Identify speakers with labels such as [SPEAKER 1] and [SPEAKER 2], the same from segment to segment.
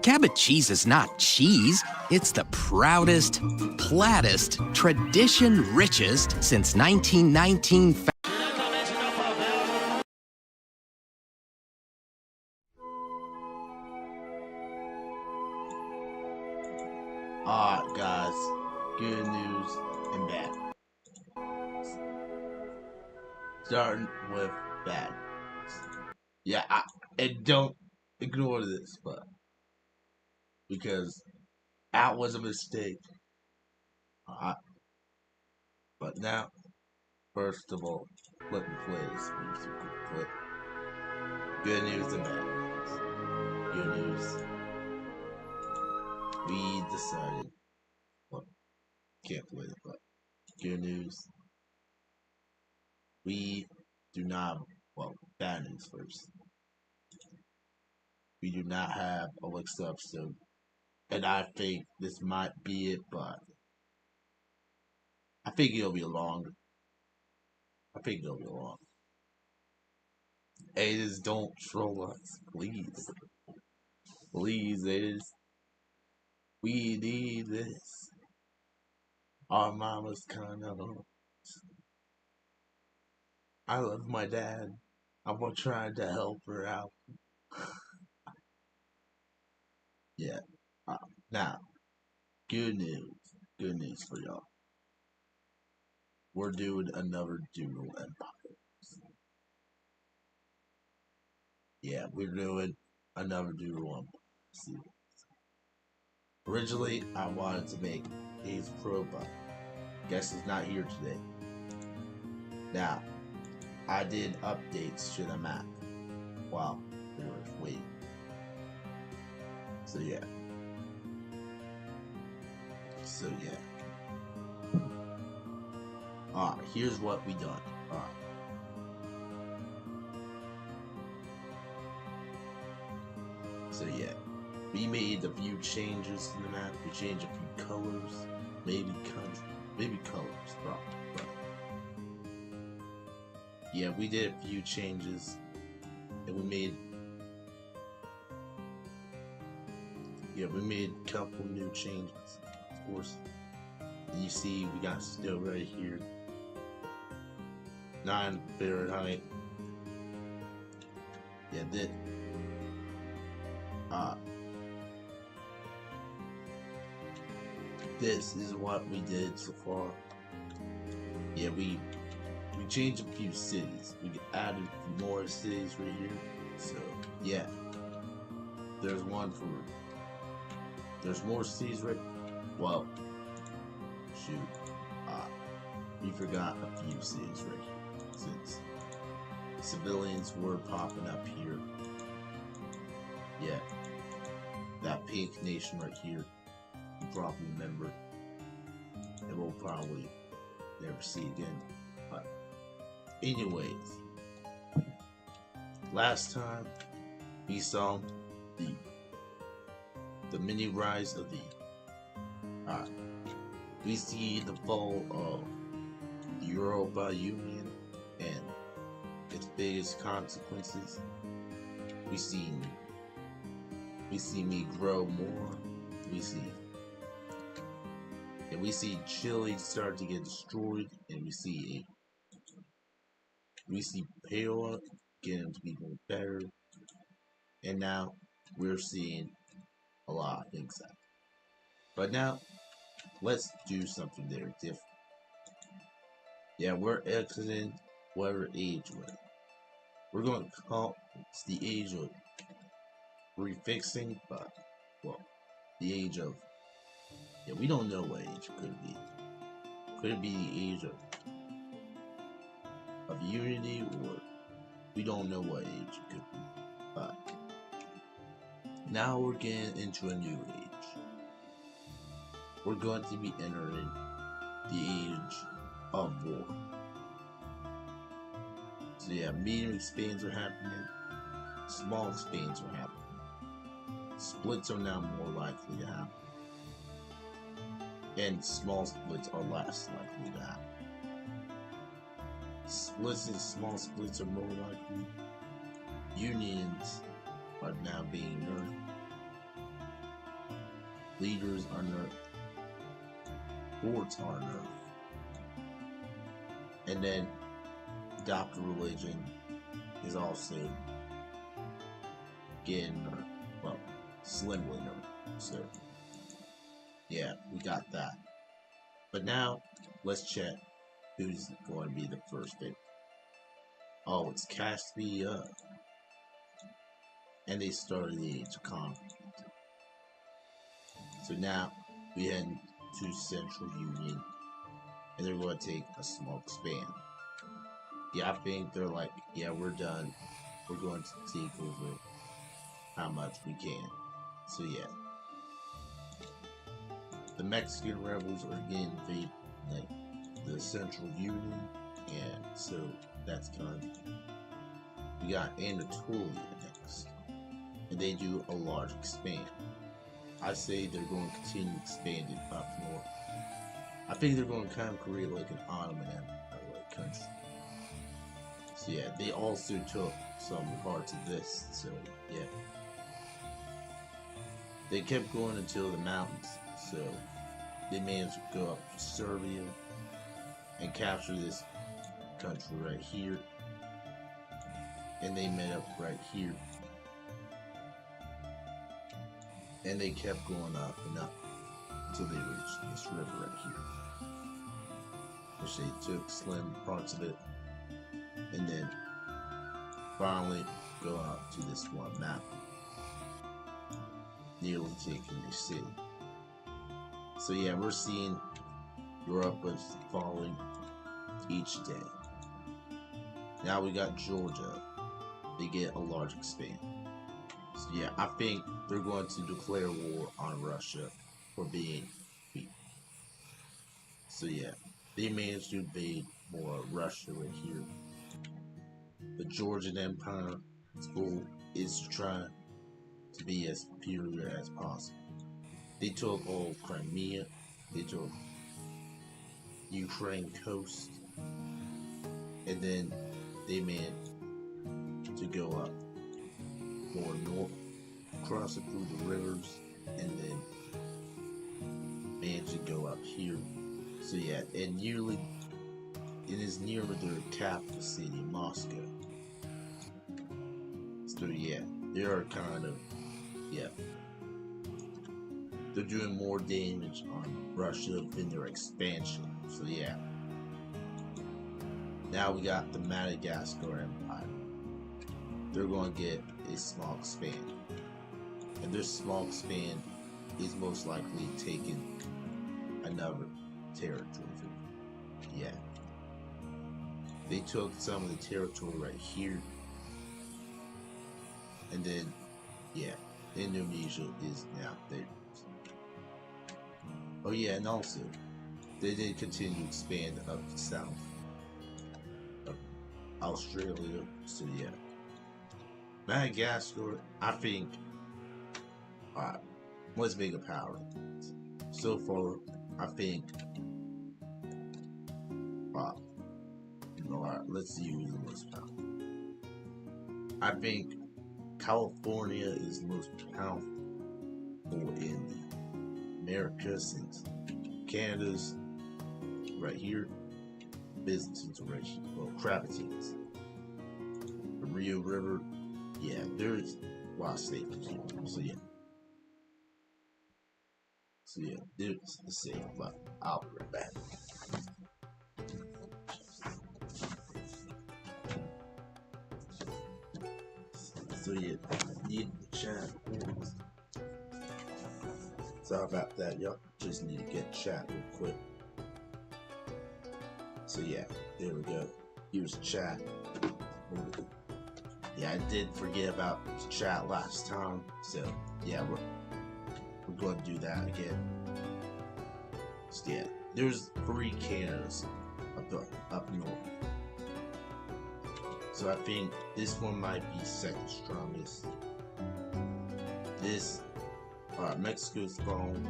[SPEAKER 1] Cabot cheese is not cheese. It's the proudest, plattest, tradition-richest since 1919.
[SPEAKER 2] Alright, guys. Good news and bad. Starting with bad. Yeah, and don't ignore this, but because that was a mistake. But now, first of all, let me play this musical clip. Good news and bad news. Good news. We decided. Well, can't play it, but good news. We do not. Well, bad news first. We do not have Alexa episode, and I think this might be it, but I think it'll be long. Aidis, don't troll us, please. Please, Aidis. We need this. Our mama's kinda. I love my dad. I'm gonna try to help her out. Yeah. Now, good news. Good news for y'all. We're doing another Doodle Empire. Yeah, we're doing another Doodle Empire series. Originally, I wanted to make Ace Pro, but guess he's not here today. Now, I did updates to the map while we were waiting. So yeah. Alright, here's what we done. Alright. So yeah. We made a few changes to the map. We changed a few colors. Maybe colors, bro. Yeah, we did a few changes. And we made a couple new changes, of course. And you see we got snow right here. 9 Fahrenheit. Yeah, this is what we did so far. Yeah, we changed a few cities. We added a few more cities right here. So yeah, there's more cities right. Well, shoot, we forgot a few cities right here since civilians were popping up here. Yeah, that pink nation right here. You probably remember, and we'll probably never see again. But anyways, last time we saw the mini rise of the we see the fall of the Europa Union and its biggest consequences. We see me grow more. We see Chile start to get destroyed, and we see Paola getting to be more better, and now we're seeing a lot of things happen. But now, let's do something there different. Yeah, we're exiting whatever age we're in. We're going to call it's the age of refixing, but well, the age of we don't know what age it could be. Could it be the age of unity, or we don't know what age it could be. But now we're getting into a new age. We're going to be entering the age of war. So yeah, medium expands are happening, small expands are happening. Splits are now more likely to happen. And small splits are less likely to happen. Splits and small splits are more likely. Unions are now being nerfed. leaders are nerfed, forts are nerfed, and then adopted religion is also getting nerfed. Well, slimly nerfed. So, yeah, we got that. But now, let's check who's going to be the first pick. Oh, it's Caspia. And they started the Age of Concrete. So now, we head to Central Union. And they're going to take a small expand. Yeah, I think they're like, yeah, we're done. We're going to take over how much we can. So yeah. The Mexican rebels are getting invaded like the Central Union, and so that's done. We got Anatolia next, and they do a large expand. I say they're going to continue expanding up north. I think they're going to kind of create like an Ottoman Empire like country. So yeah, they also took some parts of this. So yeah, they kept going until the mountains. So they managed to go up to Serbia and capture this country right here. And they met up right here. And they kept going up and up until they reached this river right here. Which they took slim parts of it. And then finally go up to this one mountain. Nearly taking the city. So yeah, we're seeing Europe was falling each day. Now we got Georgia. They get a large expand. So yeah, I think they're going to declare war on Russia for being weak. So yeah, they managed to invade more of Russia right here. The Georgian Empire's goal is to try to be as superior as possible. They took all of Crimea, they took Ukraine coast, and then they managed to go up more north, cross it through the rivers, and then managed to go up here. So yeah, and it is near their capital city, Moscow. So yeah, they are kind of, yeah, they're doing more damage on Russia than their expansion. So yeah. Now we got the Madagascar Empire. They're going to get a small expand. And this small expand is most likely taking another territory. Yeah. They took some of the territory right here. And then, yeah, Indonesia is now there. Oh yeah, and also, they did continue to expand up south of Australia. So yeah. Madagascar, I think, was bigger power. So far, I think, alright, let's see who's the most powerful. I think California is the most powerful in the Americas, since Canada's right here, Byzantines are right here, well, Cravatines. The Rio River, yeah, there's a lot of states. So yeah. So yeah, there's the same, but I'll be right back. So yeah, need the chat. Sorry about that, y'all. Just need to get chat real quick. So yeah, there we go. Here's chat. Yeah, I did forget about chat last time. So yeah, we're going to do that again. So yeah, there's 3 Canadas up north. So I think this one might be second strongest. This Mexico's phone,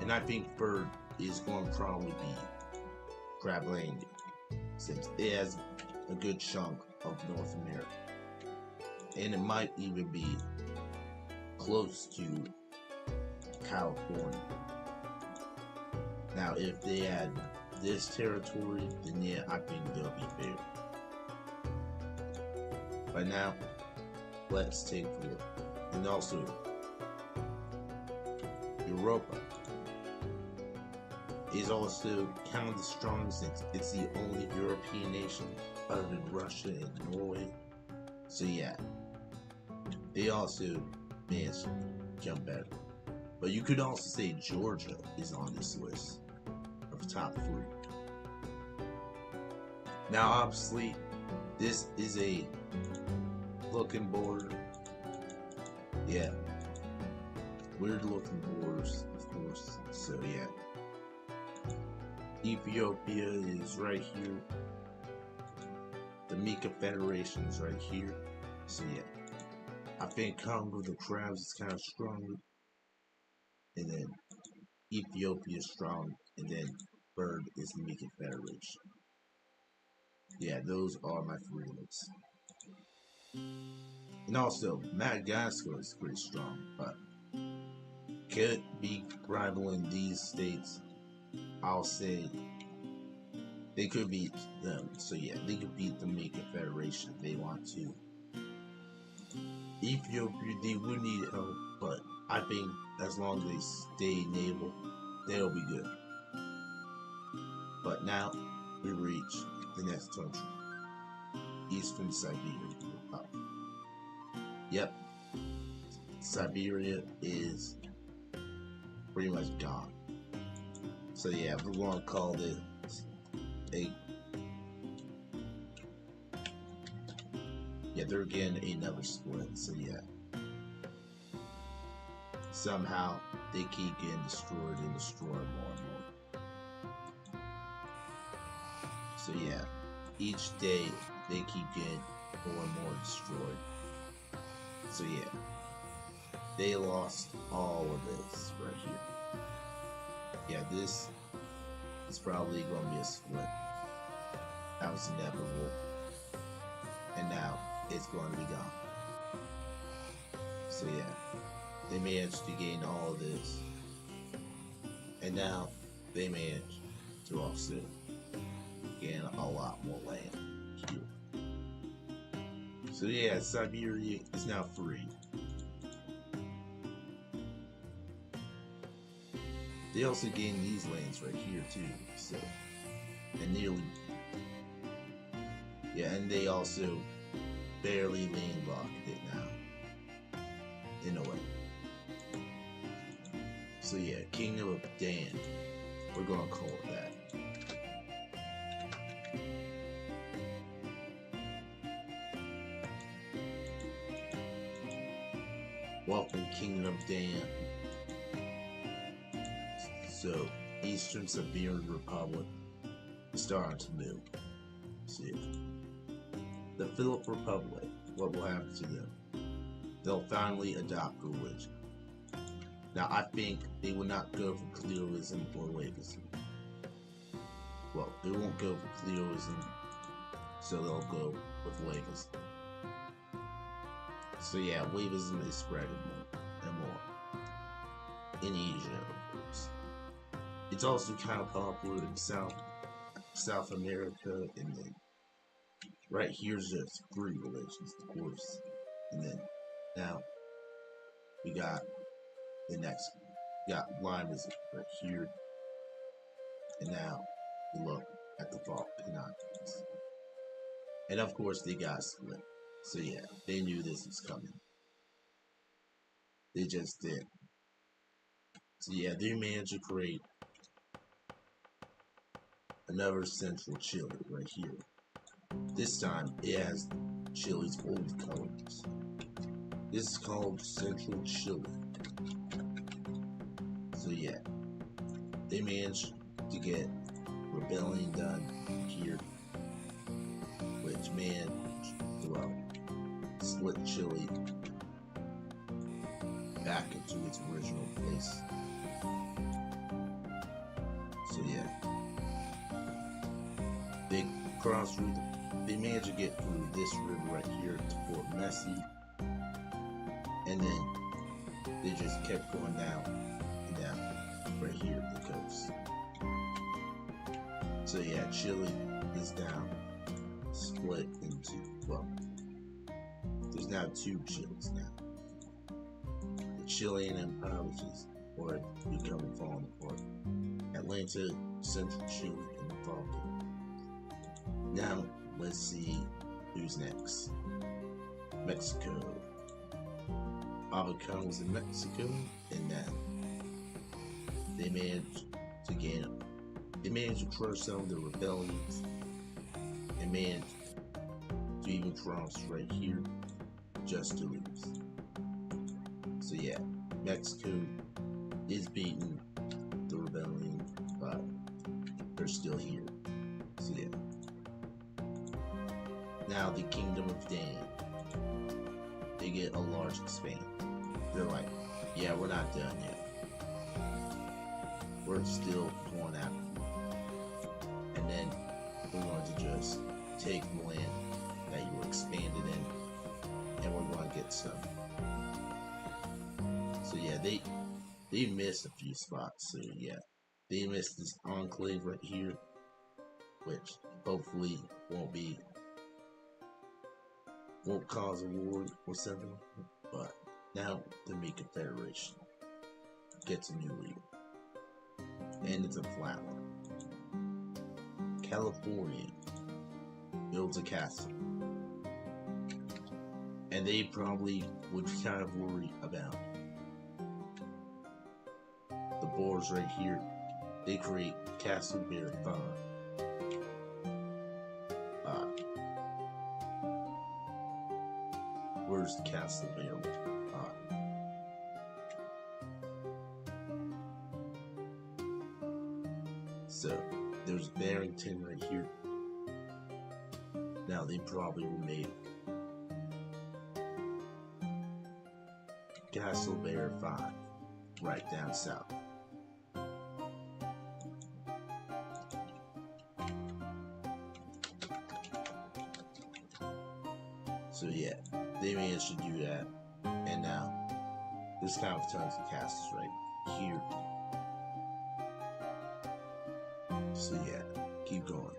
[SPEAKER 2] and I think third is going to probably be Crablandia, since it has a good chunk of North America, and it might even be close to California. Now, if they had this territory, then yeah, I think they'll be fair. But now, let's take a look. And also, Europa is also kind of the strongest since it's the only European nation other than Russia and Norway. So yeah, they also managed to jump better. But you could also say Georgia is on this list of top 3. Now obviously, this is a looking border. Yeah. Weird looking borders, of course. So yeah. Ethiopia is right here. The Mika Federation is right here. So yeah. I think Congo the Crabs is kind of stronger. And then Ethiopia is strong. And then third is the Mika Federation. Yeah, those are my 3 lists. And also, Madagascar is pretty strong, but could be rivaling these states. I'll say they could beat them. So yeah, they could beat the Mika Federation if they want to. Ethiopia, they would need help, but I think as long as they stay naval, they'll be good. But now we reach the next country, Eastern Siberia. Yep, Siberia is pretty much gone. So yeah, we're going to call this they're getting another split. So yeah, somehow they keep getting destroyed and destroyed more and more. So yeah, each day they keep getting more and more destroyed. So yeah, they lost all of this right here. Yeah, this is probably going to be a split. That was inevitable. And now it's going to be gone. So yeah, they managed to gain all of this. And now they managed to also gain a lot more land here. So yeah, Siberia is now free. They also gained these lands right here too, so, and nearly, yeah, and they also barely landlocked it now, in a way. So yeah, Kingdom of Dan, we're gonna call it that. Welcome, Kingdom of Dan. So, Eastern Siberian Republic is starting to move. See, the Philip Republic, what will happen to them? They'll finally adopt religion. Now, I think they will not go for Cleoism or Wavism. Well, they won't go for Cleoism, so they'll go with Wavism. So yeah, Wavism is spreading more and more in Asia, of course. It's also kind of popular in South America, and then right here's just 3 religions, of course. And then now we got the next one. We got Laimism right here. And now we look at the Balkans. And of course they got split. So yeah, they knew this was coming. They just did. So yeah, they managed to create another central Chile right here. This time it has Chile's old colors. This is called Central Chile. So yeah, they managed to get rebellion done here, which managed to split Chile back into its original place. So yeah, they crossed through. They managed to get through this river right here to Fort Messi, and then they just kept going down right here at the coast. So yeah, Chile is now split into, well, there's now two Chiles now. The Chilean Empire, which is or becoming falling apart. Atlanta, Central Chile, and the Falkland. Now let's see who's next. Mexico. Avocado was in Mexico, and now they managed to crush some of the rebellions and managed to even cross right here just to lose. So yeah, Mexico is beating the rebellion, but they're still here. So yeah. Now the Kingdom of Dan. They get a large expand. They're like, yeah, we're not done yet. We're still going after you. And then we're going to just take the land that you were expanded in, and we're going to get some. So yeah, they missed a few spots. So yeah, they missed this enclave right here, which hopefully won't cause a war or something. But now the Mika Federation gets a new leader, and it's a flat one. California builds a castle, and they probably would kind of worry about the borders right here. They create Castle Bear 5. Where's the Castle Bear 5? So there's Barrington right here. Now they probably will make Castle Bear 5 right down south. So yeah, they managed to do that, and now there's kind of tons of castles right here. So yeah, keep going.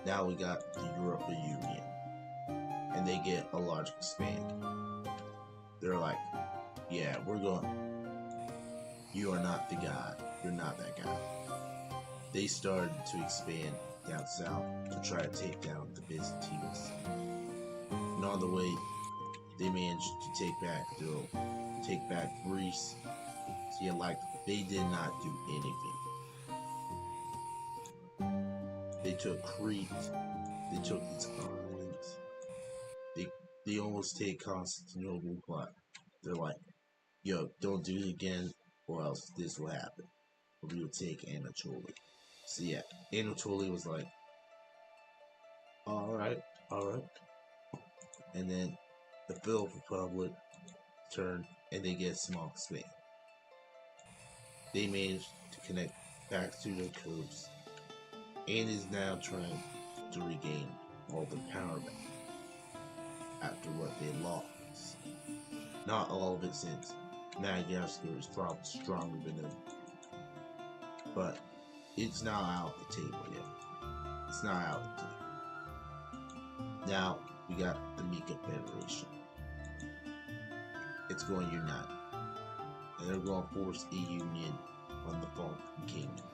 [SPEAKER 2] Now we got the European Union, and they get a large expand. They're like, yeah, we're going. You are not the guy. You're not that guy. They started to expand down south to try to take down the Byzantines. And on the way, they managed to take back Greece. So yeah, like they did not do anything. They took Crete. They took its islands. They almost take Constantinople, but they're like, yo, don't do it again, or else this will happen. We will take Anatolia. So yeah, Anatolia was like, alright. And then the Philip Republic turned, and they get a small expand. They managed to connect back to the coast, and is now trying to regain all the power back after what they lost. Not all of it, since Madagascar is probably stronger than them, but it's not out the table yet. It's not out the table. Now we got the Mika Federation. It's going to unite, and they're going to force a union on the Falkland Kingdom,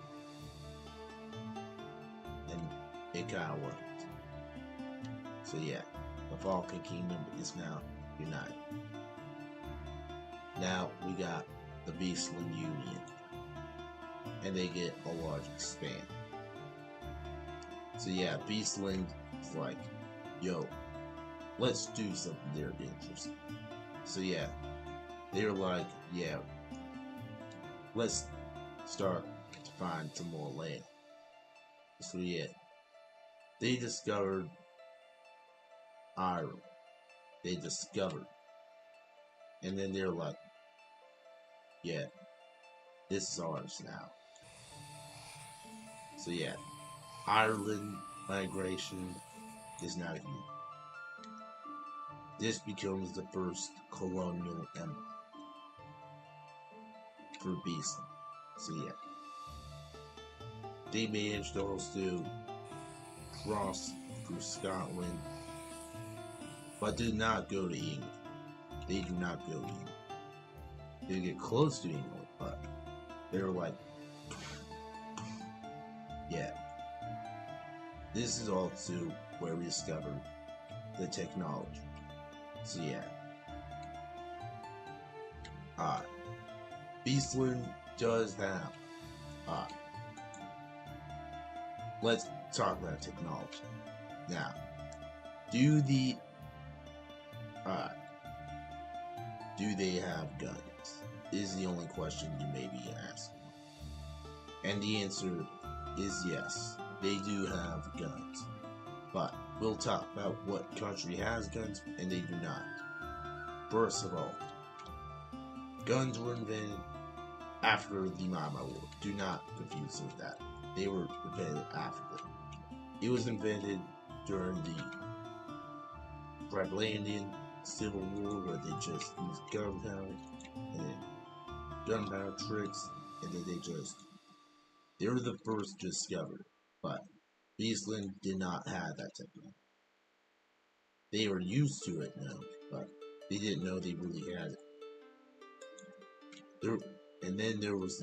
[SPEAKER 2] and it kind of worked. So yeah, the Falkland Kingdom is now united. Now we got the Beastland Union, and they get a large expand. So yeah, Beastland is like, yo, let's do something there interesting. So yeah, they're like, yeah, let's start to find some more land. So yeah, they discovered Ireland. They discovered, and then they're like, yeah, this is ours now. So yeah, Ireland migration is now huge. This becomes the first colonial empire for Beastland. So yeah, they managed to also cross through Scotland, but did not go to England. They do not go to England. They get close to England, but they were like, yeah. This is also where we discovered the technology. So yeah. Beastland does have let's talk about technology. Now, do the do they have guns? Is the only question you may be asking. And the answer is yes, they do have guns. But we'll talk about what country has guns and they do not. First of all, guns were invented after the Mama War. Do not confuse with that. They were invented after them. It was invented during the Draglandian Civil War where they just used gunpowder and then gunpowder tricks and then they were the first to discover it. But Beastland did not have that technology. They were used to it now, but they didn't know they really had it. And then there was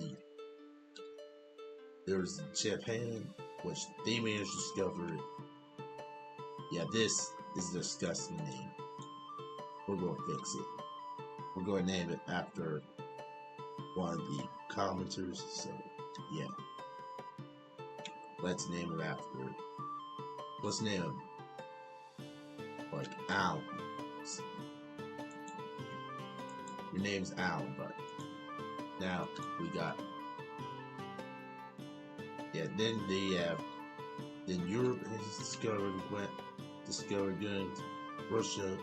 [SPEAKER 2] Japan, which they managed to discover it. Yeah, this is a disgusting name. We're gonna fix it. We're gonna name it after one of the commenters. So yeah, let's name it after. Let's name him like Alan. Your name's Alan, but now we got. Yeah, then Europe has discovered guns. Russia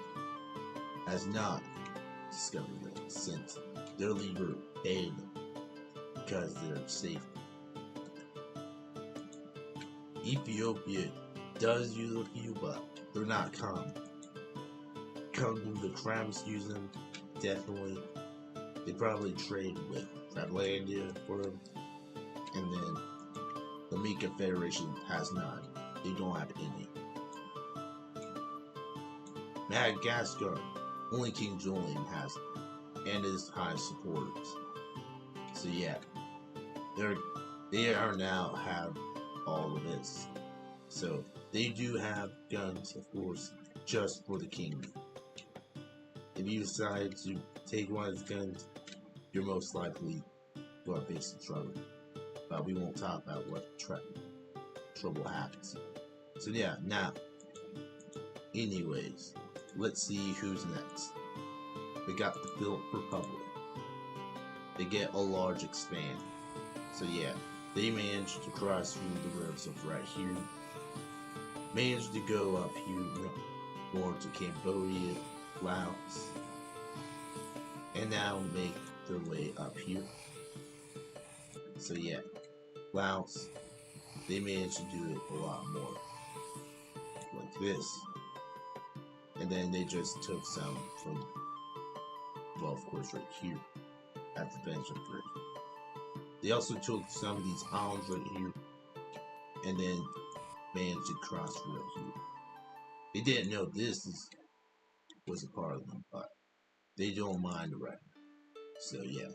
[SPEAKER 2] has not discovered guns since their leader banned them because they're safe. Ethiopia does use a few, but they're not common. Congo, the Krams use them, definitely. They probably trade with Draglandia for them, and then the Mika Federation has none. They don't have any. Madagascar, only King Julian has it, and his high supporters. So yeah, they are now have all of this. So they do have guns, of course, just for the king. If you decide to take one of his guns, you're most likely going to face some trouble. But we won't talk about what trouble happens. So yeah, now, anyways, let's see who's next. We got the Philip Republic. They get a large expand. So yeah, they managed to cross through the rivers of right here. Managed to go up here more to Cambodia, Laos, and now make their way up here. So yeah, Laos, they managed to do it a lot more. Like this. And then they just took some from, well, of course, right here at the Benjamin Bridge. They also took some of these islands right here and then managed to cross right here. They didn't know this was a part of them, but they don't mind right now. So yeah.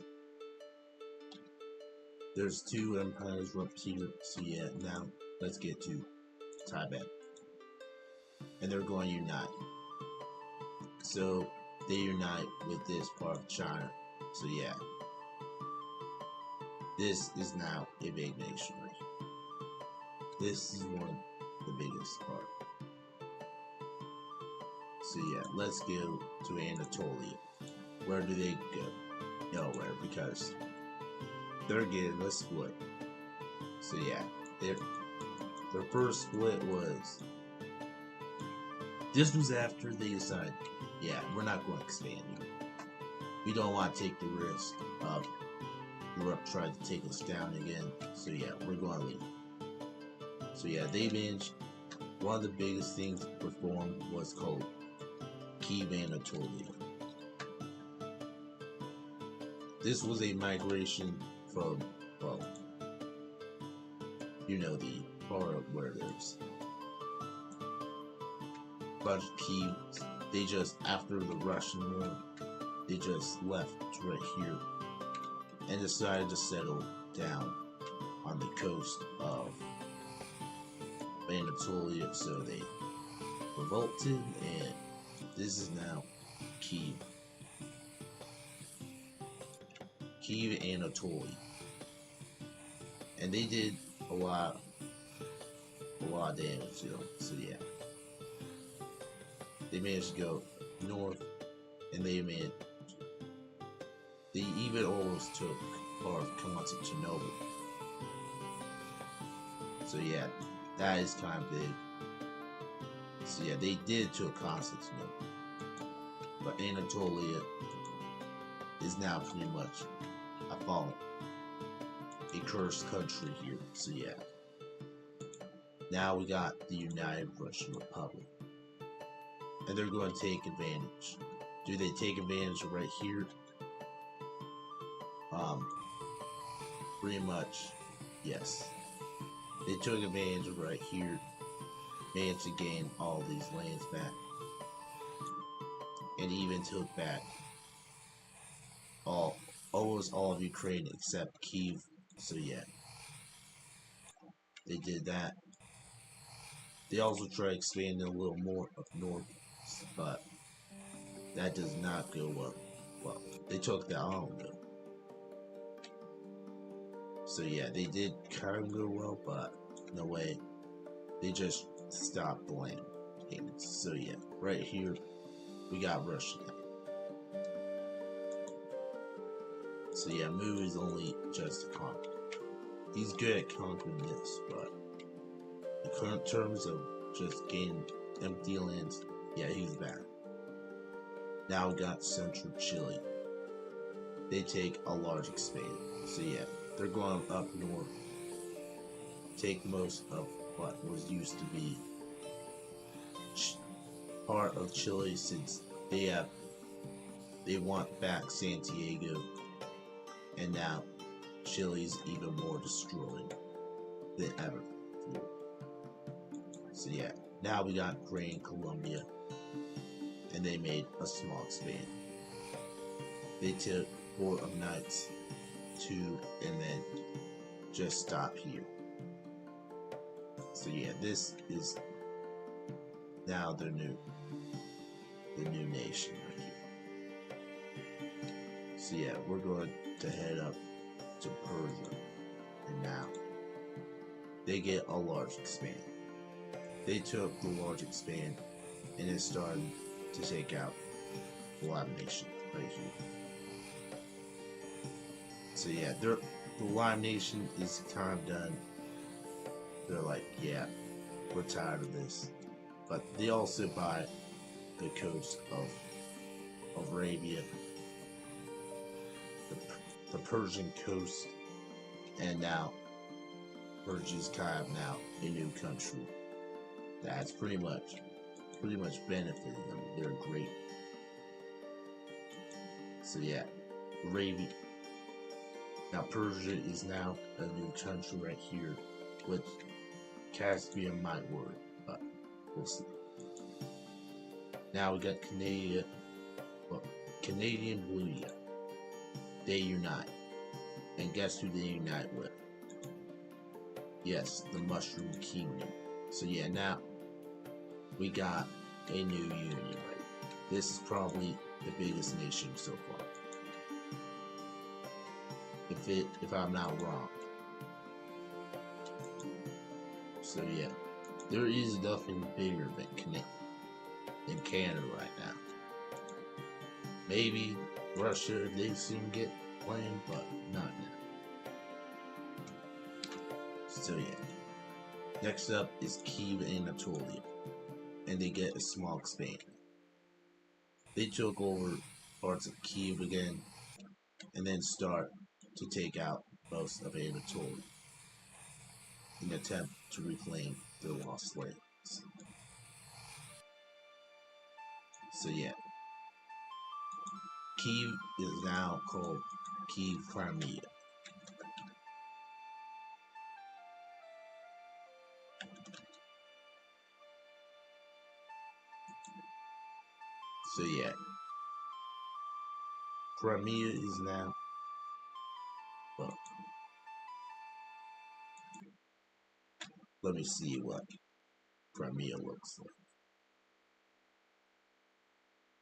[SPEAKER 2] There's two empires up here. So yeah, now let's get to Tibet. And they're going to unite. So they unite with this part of China. So yeah. This is now a big nation right here. This is one of the biggest part. So yeah, let's go to Anatolia. Where do they go? Nowhere, because they're getting a split. So yeah, their first split was. This was after they decided, yeah, we're not going to expand you. We don't want to take the risk of Europe trying to take us down again. So yeah, we're going to leave. So yeah, they managed. One of the biggest things performed was called Kiev Anatolia. This was a migration from, well, you know, the part where there's a bunch of Kievs. They just, after the Russian War, they just left right here and decided to settle down on the coast of Anatolia. So they revolted, and this is now Kiev. Kiev, Anatolia. And they did a lot of damage to them. So yeah. They managed to go north, and they even almost took part of Constantinople. So yeah, that is kind of big. So yeah, they did took Constantinople. But Anatolia is now pretty much a fallen, a cursed country here. So yeah. Now we got the United Russian Republic. And they're going to take advantage. Do they take advantage right here? Pretty much, yes. They took advantage right here, managed to gain all these lands back, and even took back almost all of Ukraine except Kiev. So yeah, they did that. They also tried expanding a little more up north, but that does not go well. Well, they took that on though. So yeah, they did kind of go well, but no way. They just stopped the land payments. So yeah, right here we got Russia now. So yeah, Mu is only just a conqueror. He's good at conquering this, but in current terms of just gaining empty lands, yeah, he's bad. Now we got Central Chile. They take a large expansion. So yeah, they're going up north, take most of what was used to be part of Chile, since they want back Santiago, and now Chile's even more destroyed than ever. So yeah, now we got Gran Colombia, and they made a small expansion. They took Port of Knights, 2, and then just stop here. So yeah, this is now the new nation right here. So yeah, we're going to head up to Persia, and now they get a large expand. They took the large expand, and it started to take out a lot of nations right here. So yeah, the Lime Nation is kind of done. They're like, yeah, we're tired of this. But they also buy the coast of Arabia, the Persian coast, and now Persia's kind of now a new country that's pretty much benefiting them. They're great. So yeah, Arabia. Now Persia is now a new country right here, which Caspian might worry, but we'll see. Now we got Canadian Blueia. They unite. And guess who they unite with? Yes, the Mushroom Kingdom. So yeah, now we got a new union, right? This is probably the biggest nation so far. If I'm not wrong. So yeah, there is nothing bigger than Canada right now. Maybe Russia, they soon get land, but not now. So yeah, next up is Kiev, Anatolia, and they get a small expansion. They took over parts of Kiev again, and then start to take out most of Anatolia in an attempt to reclaim their lost lands. So yeah, Kiev is now called Kiev Crimea. So yeah, Crimea is now, well, let me see what Crimea looks like.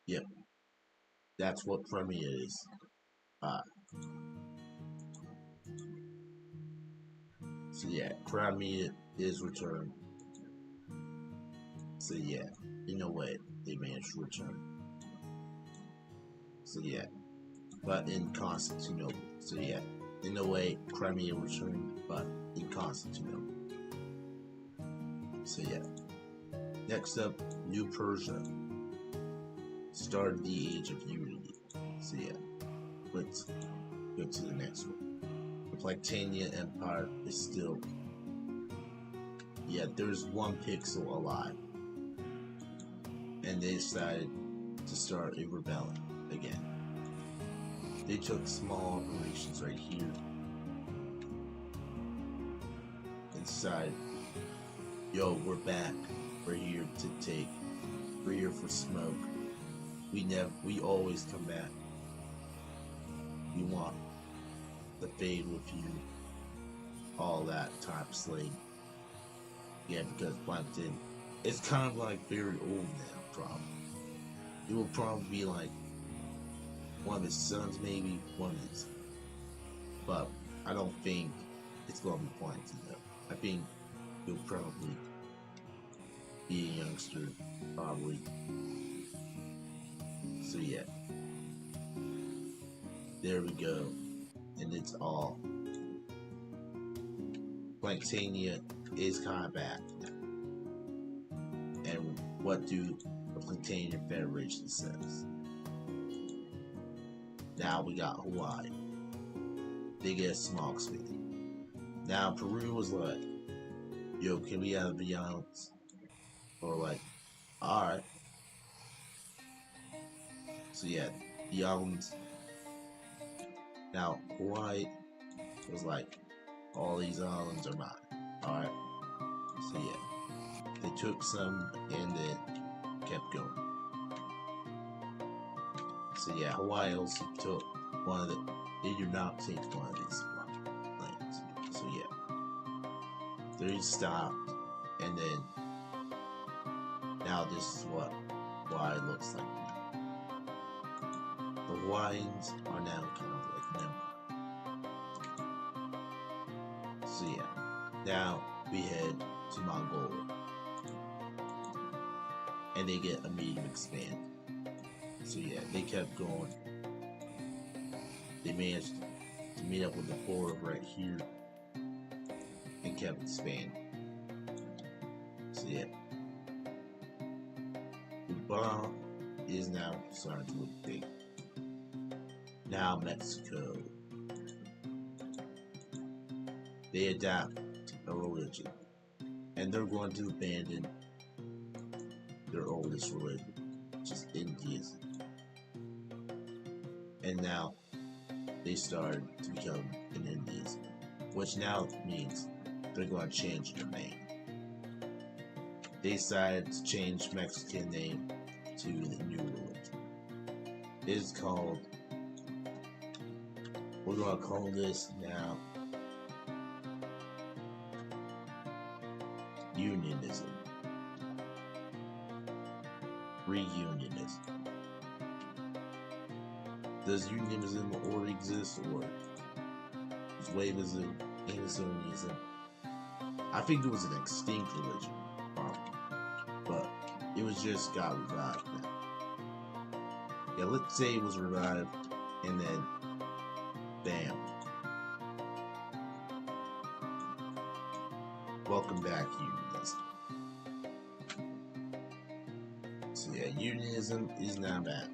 [SPEAKER 2] Yep, that's what Crimea is. Uh, so yeah, Crimea is returned. So yeah, in a way, they managed to return. So yeah, but in Constantinople. So yeah, in a way, Crimea returned, but in Constantinople. So yeah, next up, New Persia started the Age of Unity. So yeah, let's go to the next one. The Platania Empire is still, yeah, there's one pixel alive, and they decided to start a rebellion again. They took small operations right here and decided, yo, we're back. We're here to take. We're here for smoke. We always come back. We want the fade with you. All that time slaying. Yeah, because Plankton, it's kind of like very old now, probably. It will probably be like one of his sons, maybe one of his. But I don't think it's going to be Plankton though. I think he'll probably be a youngster, probably. So yeah, there we go, and it's all. Planktania is kind of back now. And what do the Plantanian Federation says? Now we got Hawaii. They get a small swing. Now Peru was like, yo, can we have the islands? Or like, alright. So yeah, the islands. Now Hawaii was like, all these islands are mine. Alright. So yeah, they took some and then kept going. So yeah, Hawaii also took one of the. They did not take one of these lands. So yeah, they stopped, and then now this is what Hawaii looks like now. The Hawaiians are now kind of like an empire. So yeah, now we head to Mongolia, and they get a medium expand. So yeah, they kept going. They managed to meet up with the border right here and kept expanding. So yeah, the bomb is now starting to look big. Now Mexico, they adapt a religion, and they're going to abandon their oldest religion, which is Indiaism. And now they started to become an Indiaism, which now means they're going to change their name. They decided to change Mexican name to the new religion. It is called, we're going to call this now Unionism. Reunionism. Does unionism already exist, or is wavism, Amazonianism? I think it was an extinct religion, but it was just got revived now. Yeah, let's say it was revived, and then, bam. Welcome back, unionism. So yeah, unionism is now back.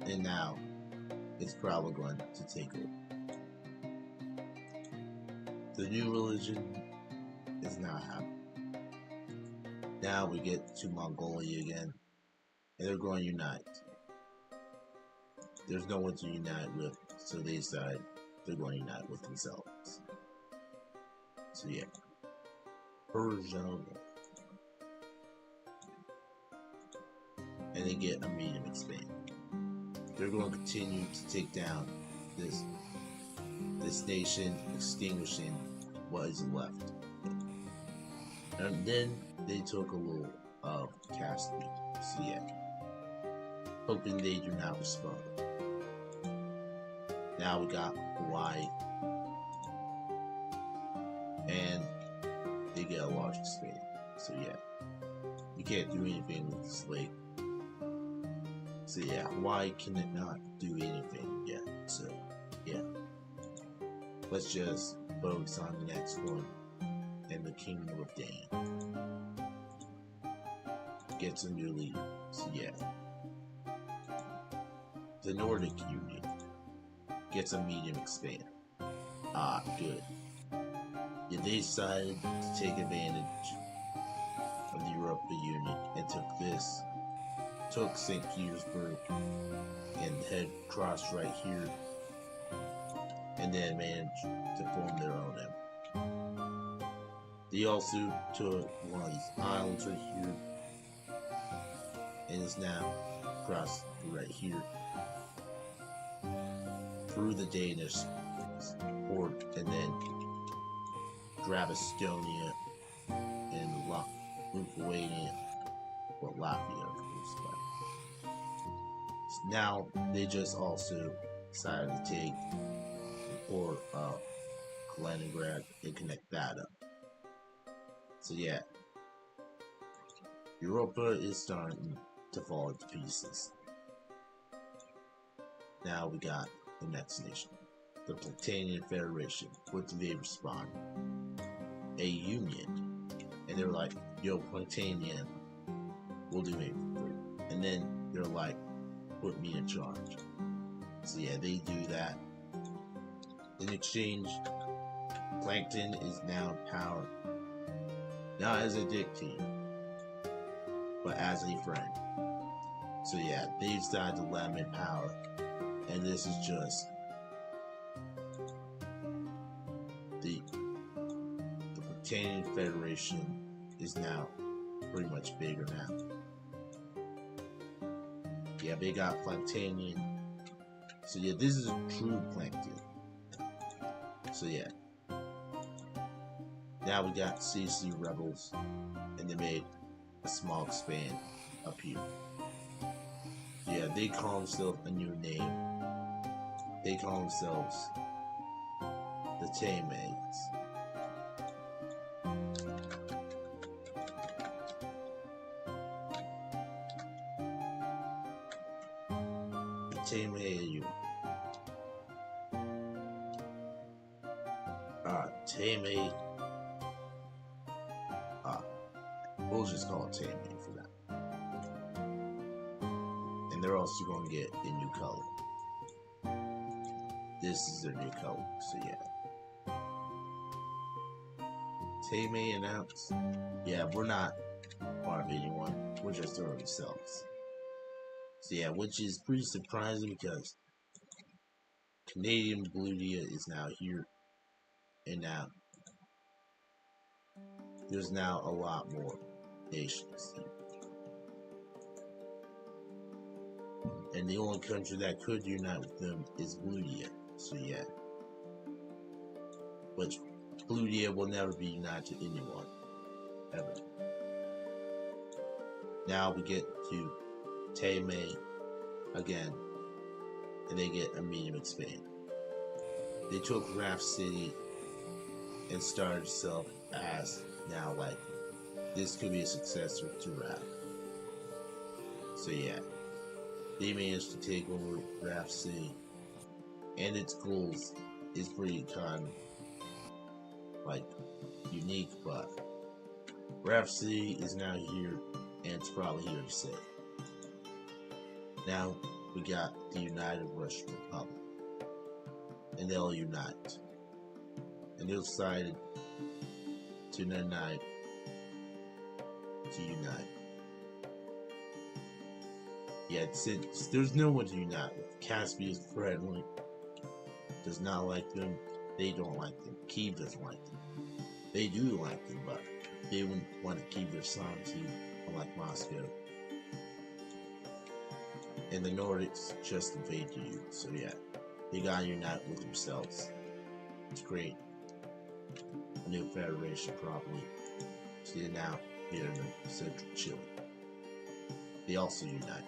[SPEAKER 2] And now, it's probably going to take over. The new religion is now happening. Now we get to Mongolia again, and they're going to unite. There's no one to unite with, so they decide they're going to unite with themselves. So yeah, Persia. and they get a medium expand. They're going to continue to take down this nation, extinguishing what is left. And then they took a little of Caspian. So yeah, hoping they do not respond. Now we got Hawaii, and they get a large expand. So yeah, you can't do anything with this lake. So yeah, Hawaii cannot do anything yet. So yeah, let's just focus on the next one, and the Kingdom of Dane gets a new leader. So yeah, the Nordic Union gets a medium expand. Ah, good. Yeah, they decided to take advantage of the Europa Union and took St. Petersburg and head crossed right here, and then managed to form their own empire. They also took one of these islands right here, and is now crossed right here through the Danish port, and then grab Estonia and Lithuania, or Latvia, of course. But now they just also decided to take the port of Kaliningrad and connect that up. So yeah, Europa is starting to fall into pieces. Now we got the next nation, the Platanian Federation. What do they respond? A union. And they're like, yo, Platanian, we'll do anything for you. And then they're like, put me in charge. So yeah, they do that. In exchange, Plankton is now in power, not as a dictator, but as a friend. So yeah, they decided to let him in power, and this is just the Platanian Federation is now pretty much bigger now. Yeah, they got Platanian. So yeah, this is a true Plankton. So yeah. Now we got CC Rebels, and they made a small expand up here. Yeah, they call themselves a new name. They call themselves the Tamates. The Tamayu. Tame. We'll just call it Tame for that. And they're also going to get a new color. This is their new color, so yeah. Tame announced, yeah, we're not part of anyone. We're just our own selves. So yeah, which is pretty surprising because Canadian Bludia is now here. And now, there's now a lot more nations. And the only country that could unite with them is Bludia. So yeah. Which Bludia will never be united to anyone. Ever. Now we get to Tame again. And they get a medium expand. They took Raft City and started itself as now like this could be a successor to Raft. So yeah, they managed to take over Raft City, and its goals is pretty kind of like unique, but Raft City is now here, and it's probably here to stay. Now we got the United Russian Republic, and they'll unite. And they decided to unite. Yeah, since there's no one to unite with. Caspian is friendly, does not like them. They don't like them. Kiev doesn't like them. They do like them, but they wouldn't want to keep their sovereignty, unlike Moscow. and the Nordics just invaded you. So yeah, they gotta unite with themselves to create a new federation properly. So they're now here in the central Chile. They also unite.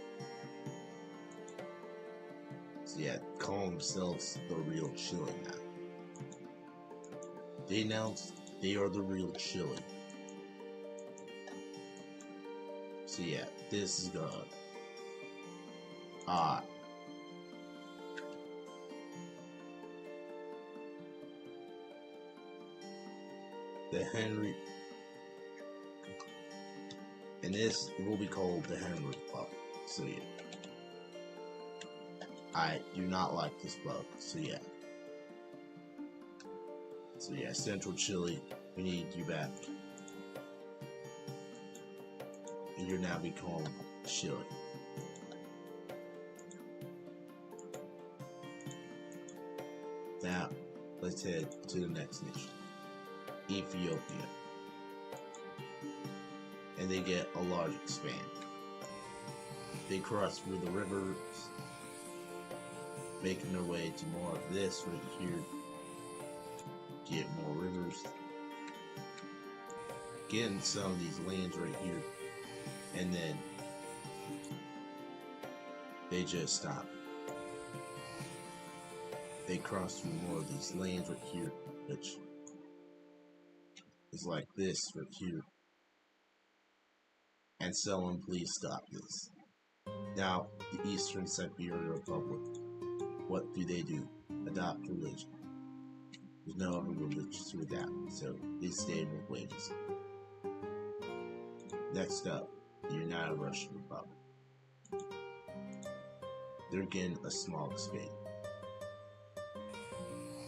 [SPEAKER 2] So yeah, call themselves the real Chile now. They announced they are the real Chile. So yeah, this is gonna the Henry, and this will be called the Henry Republic. So yeah, I do not like this bug. So yeah, Central Chile, we need you back, and you're now become Chile. Now, let's head to the next nation, Ethiopia. And they get a large expand. They cross through the rivers, making their way to more of this right here. Get more rivers. Getting some of these lands right here. And then they just stop. They cross through more of these lands right here, which is like this right here. And someone please stop this. Now, the Eastern Siberian Republic, what do? Adopt religion. There's no other religion to adapt, so they stayed with wages. Next up, the United Russian Republic. They're getting a small expand.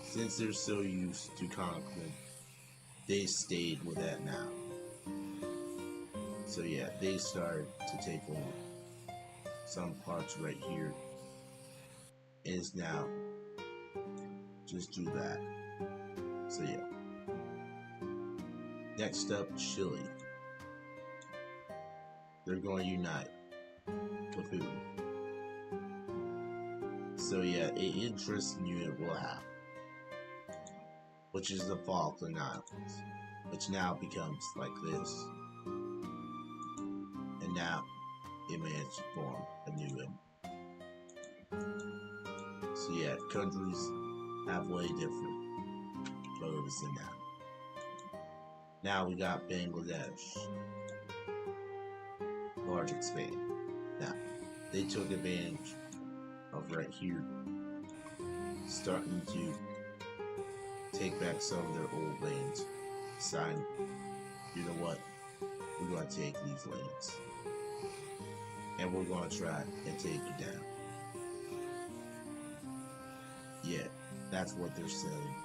[SPEAKER 2] Since they're so used to conquering, they stayed with that now. So yeah, they started to take over some parts right here. Is now just do that. So yeah. Next up, Chile. They're going to unite with who? So yeah, an interesting unit will happen, which is the Falkland Islands, which now becomes like this. And now it managed to form a new empire. So yeah, countries have way different motives than that. Now we got Bangladesh. Large expand. Now, they took advantage of right here, starting to take back some of their old lands. Deciding, you know what, we're going to take these lands. And we're going to try and take you down. Yeah, that's what they're saying.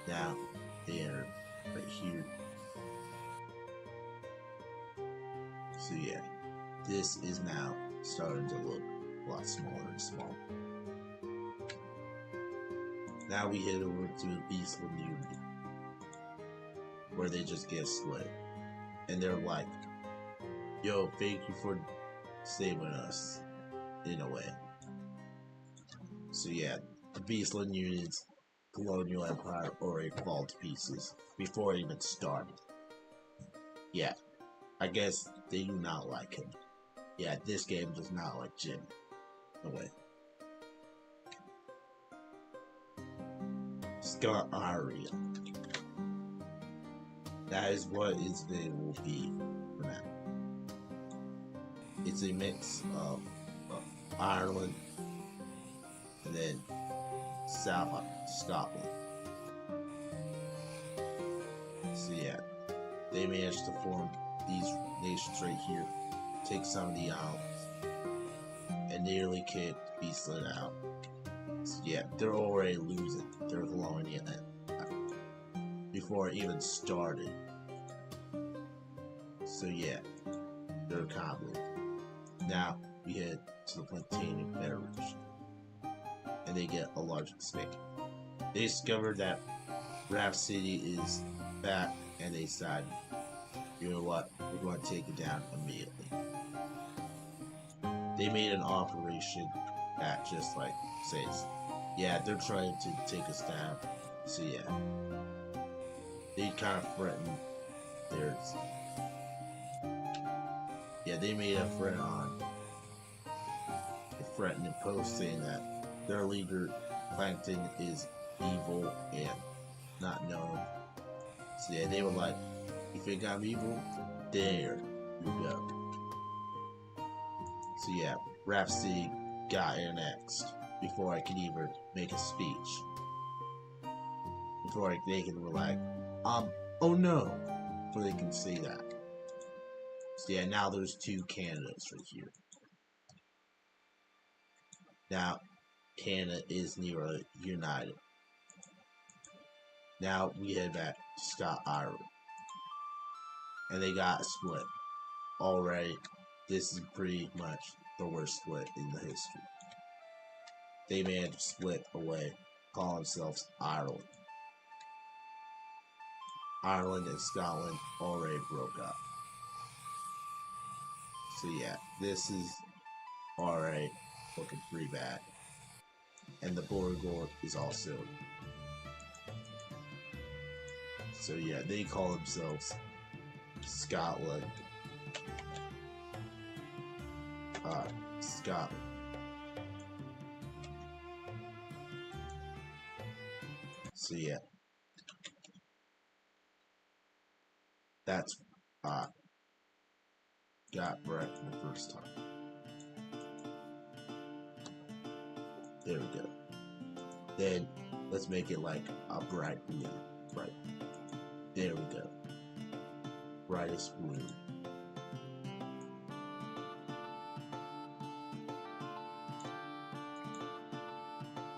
[SPEAKER 2] Now, they are right here. So yeah, this is now starting to look a lot smaller and smaller. Now we head over to the Beastland Union, where they just get slayed. And they're like, yo, thank you for saving us, in a way. So yeah, the Beastland Union's colonial empire already fall to pieces before it even started. Yeah, I guess they do not like him. Yeah, this game does not like Jim. No way. Scott Aria. That is what its name will be for now. It's a mix of Ireland and then South Scotland. So yeah, they managed to form these nations right here, take some of the islands, and nearly kicked Beastland out. So yeah, they're already losing their colonial before it even started. So yeah, they're conflict. Now we head to the Planetarian Federation, and they get a large expand. They discovered that Raft City is back, and they decided, you know what, we're going to take it down immediately. they made an operation that just like says, yeah, they're trying to take us down. So yeah, they kind of threatened theirs. Yeah, they made a threat on a threatening post saying that their leader Plankton is evil and not known. So yeah, they were like, you think I'm evil? There you go. So yeah, Rhapsody got annexed before I could even make a speech. Before they can be like, oh no, before they can say that. So yeah, now there's two candidates right here. Now, Canada is nearly united. Now we head back to Scott Ireland. And they got split. Already, this is pretty much the worst split in the history. They managed to split away, call themselves Ireland. Ireland and Scotland already broke up. So yeah, this is already looking pretty bad. And the Borgor is also. So yeah, they call themselves Scotland. Scotland. So yeah, that's got Brett for the first time. There we go. Then let's make it like a bright blue. Right. There we go. Brightest blue.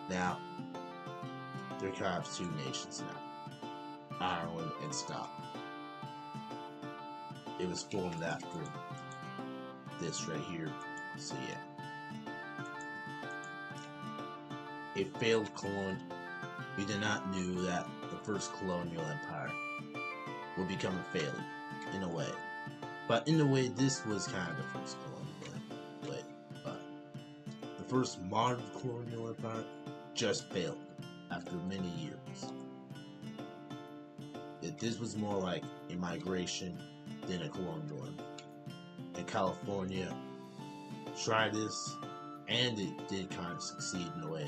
[SPEAKER 2] Now, there are kind of two nations now. Ireland and Scotland. It was formed after this right here. So yeah. A failed colonial. We did not knew that the first colonial empire would become a failure, in a way. But in a way, this was kind of the first colonial way. But the first modern colonial empire just failed after many years. This was more like a migration than a colonial empire. And California tried this, and it did kind of succeed in a way.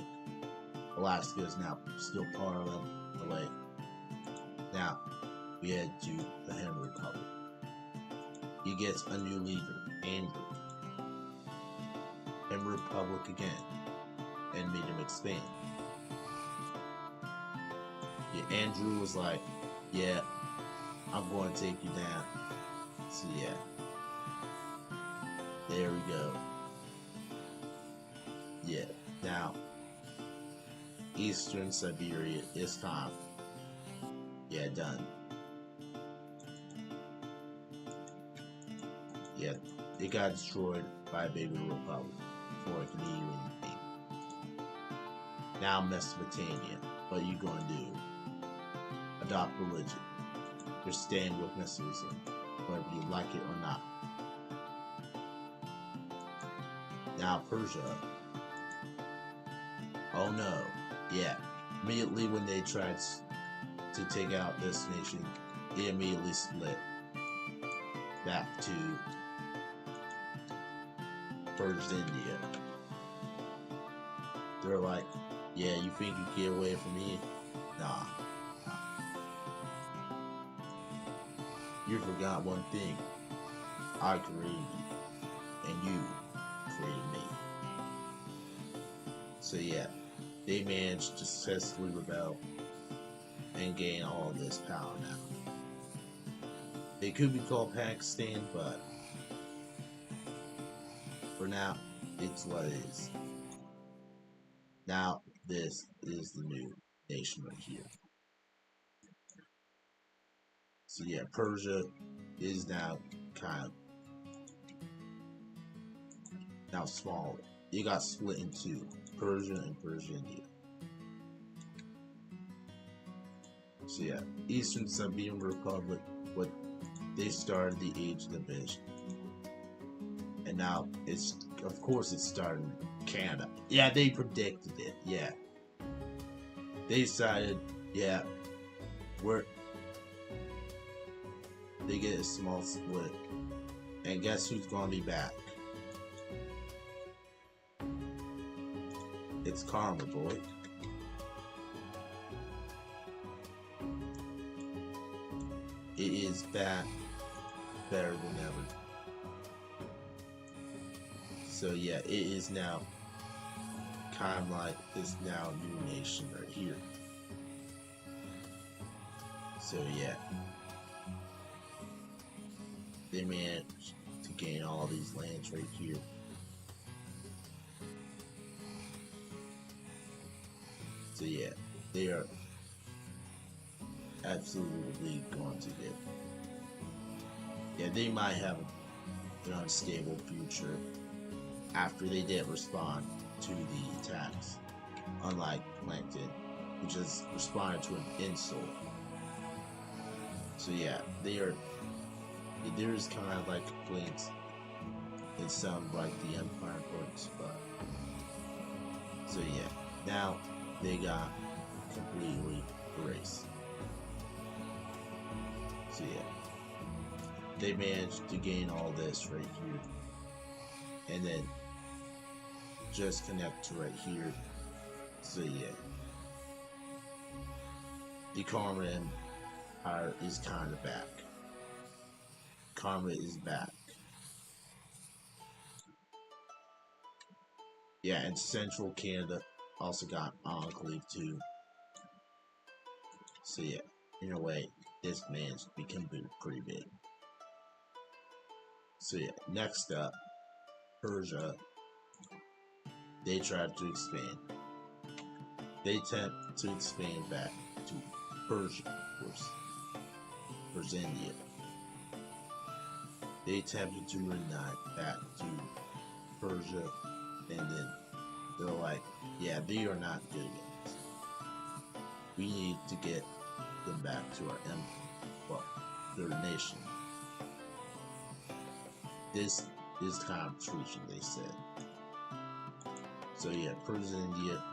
[SPEAKER 2] Alaska is now still part of the way. Now, we head to the Henry Republic. He gets a new leader, Andrew. Henry Republic again, and made him expand. Yeah, Andrew was like, yeah, I'm going to take you down. So yeah, there we go. Yeah, now, Eastern Siberia is time. Yeah, done. Yeah, it got destroyed by Baby Republic before it could even be. Now Mesopotamia, what you gonna do? Adopt religion. Or stand with Messianism, whether you like it or not. Now Persia. Oh no. Yeah, immediately when they tried to take out this nation, it immediately split back to First India. They're like, yeah, you think you get away from me? Nah. You forgot one thing. I created you, and you created me. So yeah, they managed to successfully rebel and gain all this power now. It could be called Pakistan, but for now, it's what it is. Now, this is the new nation right here. So yeah, Persia is now kind of now smaller. It got split in two, Persia and Persia India. So yeah, Eastern Siberian Republic, what they started the Age of the Fish, and now it's of course it started in Canada. Yeah, they predicted it. Yeah. They decided, yeah, they get a small split. And guess who's gonna be back? It's Karma, boy. It is back better than ever. So yeah, it is now kind of like this now new nation right here. So yeah, they managed to gain all these lands right here. So yeah, they are absolutely going to get. Yeah, they might have an unstable future after they didn't respond to the attacks, unlike Plankton, who just responded to an insult. So yeah, there's kind of like complaints in some like the Empire books, but so yeah, now they got completely erased. So yeah, they managed to gain all this right here, and then just connect to right here. So yeah, the Karma Empire is kind of back. Karma is back. Yeah, and Central Canada also got Enclave too. So yeah, in a way, this man's become pretty big. So yeah, next up, Persia. They tried to expand. They attempt to expand back to Persia, of course. Persia. They attempted to unite back to Persia, and then they're like, yeah, they are not good guys. We need to get them back to our their nation. This is kind of treason, they said. So yeah, Persia India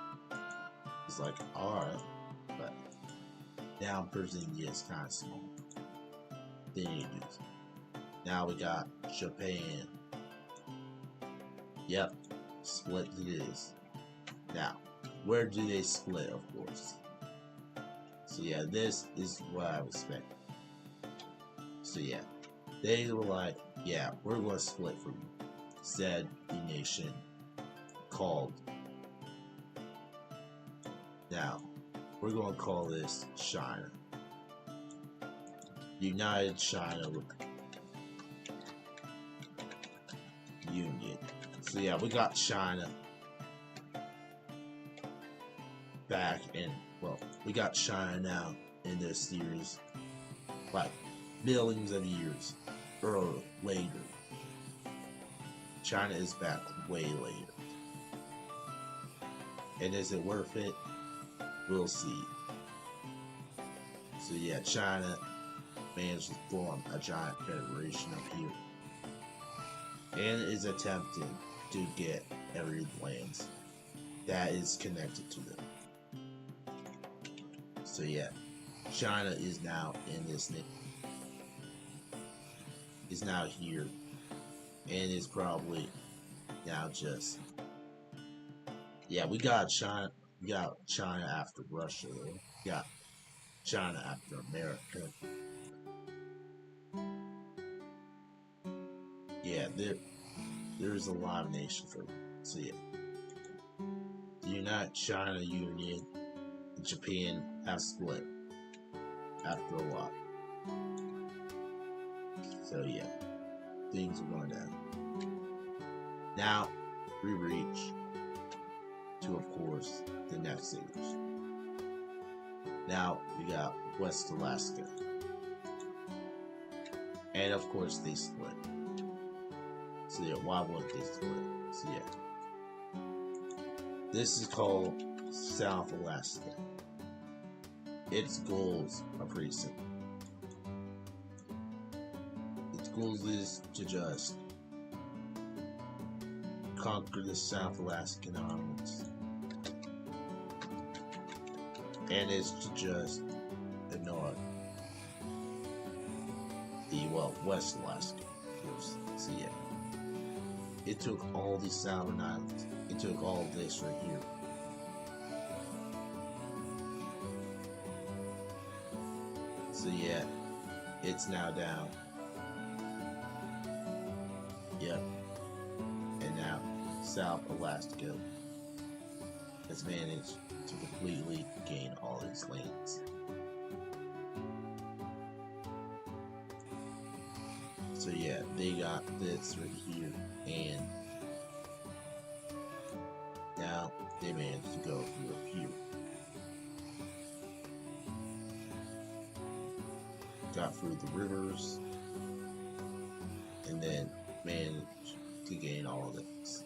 [SPEAKER 2] is like, alright, but now Persia India is kind of small. They need to do something. Now we got Japan. Yep, split it is. Now, where do they split, of course? So yeah, this is what I expect. So yeah, they were like, yeah, we're going to split from said nation called. Now, we're going to call this China. United China Union. So yeah, we got China back, and well, we got China now in this series, like millions of years later. China is back way later. And is it worth it? We'll see. So yeah, China managed to form a giant federation up here, and is attempting to get every land that is connected to them. So yeah, China is now in this is now here, and is probably now just, yeah, we got China after Russia though. We got China after America. Yeah, there's a lot of nations for them. So yeah, the United China Union and Japan have split after a while. So yeah, things are going down. Now we reach to, of course, the next stage. Now we got West Alaska, and of course they split. So yeah, why would they split? So yeah, this is called South Alaska. Its goals are pretty simple. Its goals is to just conquer the South Alaskan Islands. And it's to just ignore the, well, West Alaska. So yeah. It took all these Southern Islands. It took all of this right here. So yeah, it's now down. Yep. And now South Alaska has managed to completely gain all its lands. So yeah, they got this right here, and now they managed to go through up here. Got through the rivers, and then managed to gain all of this.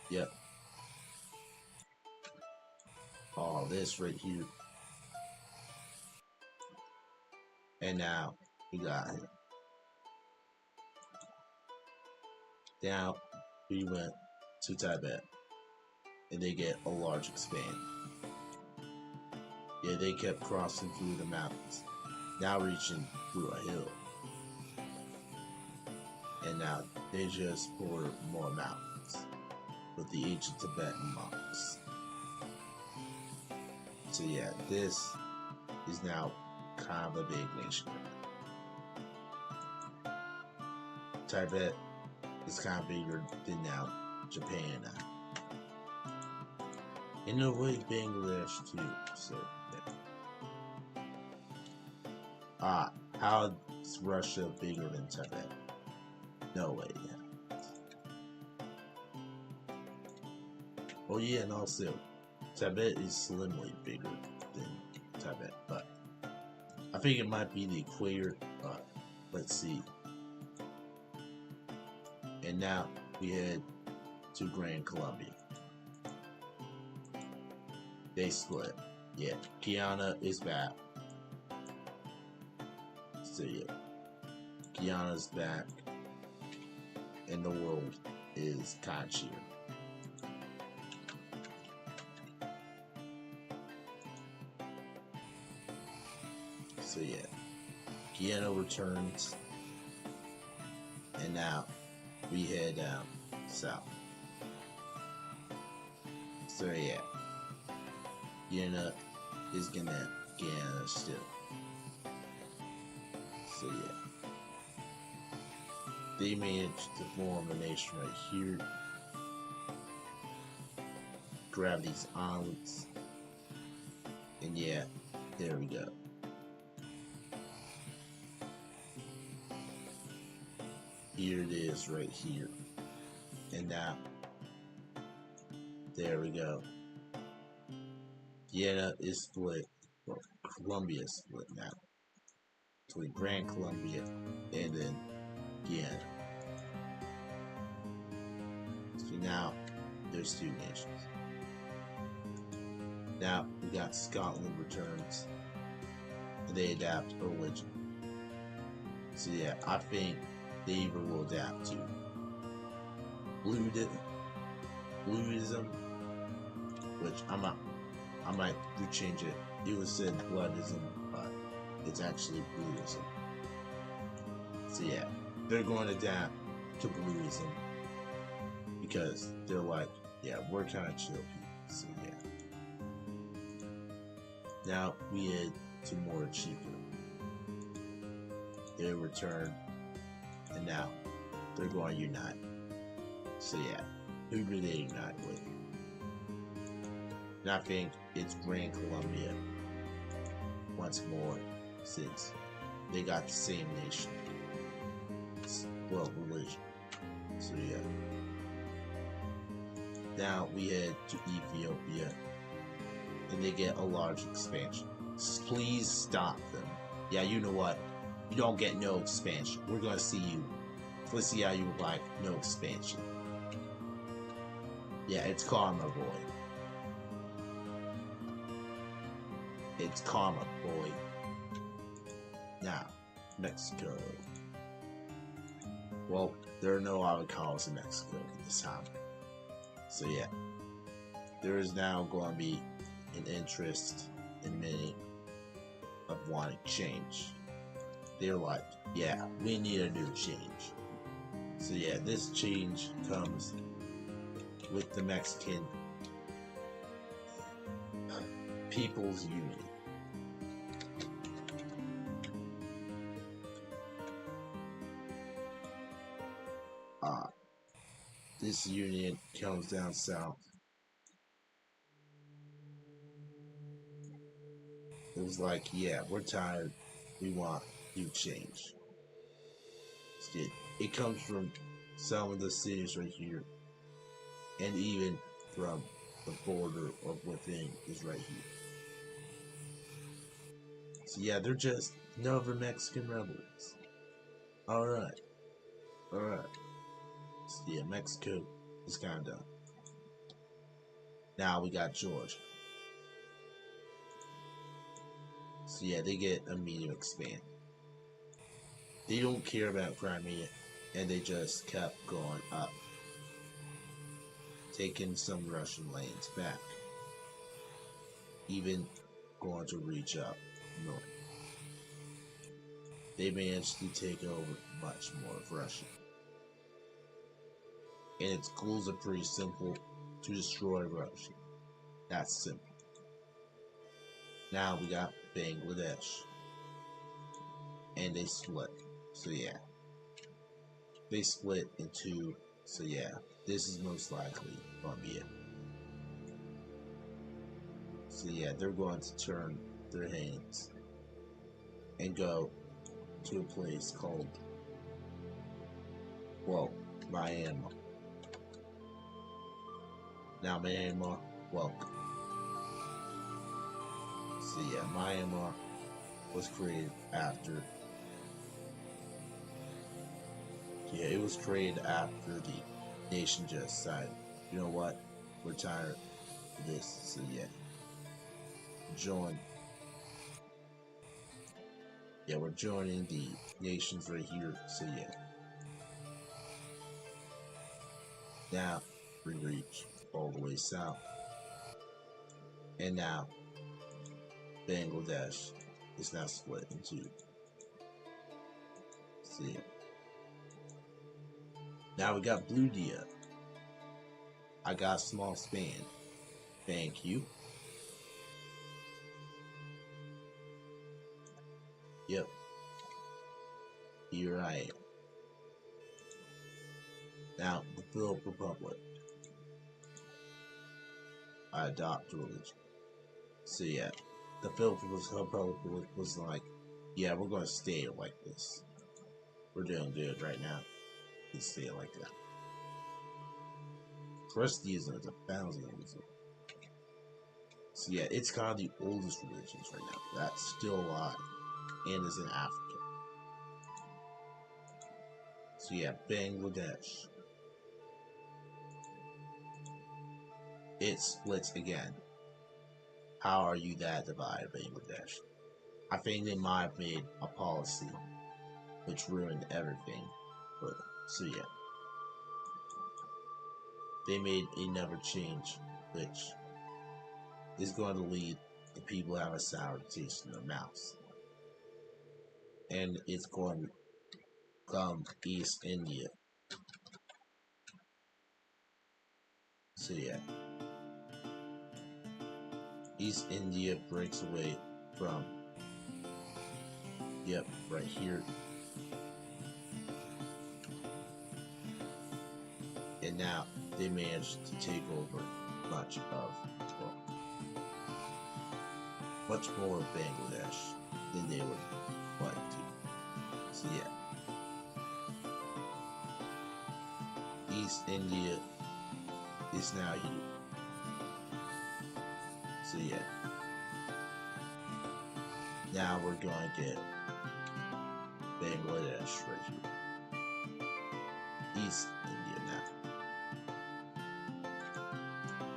[SPEAKER 2] Yep. All this right here. And now we got him. Now we went to Tibet, and they get a large expand. Yeah, they kept crossing through the mountains, now reaching through a hill. And now they just border more mountains with the ancient Tibetan monks. So yeah, this is now kind of a big nation. Tibet is kind of bigger than now Japan now. In a way, Bangladesh too. So yeah. How is Russia bigger than Tibet? No way. Yeah. Oh yeah, and also Tibet is slimly bigger than Tibet, but I think it might be the equator, but let's see. And now we head to Grand Columbia. They split. Yeah, Guyana is back. So yeah, Guyana's back, and the world is kind of cheering. So yeah, Guyana returns, and now we head down south. So yeah, Guyana is gonna Guyana still. So yeah, they managed to form a nation right here. Grab these islands, and yeah, there we go. Here it is right here. And now, there we go. Guyana is split, well, Columbia is split now. Between Grand Columbia and then Guyana. So now, there's two nations. Now, we got Scotland returns, and they adapt a religion. So yeah, I think they even will adapt to Blueism, which I might change it. It was said Bloodism, but it's actually Blueism. So yeah, they're going to adapt to Blueism because they're like, yeah, we're kind of chill people. So yeah. Now we head to more cheaper. They return, and now they're going to unite. So yeah, who do they unite with? And I think it's Grand Columbia once more, since they got the same nation, well, religion. So yeah. Now we head to Ethiopia, and they get a large expansion. Please stop them. Yeah, you know what? You don't get no expansion. We're gonna see you. Let's see how you like no expansion. Yeah, it's karma, boy. It's karma, boy. Now, Mexico. Well, there are no avocados in Mexico at this time. So yeah, there is now going to be an interest in many of wanting change. They're like, yeah, we need a new change. So yeah, this change comes with the Mexican People's Union. This union comes down south. It was like, yeah, we're tired. We want new change. It comes from some of the cities right here, and even from the border of within is right here. So yeah, they're just another Mexican rebels. Alright, alright. So yeah, Mexico is kind of done. Now we got Georgia. So yeah, they get a medium expand. They don't care about Crimea, and they just kept going up, taking some Russian lands back, even going to reach up north. They managed to take over much more of Russia. And its goals are pretty simple: to destroy Russia. That's simple. Now we got Bangladesh. And they split. So yeah. They split in two. So yeah, this is most likely gonna be it. So yeah, they're going to turn their hands and go to a place called, well, Myanmar. Now Myanmar, welcome. So yeah, Myanmar was created after, yeah, it was created after the nation just decided, you know what, we're tired of this. So yeah, join. Yeah, we're joining the nations right here. So yeah, now we reach all the way south, and now Bangladesh is now split in two. So yeah. Now we got Blue Dia. I got a small span. Thank you. Yep. Here I am. Now, the Philip Republic. I adopt religion. So yeah, the Philip Republic was like, yeah, we're gonna stay like this. We're doing good right now. Let's stay like that. Christianism is a thousand years old. So yeah, it's kind of the oldest religions right now. That's still alive and is in Africa. So yeah, Bangladesh. It splits again. How are you that divided, Bangladesh? I think they might have made a policy which ruined everything. But so yeah. They made another change which is going to lead the people to have a sour taste in their mouths. And it's going to come East India. So yeah. East India breaks away from, yep, right here. And now they managed to take over much of, well, much more of Bangladesh than they would like to. So yeah. East India is now here. So yeah. Now we're going to get Bangladesh right here. East India now.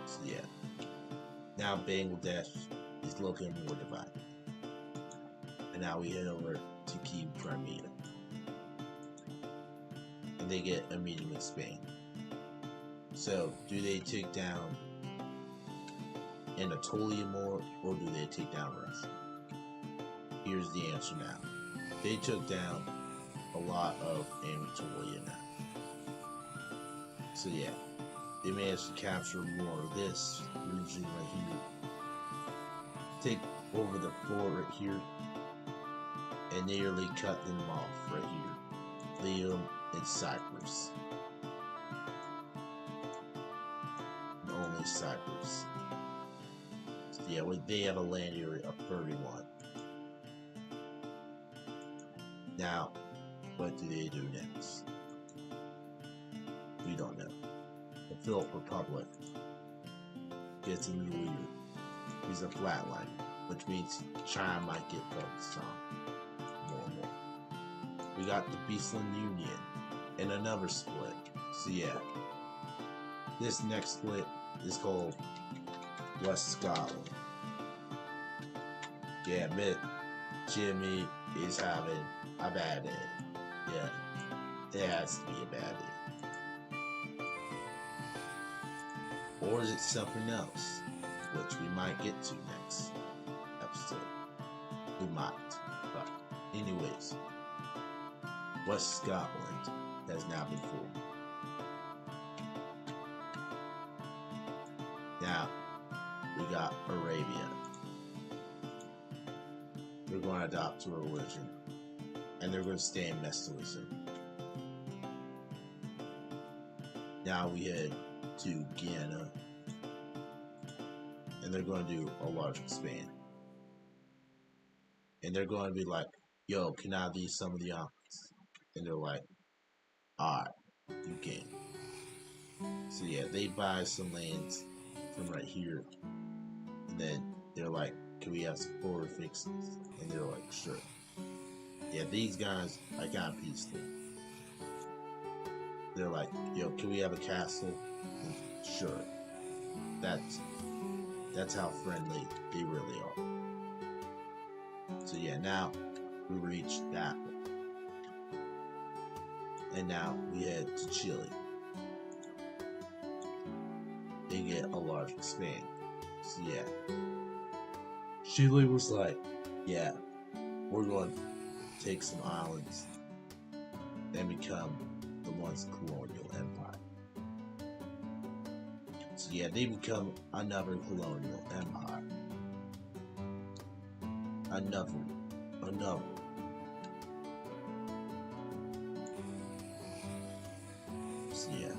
[SPEAKER 2] So yeah. Now Bangladesh is looking more divided. And now we head over to Crimea. And and they get a medium expand. So, do they take down Anatolia more, or do they take down Russia? Here's the answer now. They took down a lot of Anatolia now. So yeah, they managed to capture more of this region right here. Take over the fort right here, and nearly cut them off right here. Leave in Cyprus. Only Cyprus. So yeah, they have a land area of 31. Now, what do they do next? We don't know. The Philip Republic gets a new leader. He's a flatliner, which means China might get focused on more and more. We got the Beastland Union and another split. So yeah, this next split is called West Scotland. Yeah, but Jimmy is having a bad day. Yeah, it has to be a bad day. Or is it something else, which we might get to next episode? We might. But anyways, West Scotland has now been formed. Now, we got Arabia. They're going to adopt to a religion, and they're going to stay in Messianism. Now we head to Guyana, and they're going to do a large expand. And they're going to be like, yo, can I be some of the islands? And they're like, alright, you can. So yeah, they buy some lands from right here, and then they're like, can we have some border fixes? And they're like, sure. Yeah, these guys, I got peaceful. They're like, yo, can we have a castle? And sure. That's how friendly they really are. So yeah, now we reached that one. And now we head to Chile. They get a large expand. So yeah. Chile was like, yeah, we're going to take some islands and become the once colonial empire. So yeah, they become another colonial empire. Another. So yeah,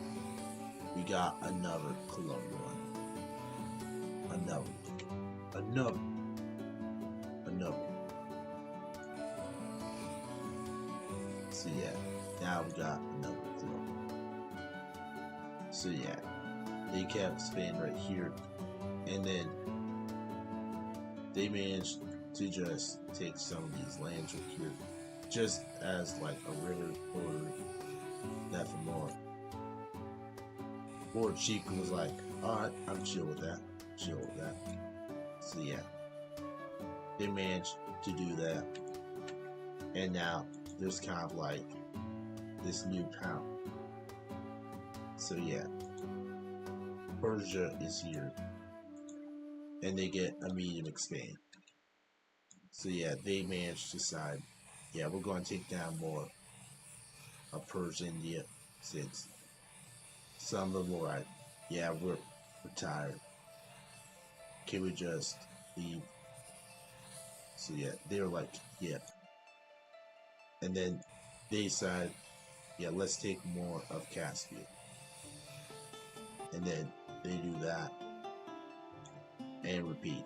[SPEAKER 2] we got another colonial empire. Another. So yeah, now we got another colonial. So yeah, they kept Spain right here, and then they managed to just take some of these lands right here, just as like a river or nothing more. Lord Chico was like, alright, I'm chill with that. So yeah, they managed to do that, and now there's kind of like this new power. So yeah, Persia is here, and they get a medium expand. So yeah, they managed to decide, yeah, we're going to take down more of Persia, India, since some of them were like, yeah, we're tired. Can we just leave? So yeah, they were like, yeah. And then they decided, yeah, let's take more of Caspian. And then they do that and repeat.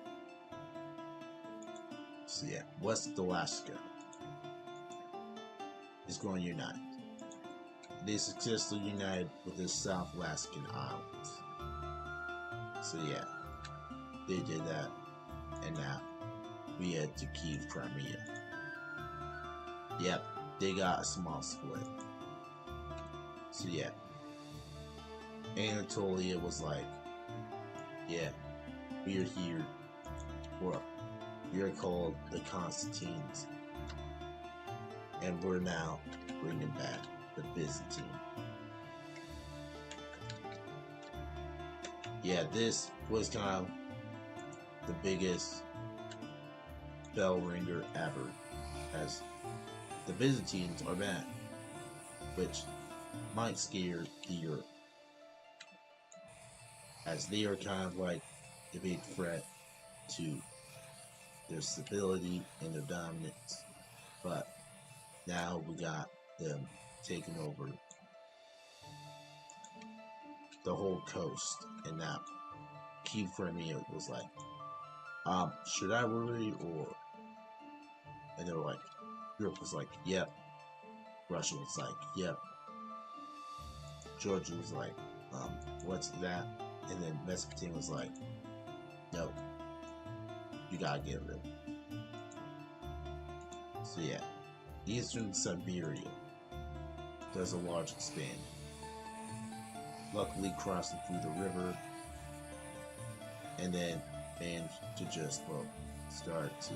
[SPEAKER 2] So yeah, West Alaska is going to unite. They successfully united with the South Alaskan Islands. So yeah, they did that, and now we head to Kiev, Crimea. Yep, they got a small split. So yeah, Anatolia was like, yeah, we're here. We're called the Constantines, and we're now bringing back the Byzantine. Yeah, this was kind of the biggest bell ringer ever, as the Byzantines are back, which might scare the Europe, as they are kind of like a big threat to their stability and their dominance. But now we got them taking over the whole coast, and now Key Crimea was like, should I worry or? And they were like, Europe was like, yep. Russia was like, yep. Georgia was like, what's that? And then Mesopotamia was like, no, you gotta get rid of it. So yeah, Eastern Siberia does a large expand. Luckily crossing through the river, and then managed to just, well, start to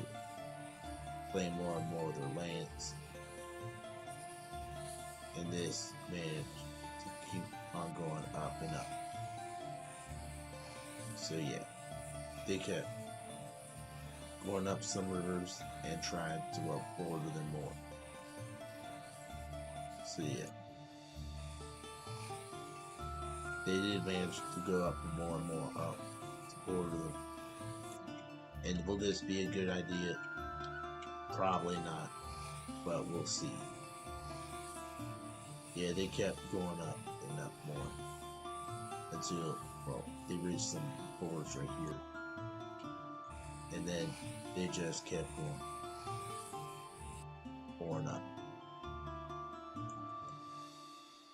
[SPEAKER 2] claim more and more of their lands. And this managed to keep on going up and up. So yeah, they kept going up some rivers and trying to, well, border them more. So yeah, they did manage to go up more and more up to border them. And will this be a good idea? Probably not, but we'll see. Yeah, they kept going up and up more until, well, they reached some borders right here. And then they just kept going up.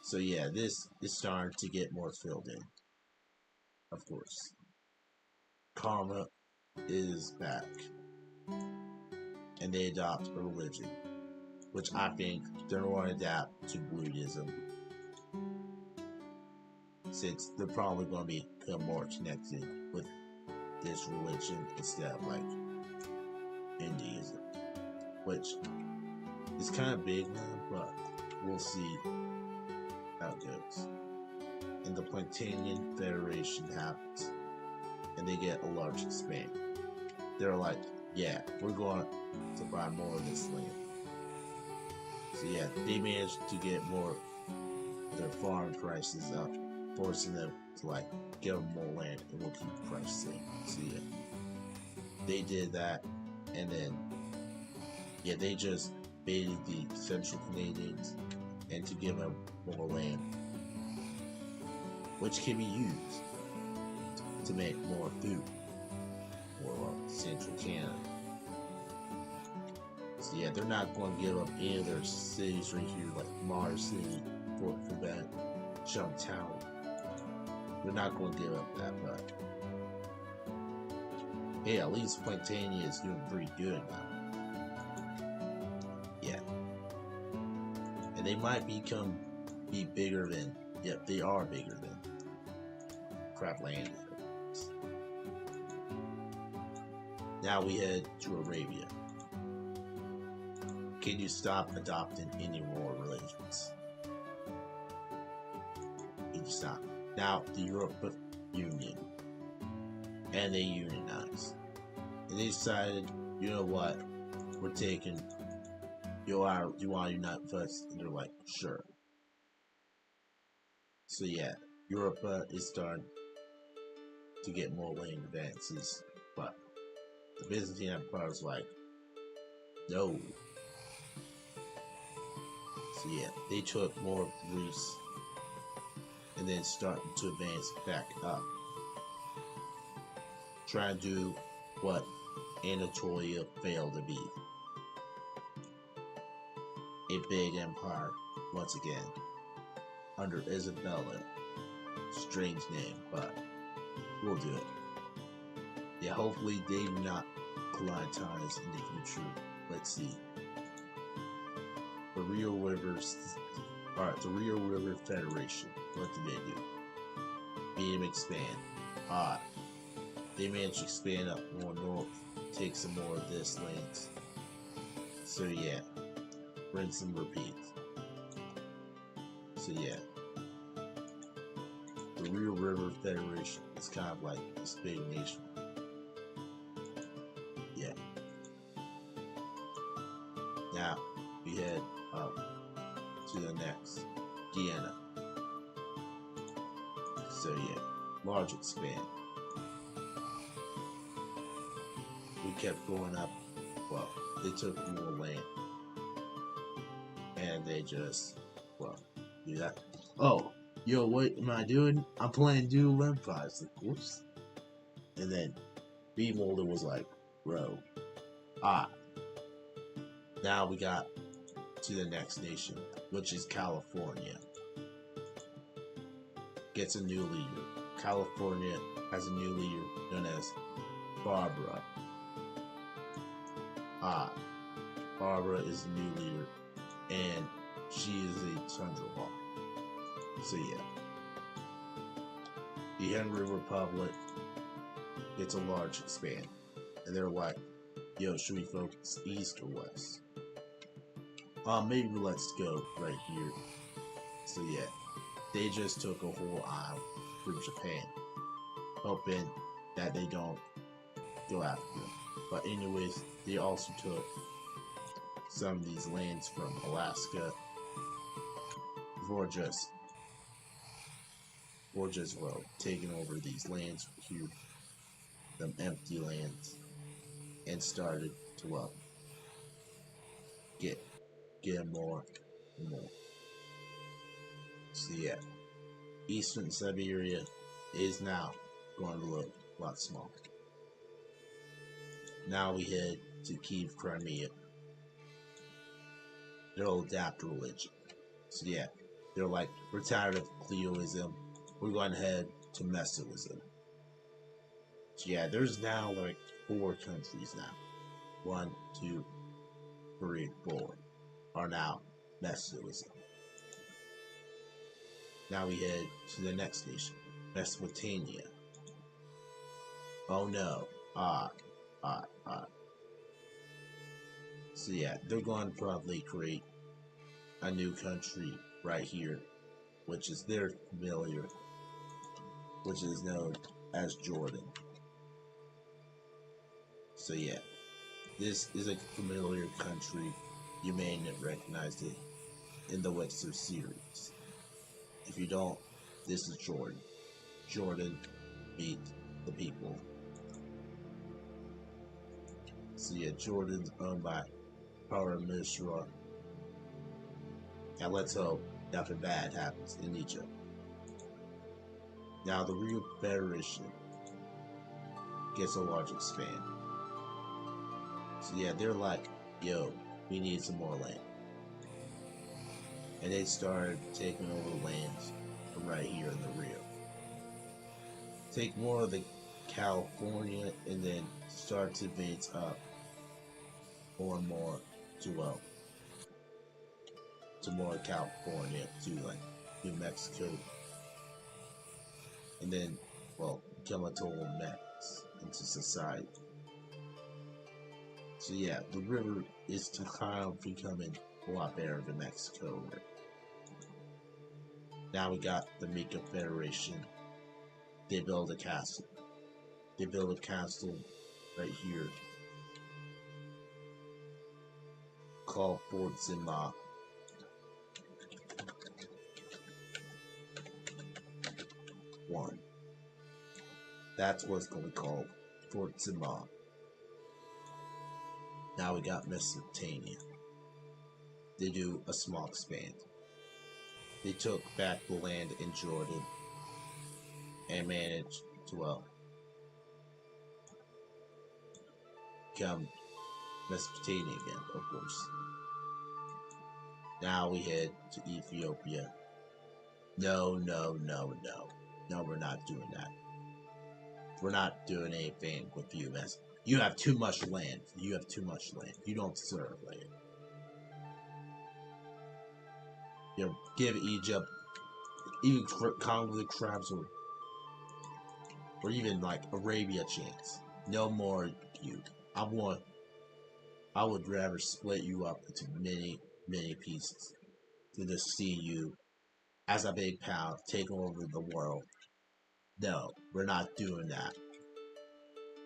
[SPEAKER 2] So yeah, this is starting to get more filled in. Of course. Karma is back. And they adopt a religion, which I think they're going to adapt to Buddhism, since they're probably going to become more connected with this religion instead of like Hinduism, which is kind of big now, but we'll see how it goes. And the Plantagenet Federation happens, and they get a large expand. They're like, yeah, we're going to buy more of this land. So yeah, they managed to get more of their farm prices up, forcing them to like give them more land, and we'll keep the price same. So yeah, they did that, and then yeah, they just baited the Central Canadians and to give them more land, which can be used to make more food for Central Canada. So yeah, they're not going to give up any of their cities right here, like Mars City, Fort Quebec, Chumtown. They're not going to give up that, but hey, at least Plantagenet is doing pretty good now. Yeah. And they might be bigger than, yep, they are bigger than Craftland. Now we head to Arabia. Can you stop adopting any more religions? Can you stop? Now, the European Union. And they unionized. And they decided, you know what? We're taking, you want to unite with us? And they're like, sure. So yeah, Europe is starting to get more land advances. But the Byzantine Empire is like, no. So yeah, they took more of Greece and then started to advance back up, trying to do what Anatolia failed to be. A big empire, once again, under Isabella. Strange name, but we'll do it. Yeah, hopefully they do not collide ties in the future. Let's see. The Rio River Federation. What did they do? Made them expand. They managed to expand up more north, take some more of this land. So yeah, rinse and repeat. So yeah, the Real River Federation is kind of like this big nation. Yeah. Now we head up to the next, Guyana. So yeah, large expand. We kept going up. Well, they took more land, and they just, well, do that. Oh, yo, what am I doing? I'm playing Doodle Empires. Like, whoops. And then B Molder was like, bro, now we got to the next nation, which is California. Gets a new leader. California has a new leader known as Barbara. Barbara is the new leader, and she is a tundra hawk. So yeah. The Henry Republic gets a large expand. And they're like, yo, should we focus east or west? Maybe let's go right here. So yeah, they just took a whole island from Japan, hoping that they don't go after them. But anyways, they also took some of these lands from Alaska before just well taking over these lands here, them empty lands, and started to get more and more. So yeah, Eastern Siberia is now going to look a lot smaller. Now we head to Kiev, Crimea. They'll adapt religion. So yeah, they're like, we're tired of Cleoism. We're going to head to Mesoism. So yeah, there's now like 4 countries now. 1, 2, 3, 4 are now Mesoism. Now we head to the next nation, Mesopotamia. Oh no. So yeah, they're going to probably create a new country right here, which is their familiar, which is known as Jordan. So yeah, this is a familiar country. You may not recognize it in the Wexer series. If you don't, this is Jordan. Jordan beat the people. So yeah, Jordan's owned by Para Mishra. And let's hope nothing bad happens in Egypt. Now the Real Federation gets a large expand. So yeah, they're like, yo, we need some more land. And they started taking over lands from right here in the Rio. Take more of the California and then start to advance up more and more to more California, to like New Mexico, and then become a total mess into society. So yeah, the river is to kind of becoming a lot better than Mexico. Right? Now we got the Mika Federation. They build a castle. They build a castle right here called Fort Zima. One. That's what's going to be called Fort Zima. Now we got Mesopotamia. They do a small expand. They took back the land in Jordan and managed to become Mesopotamia again, of course. Now we head to Ethiopia. No, we're not doing that. We're not doing anything with you, man. You have too much land. You have too much land. You don't deserve land. You know, give Egypt, even Congo the Crabs, or even like Arabia a chance. No more you. I would rather split you up into many, many pieces than to see you as a big power taking over the world. No, we're not doing that.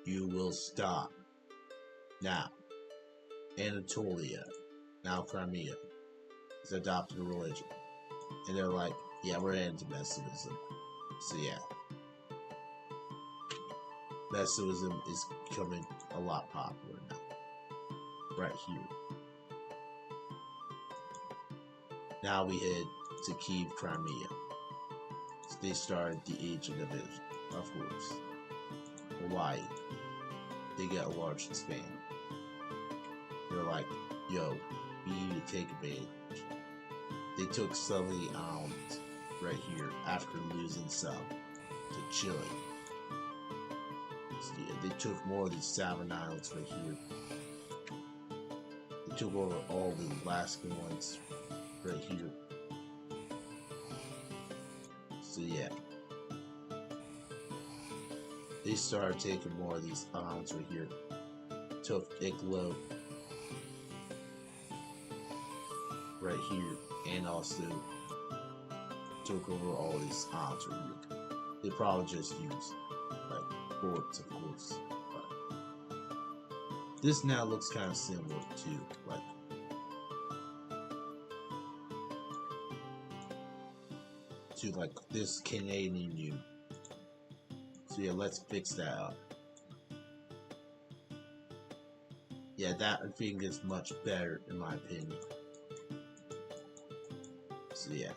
[SPEAKER 2] You will stop. Now, Anatolia, now Crimea, has adopted a religion. And they're like, yeah, we're anti-Messianism. So yeah, Messianism is becoming a lot popular now. Right here. Now we head to Kiev, Crimea. So they started the Age of Division, of course. Hawaii, they get a large span. They're like, yo, we need to take advantage. They took some of the islands right here after losing some to Chile. So yeah, they took more of these Southern islands right here. They took over all the Alaskan ones right here. So yeah, they started taking more of these islands right here. Took Igloo right here, and also took over all these islands right here. They probably just used like forts, of course. But this now looks kind of similar to like this Canadian Union. So yeah, let's fix that up. Yeah, that I think is much better in my opinion. So yeah,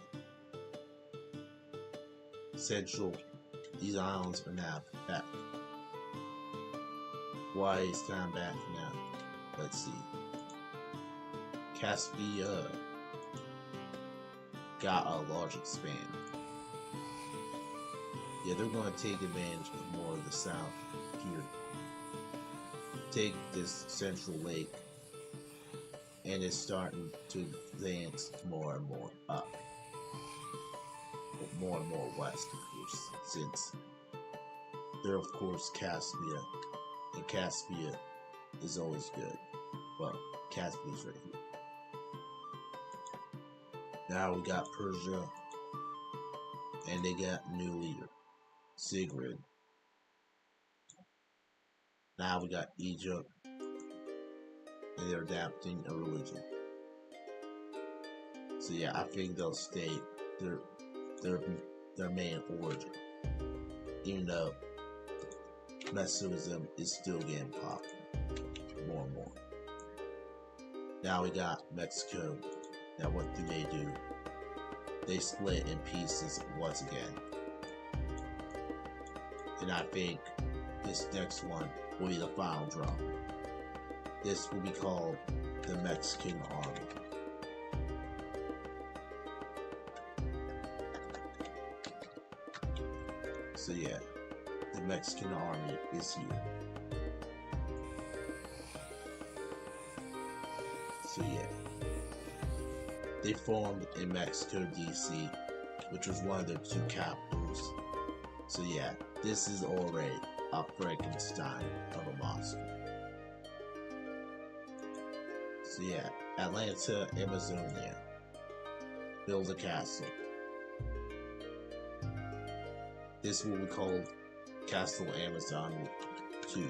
[SPEAKER 2] Central, these islands are now back. Why is time back now? Let's see. Caspia got a large expand. Yeah, they're going to take advantage of more of the south here. Take this central lake, and it's starting to advance more and more up. More and more west, of course, since they're, of course, Caspia, and Caspia is always good. Well, Caspia is right here. Now we got Persia, and they got a new leader, Sigrid. Now we got Egypt, and they're adapting a religion. So yeah, I think they'll stay their main origin, even though Messianism is still getting popular more and more. Now we got Mexico. Now what do? They split in pieces once again. And I think this next one will be the final draw. This will be called the Mexican Army. So yeah, the Mexican Army is here. So yeah, they formed in Mexico, D.C., which was one of their two capitals. So yeah, this is already a Frankenstein of a monster. So yeah, Atlanta, Amazonia. Build a castle. This will be called Castle Amazon 2.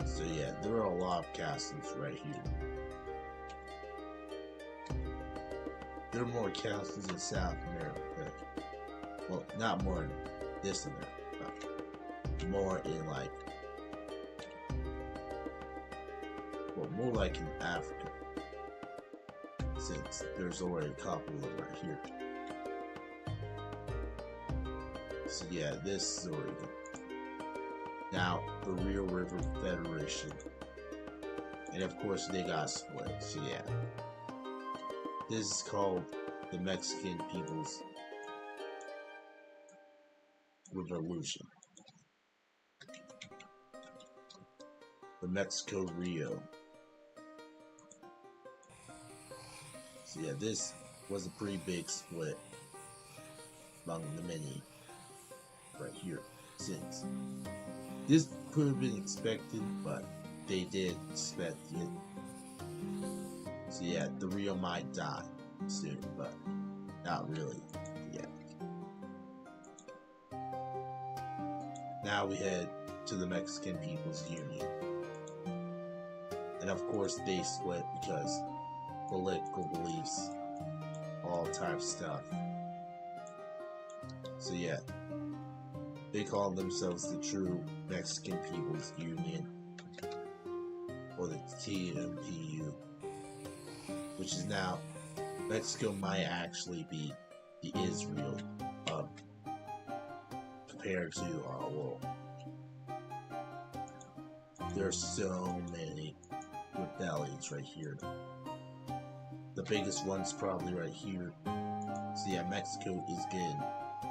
[SPEAKER 2] So yeah, there are a lot of castles right here. There are more castles in South America. Well, not more in this America, but more in more like in Africa. Since there's already a couple of them right here. So yeah, this is Oregon. Now, the Rio River Federation. And of course, they got split. So yeah. This is called the Mexican People's Revolution. The Mexico Rio. So yeah, this was a pretty big split among the many right here. Since this could have been expected, but they did expect it. So yeah, the Rio might die soon, but not really yet. Now we head to the Mexican People's Union. And of course they split because political beliefs, all types of stuff. So yeah, they call themselves the True Mexican People's Union, or the TMPU, which is now, Mexico might actually be the Israel of compared to our world. There's so many rebellions right here. The biggest one's probably right here. So yeah, Mexico is getting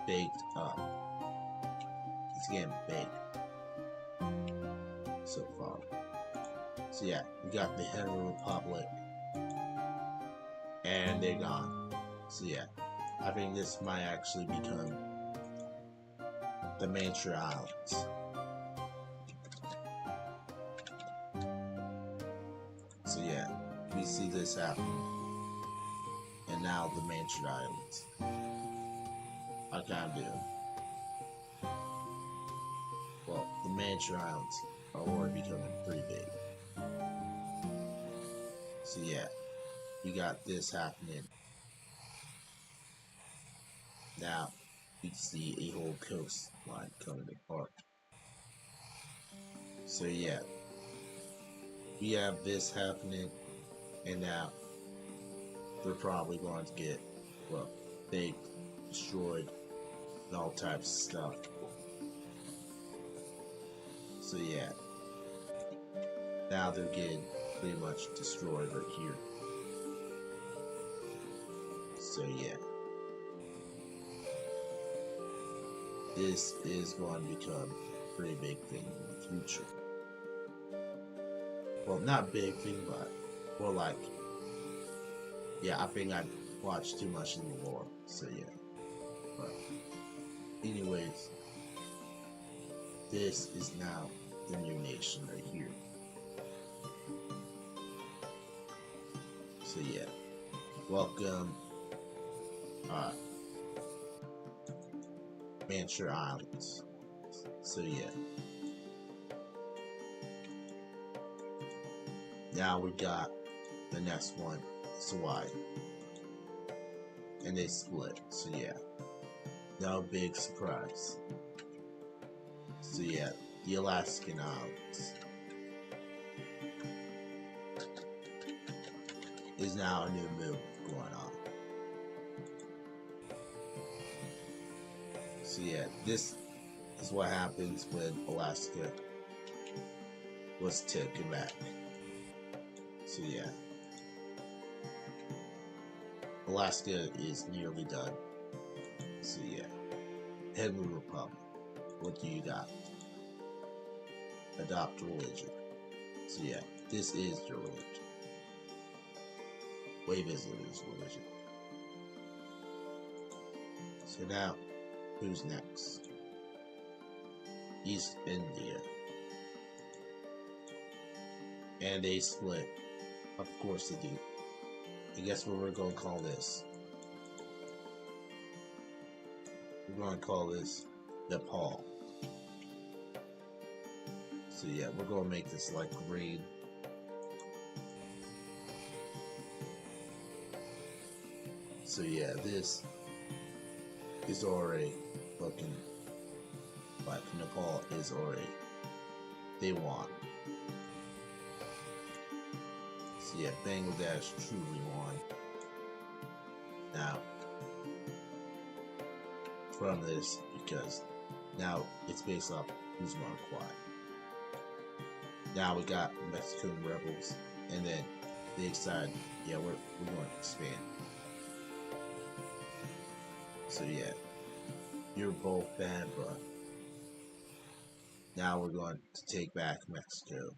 [SPEAKER 2] baked up. It's getting baked so far. So yeah, we got the Henry Republic, and they're gone. So yeah, I think this might actually become the Manchur Islands. So yeah, we see this happening. And now the Manchur Islands. I can't do it. Well, the Manchur Islands are already becoming pretty big. So yeah, we got this happening. Now, you can see a whole coastline coming apart. So yeah, we have this happening, and now they're probably going to get, well, baked, destroyed, and all types of stuff. So yeah, now they're getting pretty much destroyed right here. So yeah, this is going to become a pretty big thing in the future. Well, not big thing, but more like, yeah, I think I watched too much in the lore. So yeah, but anyways, this is now the new nation right here. So yeah, welcome, Manchur Islands. So yeah, now we got the next one, Hawaii, and they split. So yeah, no big surprise. So yeah, the Alaskan Islands is now a new move going on. So yeah, this is what happens when Alaska was taken back. So yeah, Alaska is nearly done. So yeah, Henry Republic, what do you got? Adopt religion. So yeah, this is your religion. Wave is religion. So now, who's next? East India. And they split. Of course they do. And guess what we're going to call this? We're going to call this Nepal. So yeah, we're going to make this like green. So yeah, this is already looking like Nepal is already, they won. So yeah, Bangladesh truly won. Now, from this, because now it's based off who's more quiet. Now we got Mexican rebels, and then they decide, yeah, we're going to expand. So yeah, you're both bad, but now we're going to take back Mexico.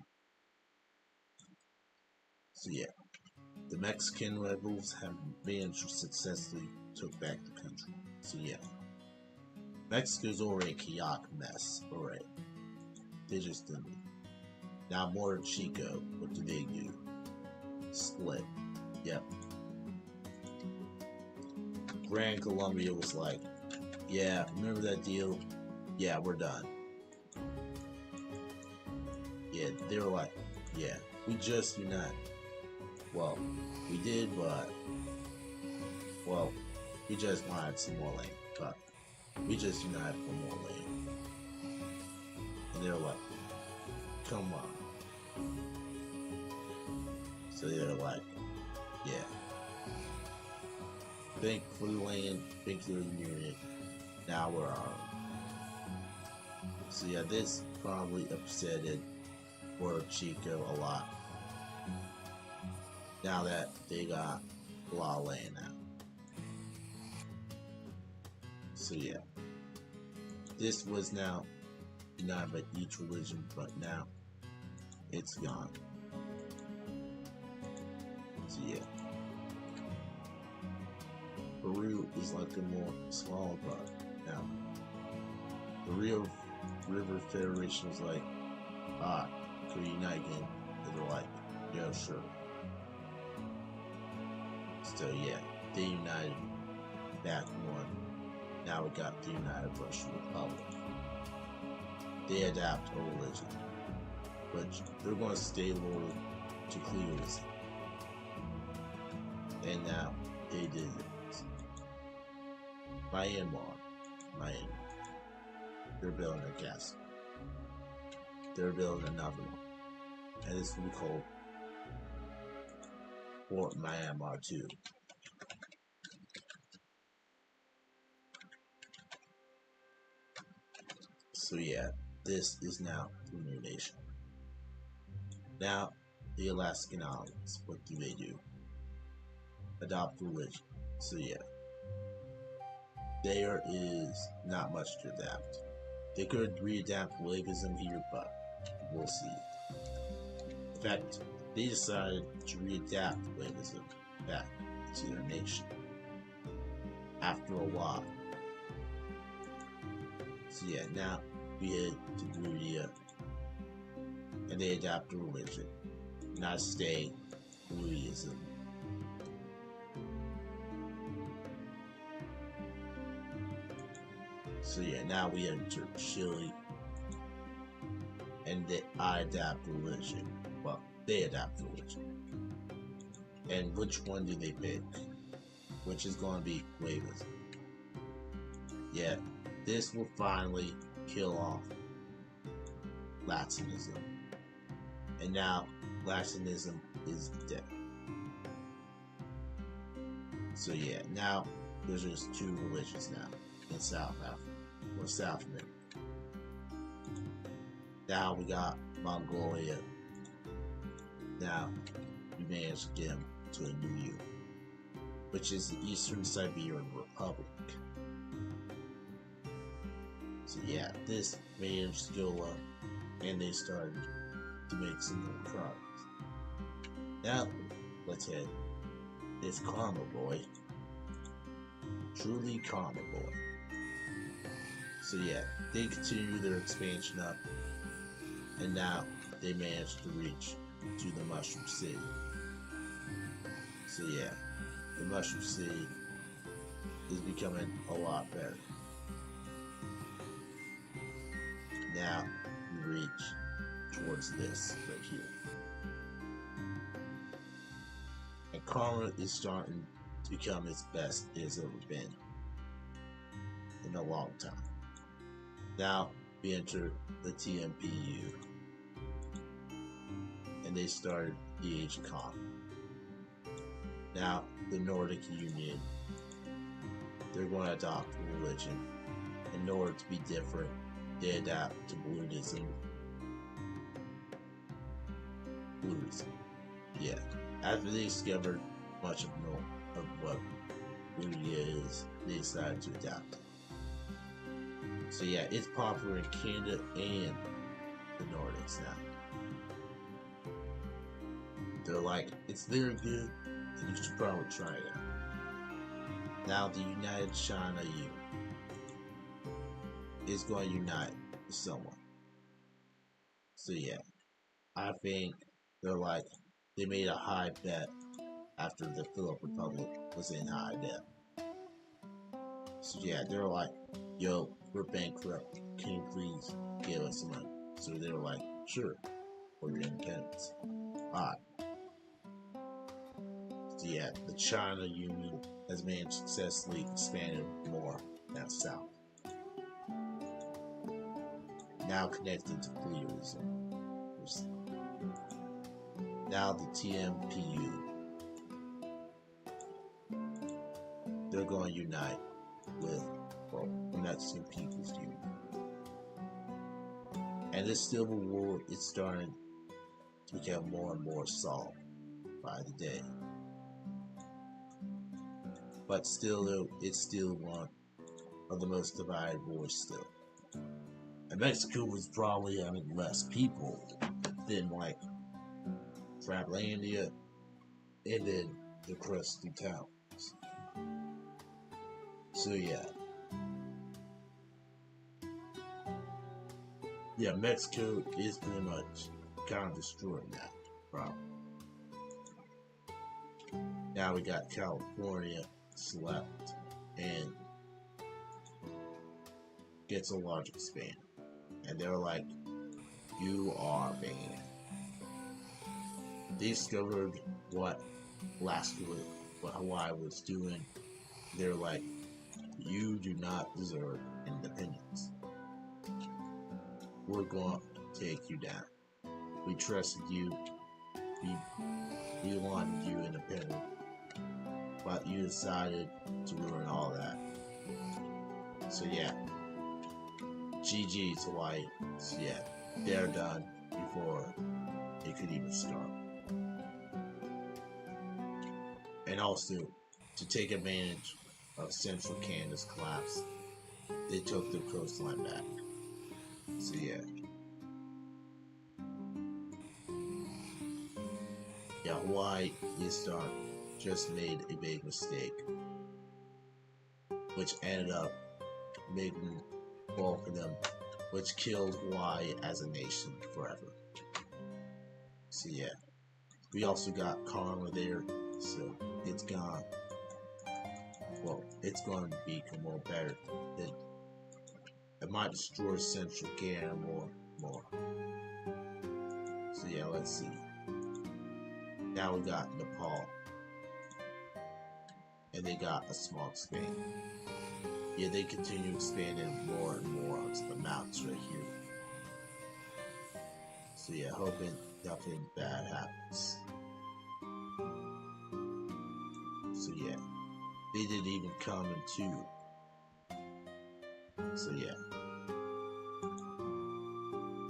[SPEAKER 2] So yeah, the Mexican rebels have been successfully took back the country. So yeah, Mexico's already a chaotic mess already. They just didn't. Now more Chico, what do? Split. Yep. Grand Columbia was like, yeah, remember that deal? Yeah, we're done. Yeah, they were like, yeah, we just unite. Well, we did, but, well, we just wanted some more land, but we just united for more land. And they were like, come on. So they're like, yeah. Thank for the land, thank for the unit. Now we're armed. So yeah, this probably upsetted Puerto Chico a lot. Now that they got a lot of land now. So yeah, this was now united by each religion, but now it's gone. So yeah, Peru is like a more small part now. The Rio River Federation is like, could we unite again? And they're like, yeah, sure. So yeah, they united back one. Now we got the United Russian Republic. They adapt a religion, but they're going to stay loyal to Cleoism. And now they did it. Myanmar. They're building a castle. They're building another one. And this will be called Fort Myanmar 2. So yeah, this is now the new nation. Now, the Alaskan Islands, what do? Adopt religion. So yeah, there is not much to adapt. They could readapt Wavism here, but we'll see. In fact, they decided to readapt Wavism back to their nation after a while. So yeah, now we head to Budia, and they adapt a religion, not stay Buddhism. So yeah, now we enter Chile, and I adapt religion. Well, they adapt religion. And which one do they pick? Which is going to be Wavism. Yeah, this will finally kill off Latinism. And now Latinism is dead. So yeah, now there's just two religions now in South Africa. Or South America. Now we got Mongolia. Now we managed to get them to a new union, which is the Eastern Siberian Republic. So yeah, this managed to go up, and they started to make some more progress. Now, let's head. It's Karma Boy. Truly Karma Boy. So yeah, they continue their expansion up, and now they managed to reach to the Mushroom City. So yeah, the Mushroom City is becoming a lot better. Now we reach towards this right here. And Karma is starting to become its best it has ever been in a long time. Now we enter the TMPU, and they started the Age of Karma. Now the Nordic Union, they're going to adopt religion. In order to be different, they adapt to Buddhism. Yeah. After they discovered much of what Buddhism is, they decided to adapt it. So yeah, it's popular in Canada and the Nordics now. They're like, it's very good, and you should probably try it out. Now the United China Union is going to unite with someone. So yeah, I think they're like, they made a high bet after the Philip Republic was in high debt. So yeah, they're like, yo, we're bankrupt. Can you please give us some money? So they were like, sure, for your independence. Alright. So yeah, the China Union has been successfully expanded more down south. Now connected to Clearism. Now the TMPU. They're going to unite with, well, Mexican People's Union. And this civil war is starting to become more and more solved by the day. But still, it's still one of the most divided wars still. And Mexico was probably having less people than like Fratlandia and then the crusty towns. So yeah. Yeah, Mexico is pretty much kind of destroyed now, probably. Now we got California slept and gets a large expand. And they're like, you are banned. They discovered what Hawaii was doing. They're like, you do not deserve independence. We're going to take you down. We trusted you. We wanted you independent. But you decided to ruin all that. So yeah. GG's Hawaii. So yeah, they're done before it could even start. And also, to take advantage of central Canada's collapse, they took their coastline back. So yeah. Yeah, Hawaii just made a big mistake, which ended up making bulk of them, which killed Hawaii as a nation forever. So yeah. We also got karma there, so it's gone. Well, it's going to become more better. It might destroy Central Canada more. So yeah, let's see. Now we got Nepal. And they got a small expand. Yeah, they continue expanding more and more onto the mountains right here. So yeah, hoping nothing bad happens. So yeah, they didn't even come into. So yeah,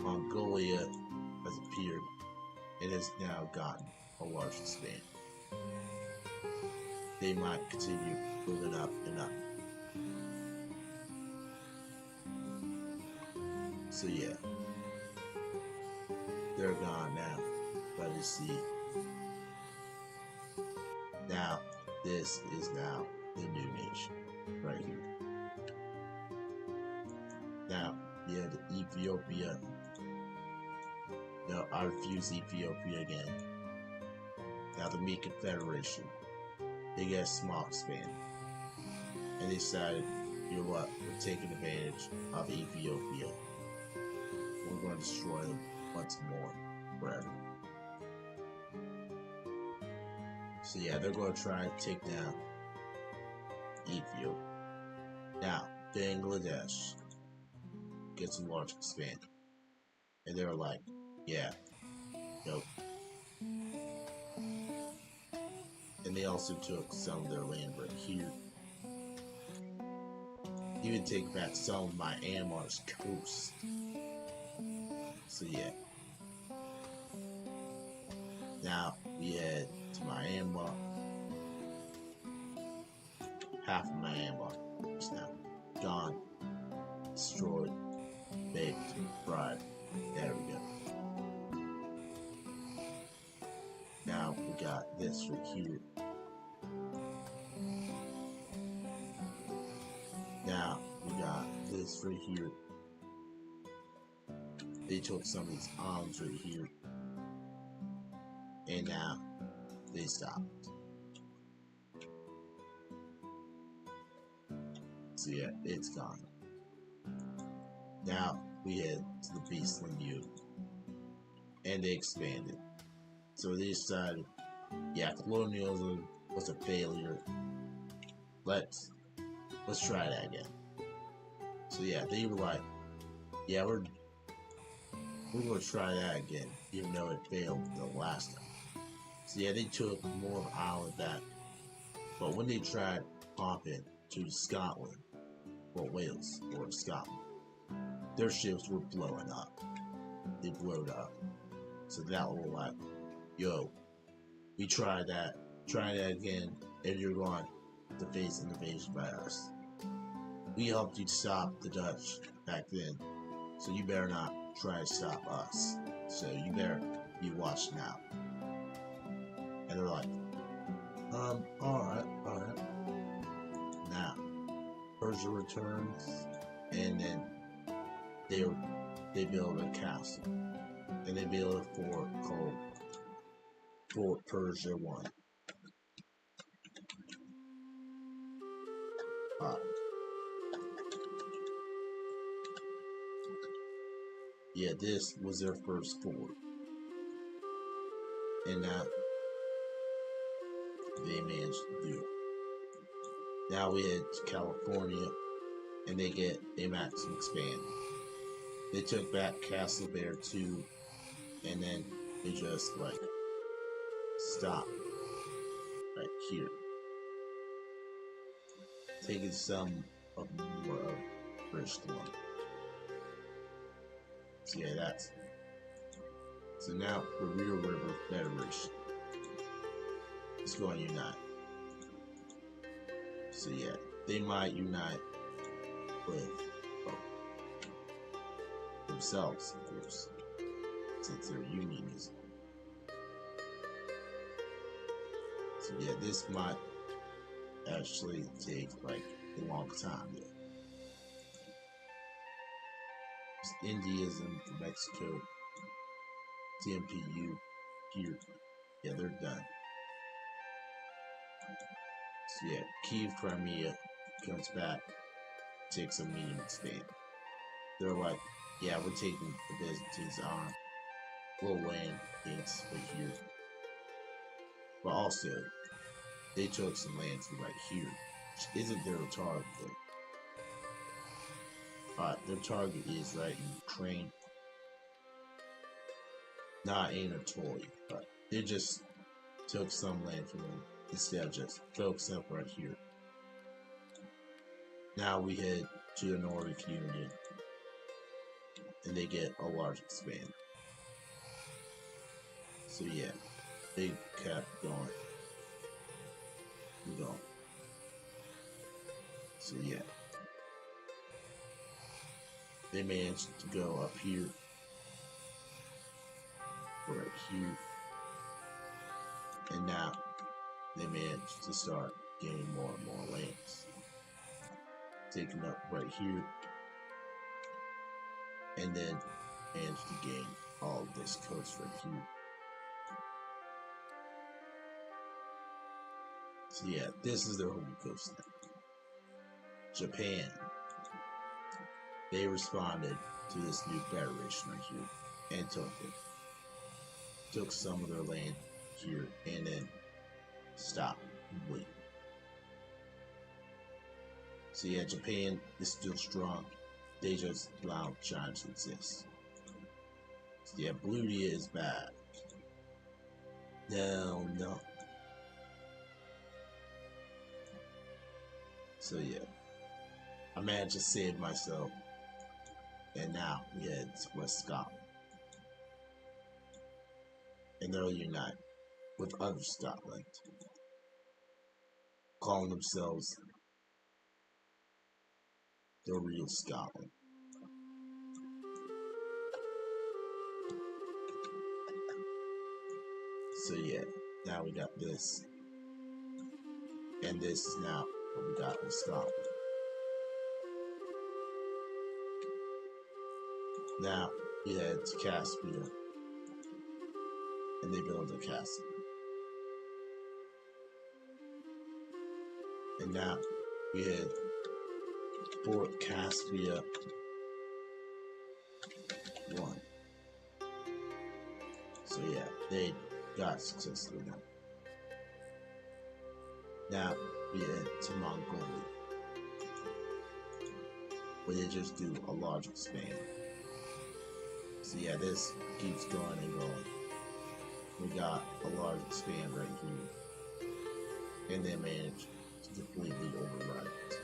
[SPEAKER 2] Mongolia has appeared and has now gotten a large span. They might continue moving up and up. So yeah, they're gone now. But you see, now this is now the new nation right here. Now, yeah, the Ethiopia. No, I refuse Ethiopia again. Now the Meat Confederation. They get a small span. And they decided, you know what, we're taking advantage of Ethiopia. We're going to destroy them once more, forever. So yeah, they're going to try to take down Ethiopia. Now, Bangladesh gets a large expand. And they're like, yeah, nope. And they also took some of their land right here. Even take back some of Myanmar's coast. So yeah. Now we head to Myanmar. Half of Myanmar is now gone, destroyed, baked, fried. There we go. Now we got this right here. Now we got this right here. They took some of these islands right here. And now they stopped. So yeah, it's gone. Now we head to the Beastland U, and they expanded. So they decided, yeah, colonialism was a failure. Let's try that again. So yeah, they were like, yeah, we're gonna try that again, even though it failed the last time. So yeah, they took more of Ireland back, but when they tried popping to Scotland, or Wales, or Scotland, their ships were blowing up. They blew up. So that was like, yo, we tried that, try that again, and you're going to face an invasion by us. We helped you stop the Dutch back then, so you better not try to stop us. So you better be watching out. And they're like, alright. Now, Persia returns, and then they build a castle. And they build a fort called Fort Persia 1. Yeah, this was their first fort. And now they managed to do it. Now we head to California, and they maximum expand. They took back Castle Bear 2, and then they just like stopped right here, taking some of more of British Columbia. So yeah, so now the Real River Federation is going to unite. So yeah, they might unite with themselves, of course, since they're unionism. So yeah, this might actually take like a long time there. Indiaism from Mexico, TMPU here, yeah, they're done. So yeah, Kiev, Crimea comes back, takes a medium state. They're like, yeah, we're taking the Byzantines on. Little land things right here. But also, they took some land from right here, which isn't their target. Their target is right in Ukraine, not Anatolia, but they just took some land from them instead of just focusing up right here. Now we head to the Nordic Union, and they get a large expand. So yeah, they kept going. So yeah, they managed to go up here, right here, and now they managed to start gaining more and more lands. Taking up right here, and then managed to gain all of this coast right here. So yeah, this is their home coast now. Japan, they responded to this new federation right here and took it. Took some of their land here and then stopped completely. So yeah, Japan is still strong. They just allow China to exist. So yeah, Bludia is bad. No. So yeah, I managed to save myself, and now we head to West Scotland. And they'll unite with other Scotland, calling themselves the real Scotland. So yeah, now we got this, and this is now what we got in Scotland. Now we head to Caspia, and they build a castle. And now we head Fort Caspia 1. So yeah, they got successfully done. Now we head to Mongolia, where they just do a large expand. So yeah, this keeps going and going. We got a large expand right here, and they manage to completely override it.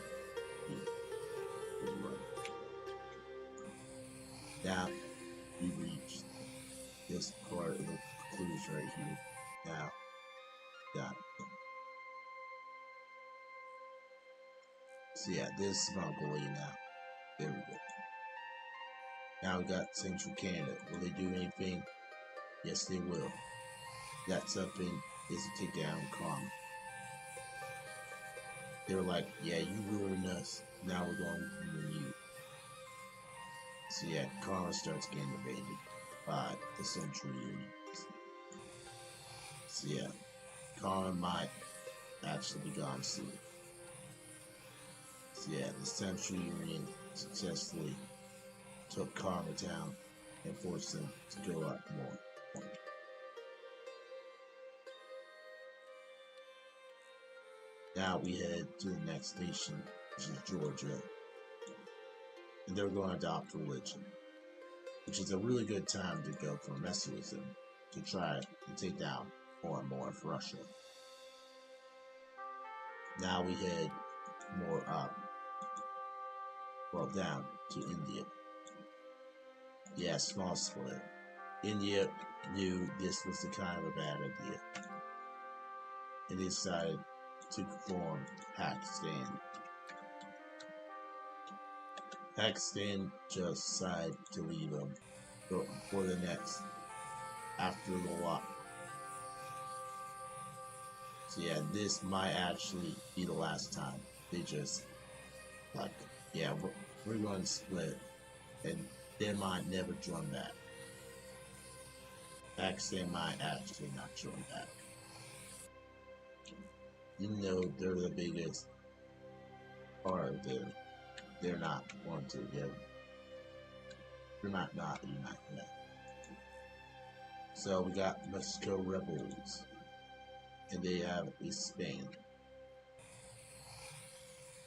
[SPEAKER 2] Now we reach this part of the conclusion right here. Now, got it. So yeah, this is Mongolia now. There we go. Now we got Central Canada. Will they do anything? Yes, they will. That something is to take down Kong. They were like, yeah, you ruined us. Now we're going to ruin you. So yeah, Kong starts getting invaded by the Central Union. So yeah, Kong might actually be gone soon. So yeah, the Central Union successfully took Kong to town and forced them to go up more. Now we head to the next nation, which is Georgia, and they're going to adopt religion, which is a really good time to go for messianism to try to take down more and more of Russia. Now we head more up, well down to India. Yeah, small split. India knew this was the kind of a bad idea, and they decided to form Pakistan. Pakistan just decided to leave them for the next, after the war. So yeah, this might actually be the last time they just, like, yeah, we're going to split, and they might never join back. Pakistan might actually not join back. Even though they're the biggest part of them, they're not going to together. They're not unite yet. So we got Mexico rebels, and they have a span.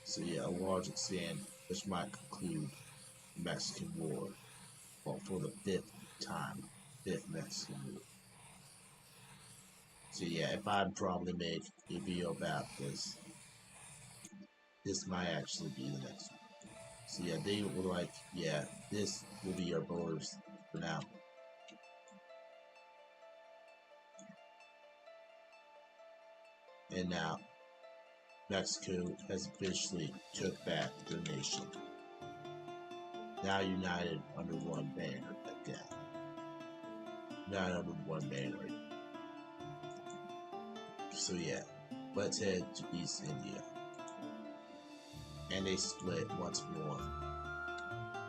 [SPEAKER 2] So yeah, a large expand, which might conclude the Mexican War, well, for the fifth Mexican War. So yeah, if I'd probably make a video about this, this might actually be the next one. So yeah, they were like, yeah, this will be our borders for now. And now, Mexico has officially took back their nation. Now united under one banner again. Not under one banner. So yeah, let's head to East India. And they split once more.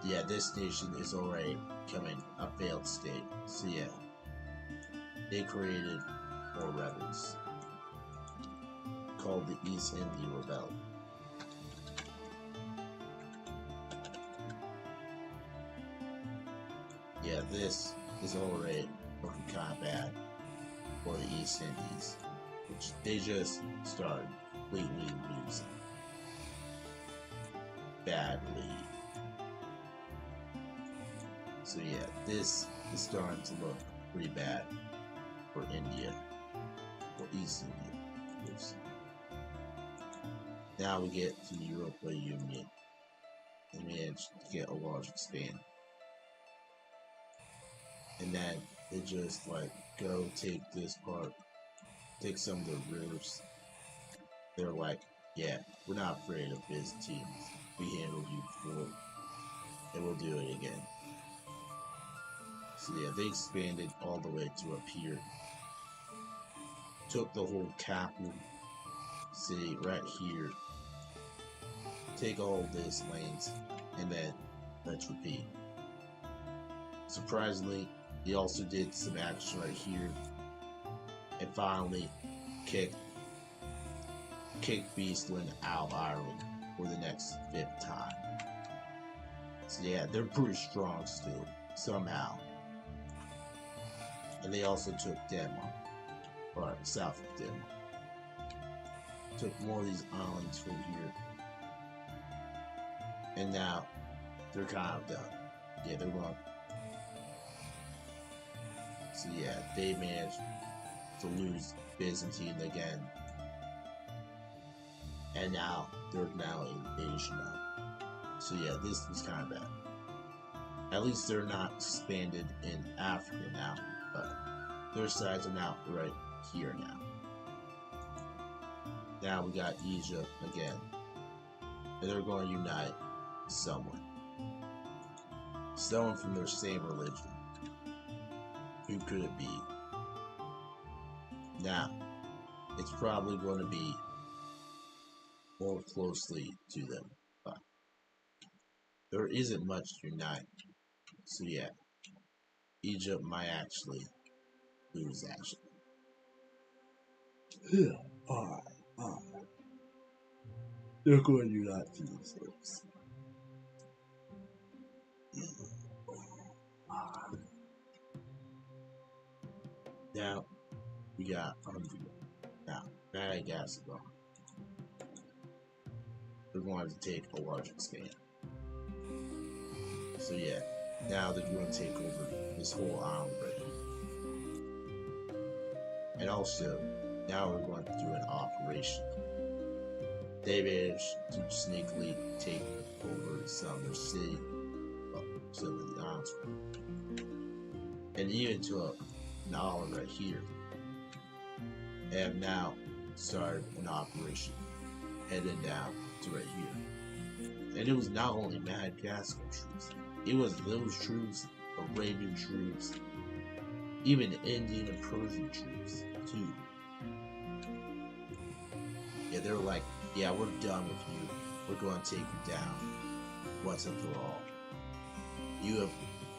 [SPEAKER 2] Yeah, this nation is already becoming a failed state. So yeah, they created more rebels called the East India Rebellion. Yeah, this is already looking kind of bad for the East Indies, which they just started completely losing badly. So yeah, this is starting to look pretty bad for India, for East India. Oops. Now we get to the European Union, and manage to get a large expand. And then they just like go take this part, take some of the rivers. They're like, yeah, we're not afraid of Byzantines. We handled you before, and we'll do it again. So yeah, they expanded all the way to up here. Took the whole capital city right here. Take all this lands, and then let's repeat. Surprisingly, he also did some action right here, and finally kicked Beastland out of Ireland for the next 5th time. So yeah, they're pretty strong still, somehow. And they also took Denmark, or south of Denmark. Took more of these islands from here. And now, they're kind of done. Yeah, they're going. So yeah, they managed to lose Byzantine again. And now, they're now in Asia now. So yeah, this was kind of bad. At least they're not expanded in Africa now, but their sides are now right here now. Now we got Egypt again. And they're going to unite someone. Someone from their same religion. Who could it be? Now, it's probably going to be more closely to them. But there isn't much to unite. So yeah, Egypt might actually lose actually. Yeah, alright. They're going to unite to themselves. Now, we got now Madagascar. They're going to take a large expand. So yeah, now they're going to take over this whole island right here. And also, now we're going to do an operation. They managed to sneakily take over some of their city, well, some of the islands, and even to an island right here. They have now started an operation heading down to right here. And it was not only Madagascar troops, it was those troops, Arabian troops, even Indian and Persian troops too. Yeah, they're like, yeah, we're done with you. We're going to take you down once and for all. You have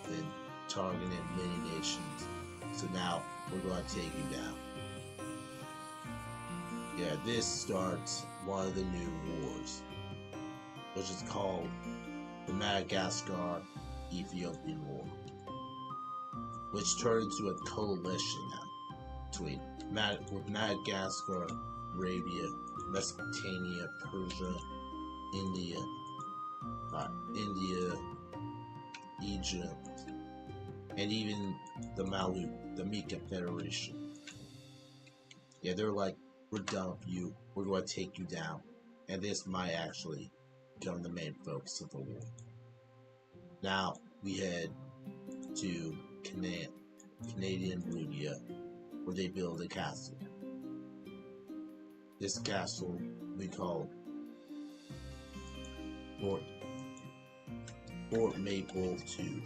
[SPEAKER 2] been targeting many nations, so now we're going to take you down. Yeah, this starts one of the new wars, which is called the Madagascar-Ethiopian War, which turned into a coalition now between Madagascar, Arabia, Mesopotamia, Persia, India, Egypt, and even the Malut, the Mika Federation. Yeah, they're like, we're done with you. We're going to take you down. And this might actually become the main focus of the war. Now, we head to Canadian Rubia, where they build a castle. This castle we call Fort Maple 2.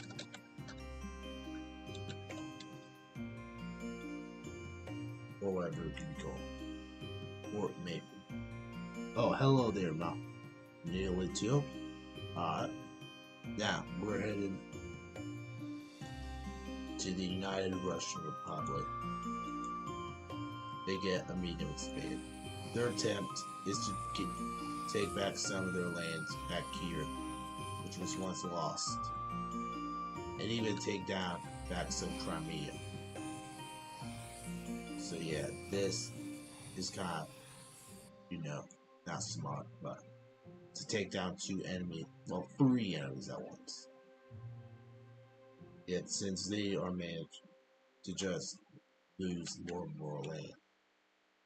[SPEAKER 2] Or whatever it can be called. Fort Maple. Oh, hello there, Mount Nearly 2. Now, we're headed to the United Russian Republic. They get a medium expand. Their attempt is to take back some of their lands back here, which was once lost, and even take down back some Crimea. So yeah, this is kind of, not smart, but to take down 3 enemies at once. Yet since they are managed to just lose more and more land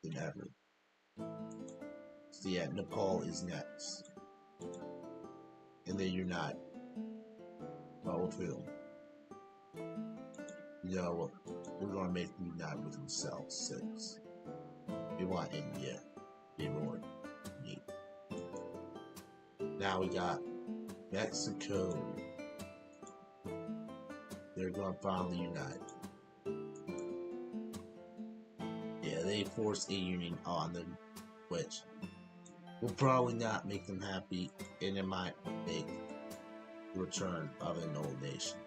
[SPEAKER 2] than ever. So yeah, Nepal is next. And then unite. We're going to make them unite with themselves since we want India to be more neat. Now we got Mexico. They're going to finally unite. Yeah, they forced a union on them, which will probably not make them happy, and it might make the return of an old nation.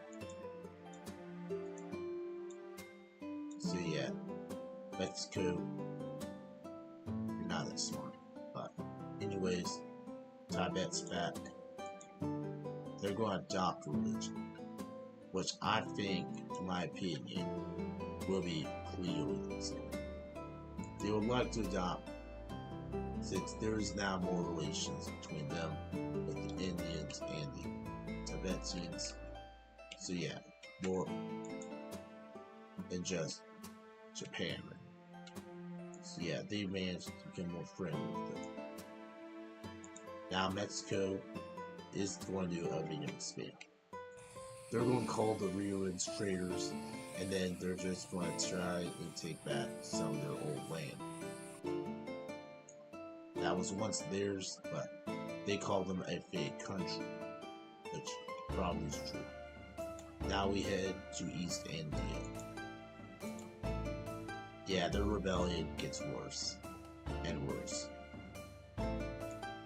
[SPEAKER 2] So yeah, Mexico, you're not that smart. But anyways, Tibet's back. they're going to adopt religion, which I think, in my opinion, will be clearly considered. They would like to adopt, since there is now more relations between them with the Indians and the Tibetans. So yeah, more than just Japan. So yeah, they managed to become more friendly with them. Now Mexico is going to do a big expand. They're going to call the Ryuans traitors, and then they're just going to try and take back some of their old land. That was once theirs, but they call them a fake country, which probably is true. Now we head to East India. Yeah, their rebellion gets worse and worse.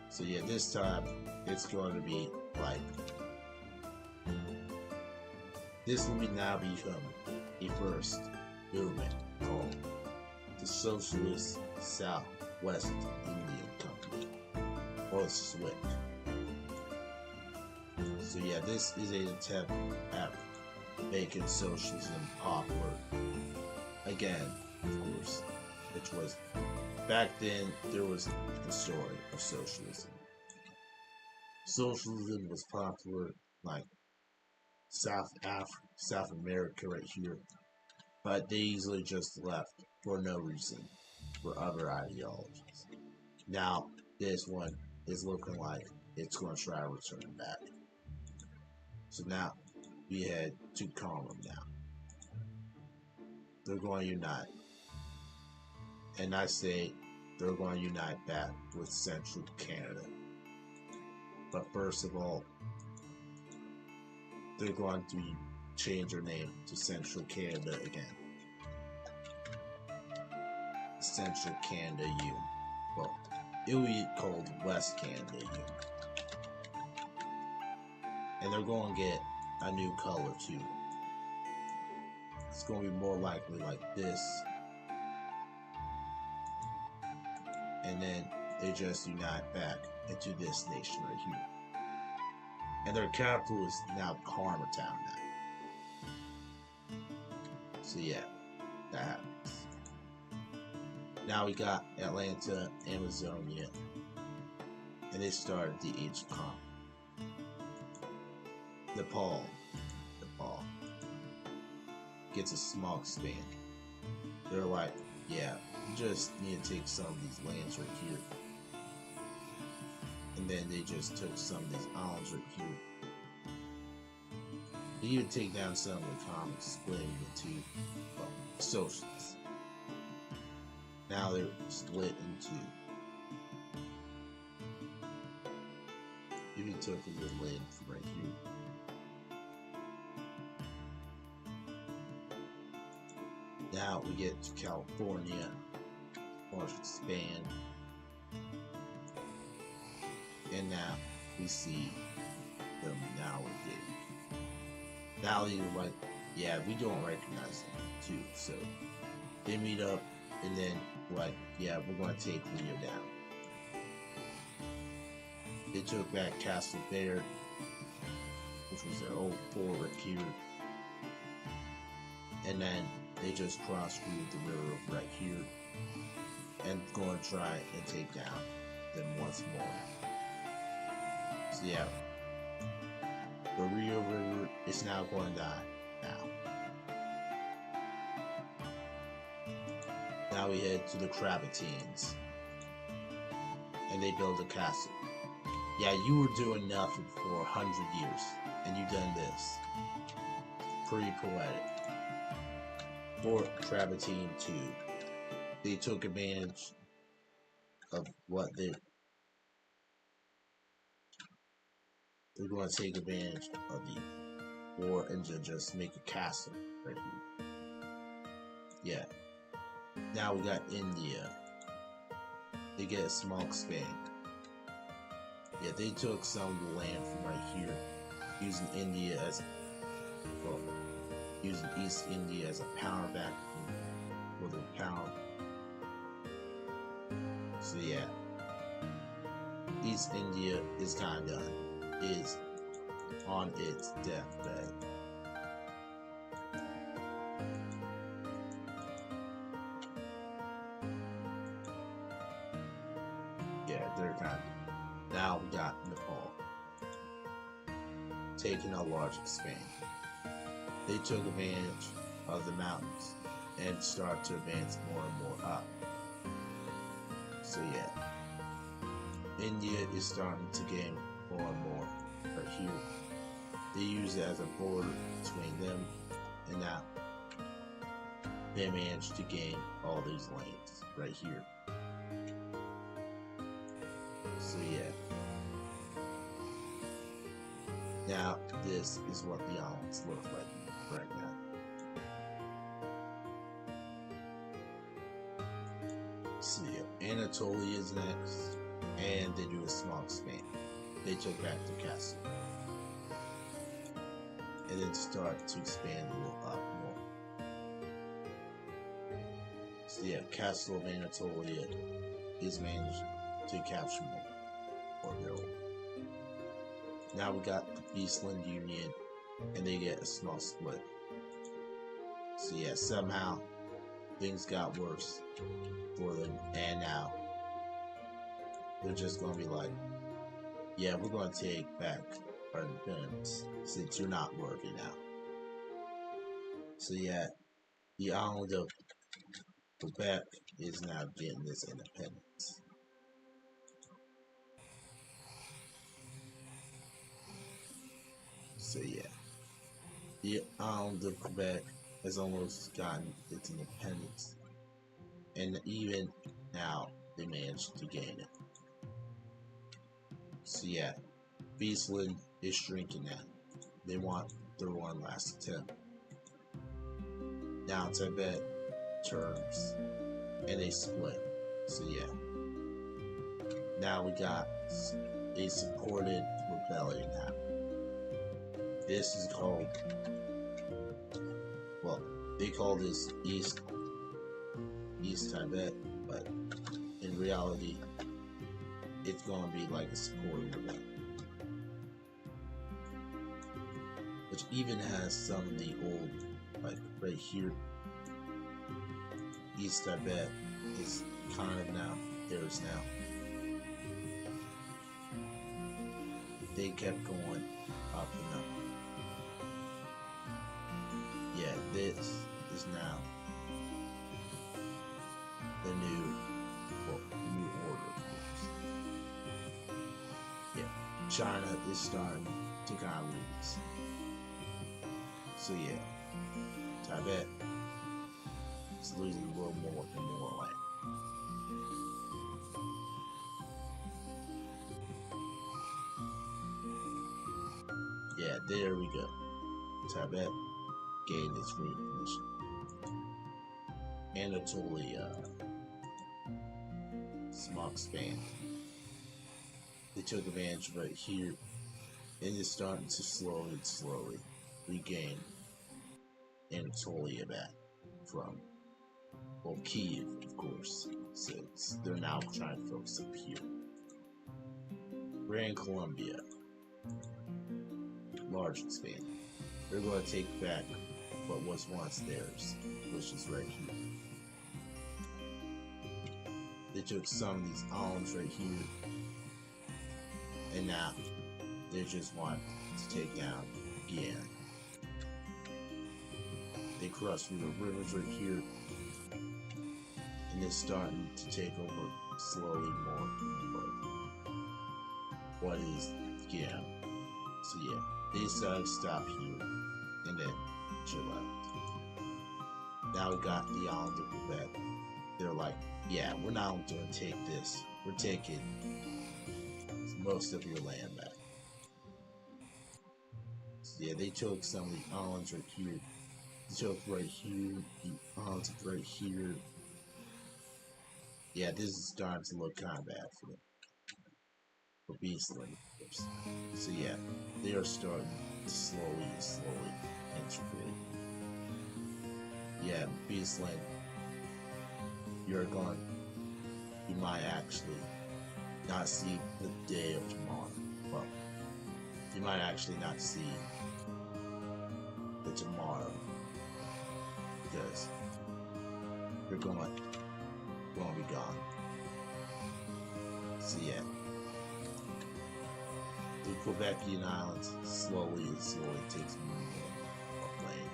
[SPEAKER 2] So yeah, this time it's going to be like this will now become a first movement called the Socialist Southwest Indian Company, or SWIC. So yeah, this is an attempt at making socialism popular again, of course, which was back then there was the story of socialism. Socialism was popular like South America right here, but they easily just left for no reason, for other ideologies. Now this one is looking like it's going to try to return back. So now we head to Congo now. They're going to unite. And I say they're going to unite back with Central Canada. But first of all, they're going to change their name to Central Canada again. Central Canada U. Well, it will be called West Canada U. And they're going to get a new color too. It's going to be more likely like this. And then they just unite back into this nation right here. And their capital is now Karma Town now. So yeah, that happens. Now we got Atlanta, Amazonia, and they started the Age of Karma. Nepal gets a small expand. They're like, yeah, you just need to take some of these lands right here. And then they just took some of these islands right here. They even take down some of the comics, splitting the two socialists. Now they're split in two. Even took a little land from right here. Now we get to California, large expand, and now we see them now again. Now they're like, yeah, we don't recognize them too, so they meet up and then like, yeah, we're going to take Leo down. They took back Castle Bear, which was their old fort here, and then they just crossed through the river right here and going to try and take down them once more. So yeah, the Rio River is now going to die now. Now we head to the Cravatines and they build a castle. Yeah, you were doing nothing for 100 years and you've done this. Pretty poetic. Fort Travertine 2. They took advantage of what they're going to take advantage of the war and just make a castle right here. Yeah. Now we got India. They get a small expand. Yeah, they took some of the land from right here, using India as well. Using East India as a power back for their power. So yeah, East India is kind of done. on its deathbed. Yeah, they're kind of. Now we got Nepal taking a large expansion. They took advantage of the mountains and started to advance more and more up. So yeah, India is starting to gain more and more right here. They use it as a border between them, and now they managed to gain all these lands right here. So yeah. Now this is what the islands look like right now. So yeah, Anatolia is next, and they do a small expansion. They took back the castle, and then start to expand a little up more. So yeah, Castle of Anatolia is managed to capture more of their own. Now we got the Beastland Union, and they get a small split. So yeah, somehow things got worse for them, and now they're just gonna be like, yeah, we're gonna take back our independence since you're not working out. So yeah, the island of Quebec is now getting this independence. So yeah, the island of Quebec has almost gotten its independence, and even now they managed to gain it. So yeah, Beastland is shrinking now. They want their one last attempt. Now Tibet turns and they split. So yeah, now we got a supported rebellion now. This is called, well, they call this East Tibet, but in reality, it's gonna be like a supported rebellion, which even has some of the old, like right here, East Tibet is kind of now theirs now. They kept going up and up. Yeah, this is now the new order, of course. Yeah, China is starting to kind of lose. So yeah, Tibet is losing a little more and more land. Yeah, there we go. Tibet gained its recognition. Anatolia, small expand. They took advantage right here, and it's starting to slowly regain Anatolia back from, well, Kiev, of course, since they're now trying to focus up here. Grand Columbia, large expand. They're going to take back what was once theirs, which is right here. They took some of these islands right here, and now they just want to take down again. They cross through the rivers right here, and they're starting to take over slowly more and more. What is Gam? So yeah, they decided to stop here, and then chill out. Now we got the island of Quebec. They're like, yeah, we're not only going to take this, we're taking most of your land back. So yeah, they took some of the islands right here. They took right here, the islands right here. Yeah, this is starting to look kind of bad for them. For Beastland, of course. So yeah, they are starting to slowly integrate. Yeah, Beastland, you might actually not see the day of tomorrow. Well, you might actually not see the tomorrow because you're going to be gone. So yeah, the Quebecian islands slowly takes more of land.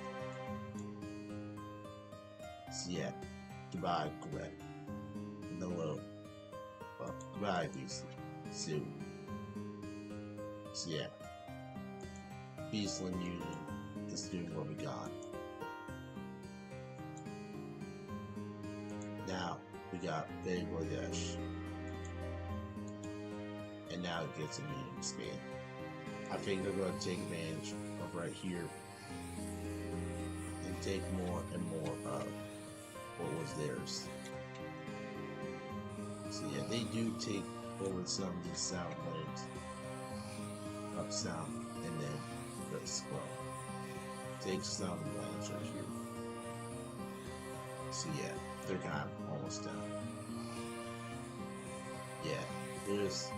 [SPEAKER 2] So yeah, goodbye Quebec. Hello. Well, goodbye BC. Soon. So yeah, Beastland Union is doing what we got. Now we got Bangladesh. And now it gets a medium span. I think they're going to take advantage of right here and take more and more of what was theirs. So yeah, they do take over some of these sound lands, up sound, and then the scroll. Take some lands right here. So yeah, they're kind of almost done. Yeah, this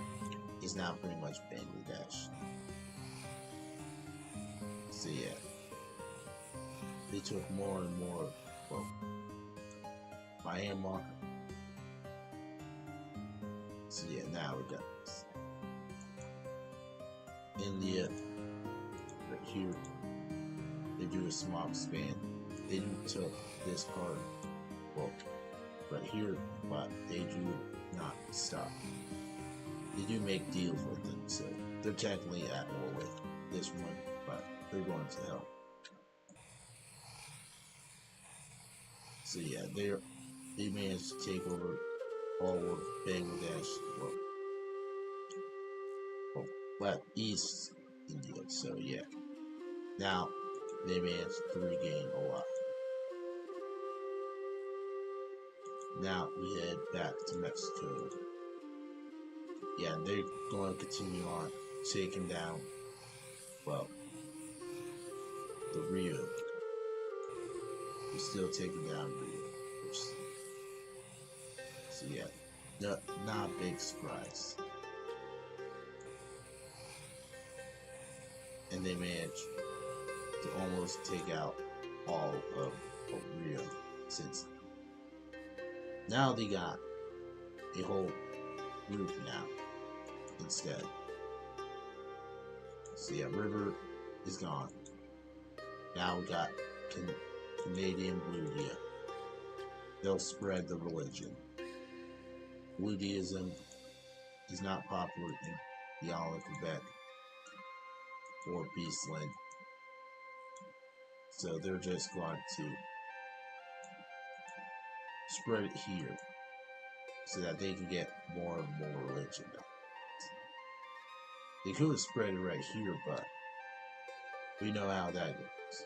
[SPEAKER 2] is now pretty much Bangladesh. So yeah, they took more and more from Myanmar. So yeah, now we got this. India, right here, they do a small expand. They took this part, well, right here, but they do not stop. They do make deals with them, so they're technically at war with this one, but they're going to help. So yeah, they managed to take over all of Bangladesh, well, East India. So yeah, now they managed to regain a lot. Now we head back to Mexico. Yeah, they're going to continue on taking down, well, the Rio. We're still taking down Rio. So yeah, not a big surprise. And they managed to almost take out all of Rio since now they got a whole group now instead. So yeah, River is gone. Now we got Canadian Bluedia. They'll spread the religion. Buddhism is not popular in the island of Quebec or Beastland. So they're just going to spread it here so that they can get more and more religion. They could have spread it right here, but we know how that goes.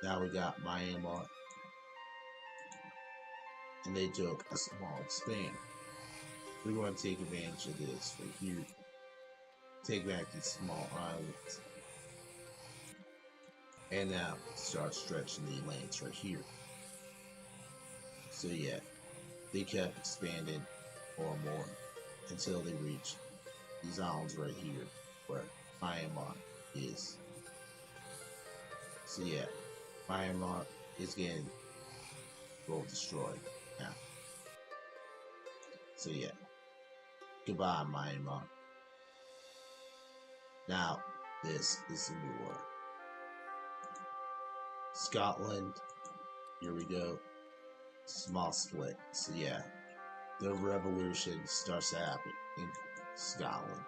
[SPEAKER 2] Now we got Myanmar, and they took a small span. We're going to take advantage of this right here. Take back these small islands. And now start stretching the lands right here. So yeah, they kept expanding more and more until they reached these islands right here where Myanmar is. So yeah, Myanmar is getting both destroyed now. So yeah, goodbye Myanmar. Now this is the new war. Scotland, here we go. Small split. So yeah, the revolution starts to happen in Scotland.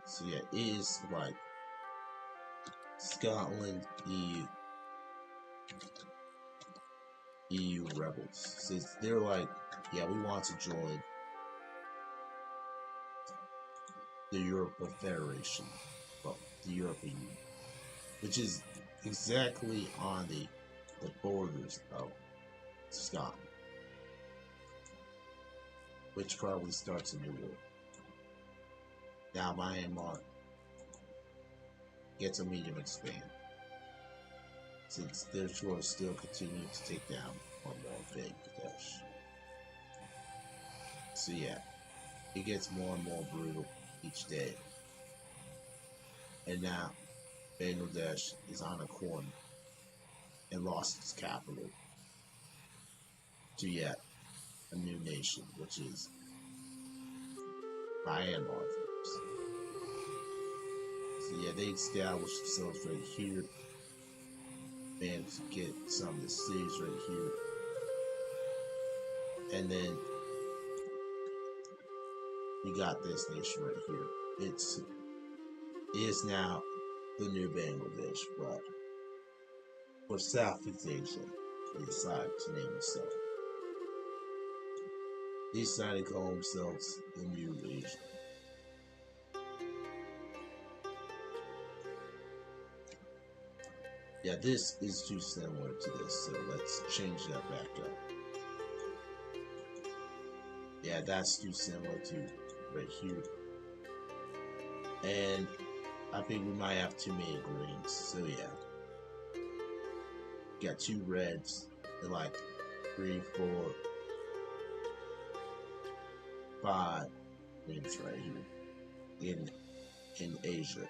[SPEAKER 2] So yeah, it is like Scotland, EU rebels. So they're like, yeah, we want to join the European Federation, well, the European Union, which is exactly on the borders of Scotland, which probably starts a new war. Now Myanmar gets a medium expand, since they're sure to still continue to take down one more Bangladesh. So yeah, it gets more and more brutal each day. And now Bangladesh is on a corner and lost its capital to yet a new nation, which is Myanmar. So yeah, they established themselves right here, managed to get some of the cities right here, and then we got this nation right here. It is now the new Bangladesh, but for Southeast Asia, they decided to name themselves. They decided to call themselves the New Asia. Yeah, this is too similar to this, so let's change that back up. Yeah, that's too similar to right here. And I think we might have too many greens, so yeah. Got 2 reds and like 3, 4, 5 greens right here in Asia.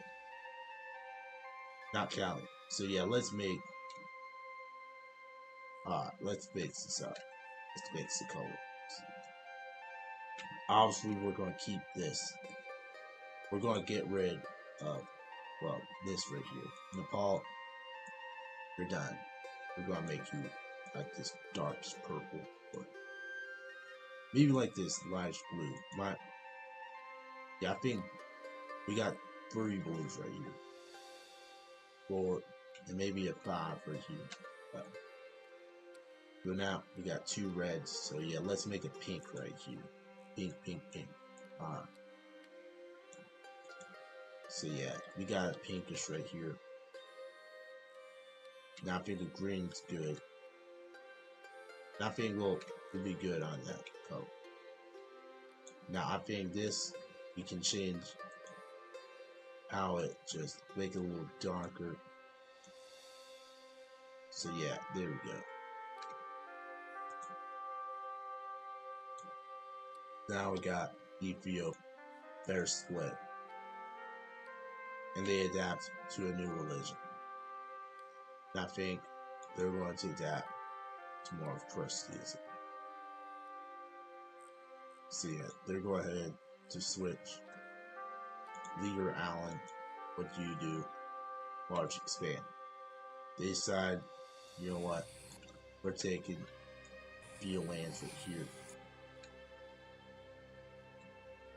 [SPEAKER 2] Not counting. So yeah, let's fix this up. Let's fix the color. Obviously, we're going to keep this. We're going to get rid of, well, this right here. Nepal, you're done. We're going to make you like this darkish purple. Or maybe like this lightish blue. Yeah, I think we got 3 blues right here. 4, and maybe a 5 right here. So now we got 2 reds. So yeah, let's make a pink right here. Pink, pink, pink. Alright. So yeah, we got a pinkish right here. Now I think the green's good. Now I think we'll be good on that color. Now I think this, we can change how it just make it a little darker. So yeah, there we go. Now we got Ethiopia, they're split. And they adapt to a new religion. And I think they're going to adapt to more of Christianism. So yeah, they're going ahead to switch. Leader Allen, what do you do? Large expand. They decide, you know what? We're taking few lands right here.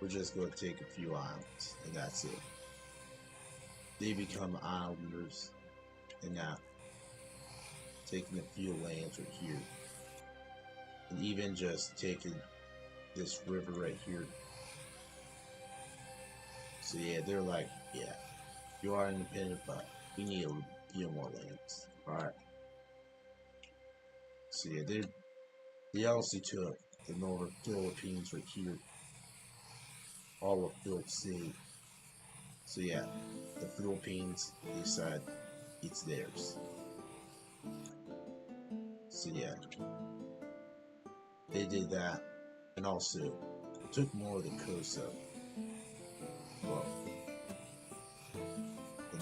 [SPEAKER 2] We're just going to take a few islands, and that's it. They become islanders, and now taking a few lands right here, and even just taking this river right here. So yeah, they're like, yeah, you are independent, but we need a few more lands. Alright. So yeah, they also took the northern Philippines right here. All of Philip Sea. So yeah, the Philippines, they said it's theirs. So yeah, they did that, and also took more of the coast of, well,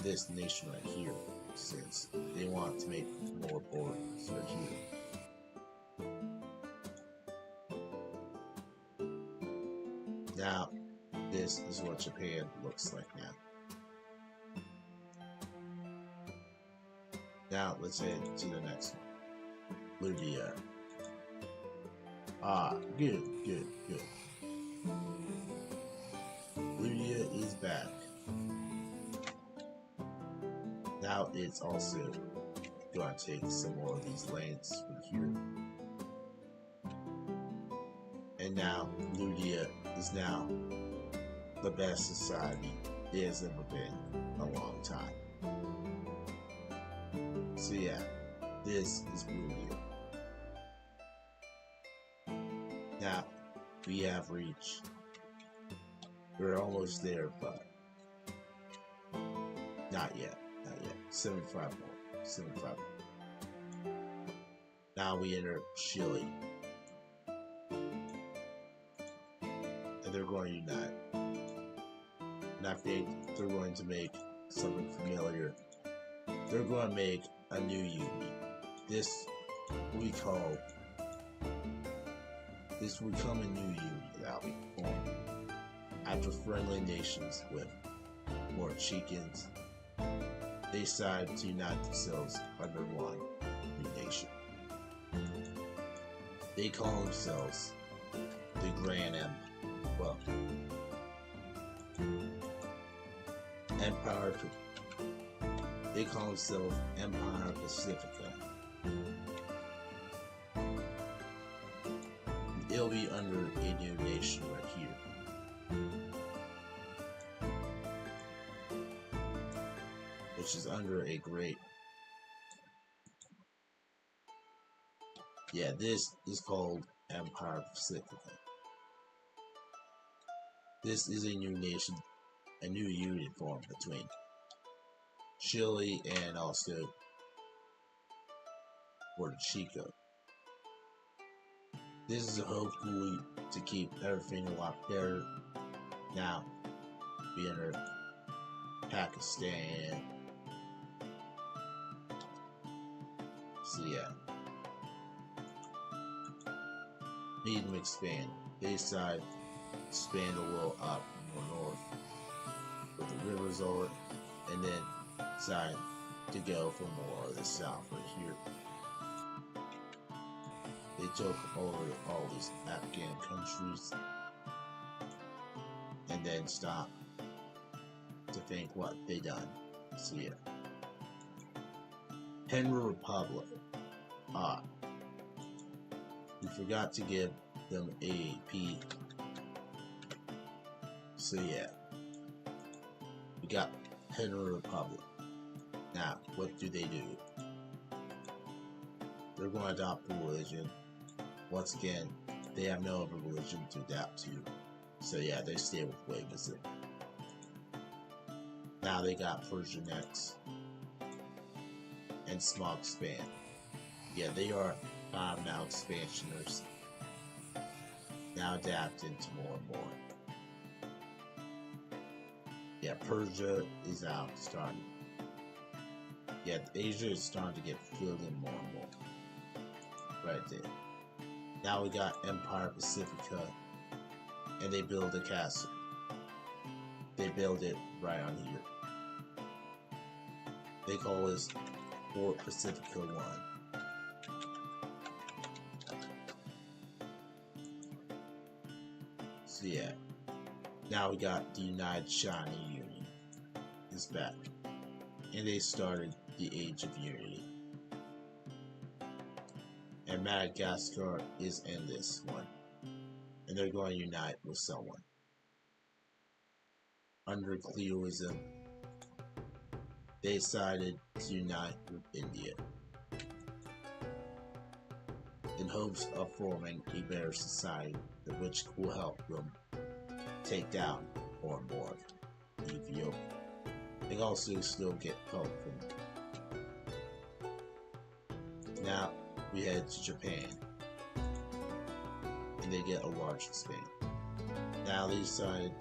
[SPEAKER 2] this nation right here, since they want to make more borders right here. Now, this is what Japan looks like now. Now, let's head to the next one. Libya. Ah, good, good, good. Libya is back. Now it's also going to take some more of these lands from here. And now Libya is now the best society it has ever been in a long time. So yeah, this is Libya. Now we have reached, we're almost there, but not yet, not yet. 75 more, 75 more. Now we enter Chile. And they're going to unite. and I think they're going to make something familiar. They're going to make a new union. This will become a new union that'll be formed after friendly nations with more chickens. They decided to unite themselves under one new nation. They call themselves the Grand Empire. They call themselves Empire Pacifica. It'll be under a new nation right here, which is under a great. Yeah, this is called Empire Pacifica. This is a new nation, a new union formed between Chile and also Puerto Rico. This is hopefully to keep everything a lot better. Now, we enter Pakistan. So yeah, need them expand. They decide to expand a little up more north where the rivers are, and then decide to go for more of the south right here. They took over all these Afghan countries and then stopped to think what they done. So yeah. Henry Republic. We forgot to give them AP. So yeah. We got Henry Republic. Now, what do? They're going to adopt a religion. Once again, they have no other religion to adapt to. So yeah, they stay with Wavism. Now they got Persian X and Smog Span. Yeah, they are now expansioners. Now adapting to more and more. Yeah, Persia is out starting. Yeah, Asia is starting to get filled in more and more. Right there. Now we got Empire Pacifica, and they build a castle. They build it right on here. They call this Fort Pacifica 1. So yeah, now we got the United China Union is back, and they started the Age of Unity. And Madagascar is in this one, and they're going to unite with someone. Under Cleoism, they decided to unite with India in hopes of forming a better society which will help them take down more and more of Ethiopia. They also still get help from. Now we head to Japan, and they get a large expansion. Now they decided,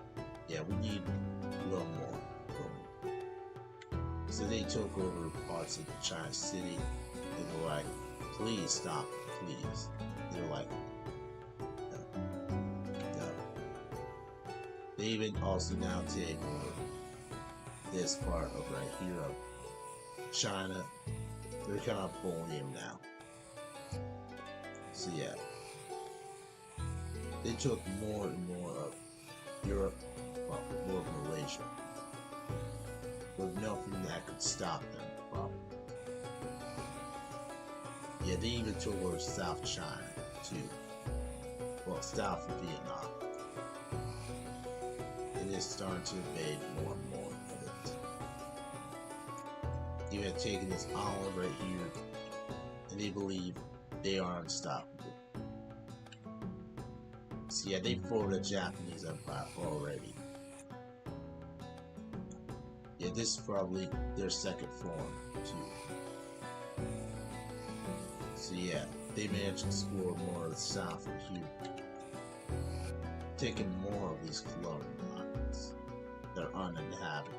[SPEAKER 2] yeah, we need a little more. So they took over parts of China City, and they're like, please stop, please. They're like, no. They even also now take over this part of right here of China. They're kind of pulling him now. So yeah, they took more and more of Europe, well, more of Malaysia, with nothing that could stop them from. Yeah, they even took over South China too. Well, south of Vietnam. And they're starting to invade more and more of it. Even taking this island right here, and they believe they are unstoppable. So yeah, they fought the Japanese Empire already. Yeah, this is probably their second form too. So yeah, they managed to explore more of the south of here, taking more of these colonial islands they're uninhabited.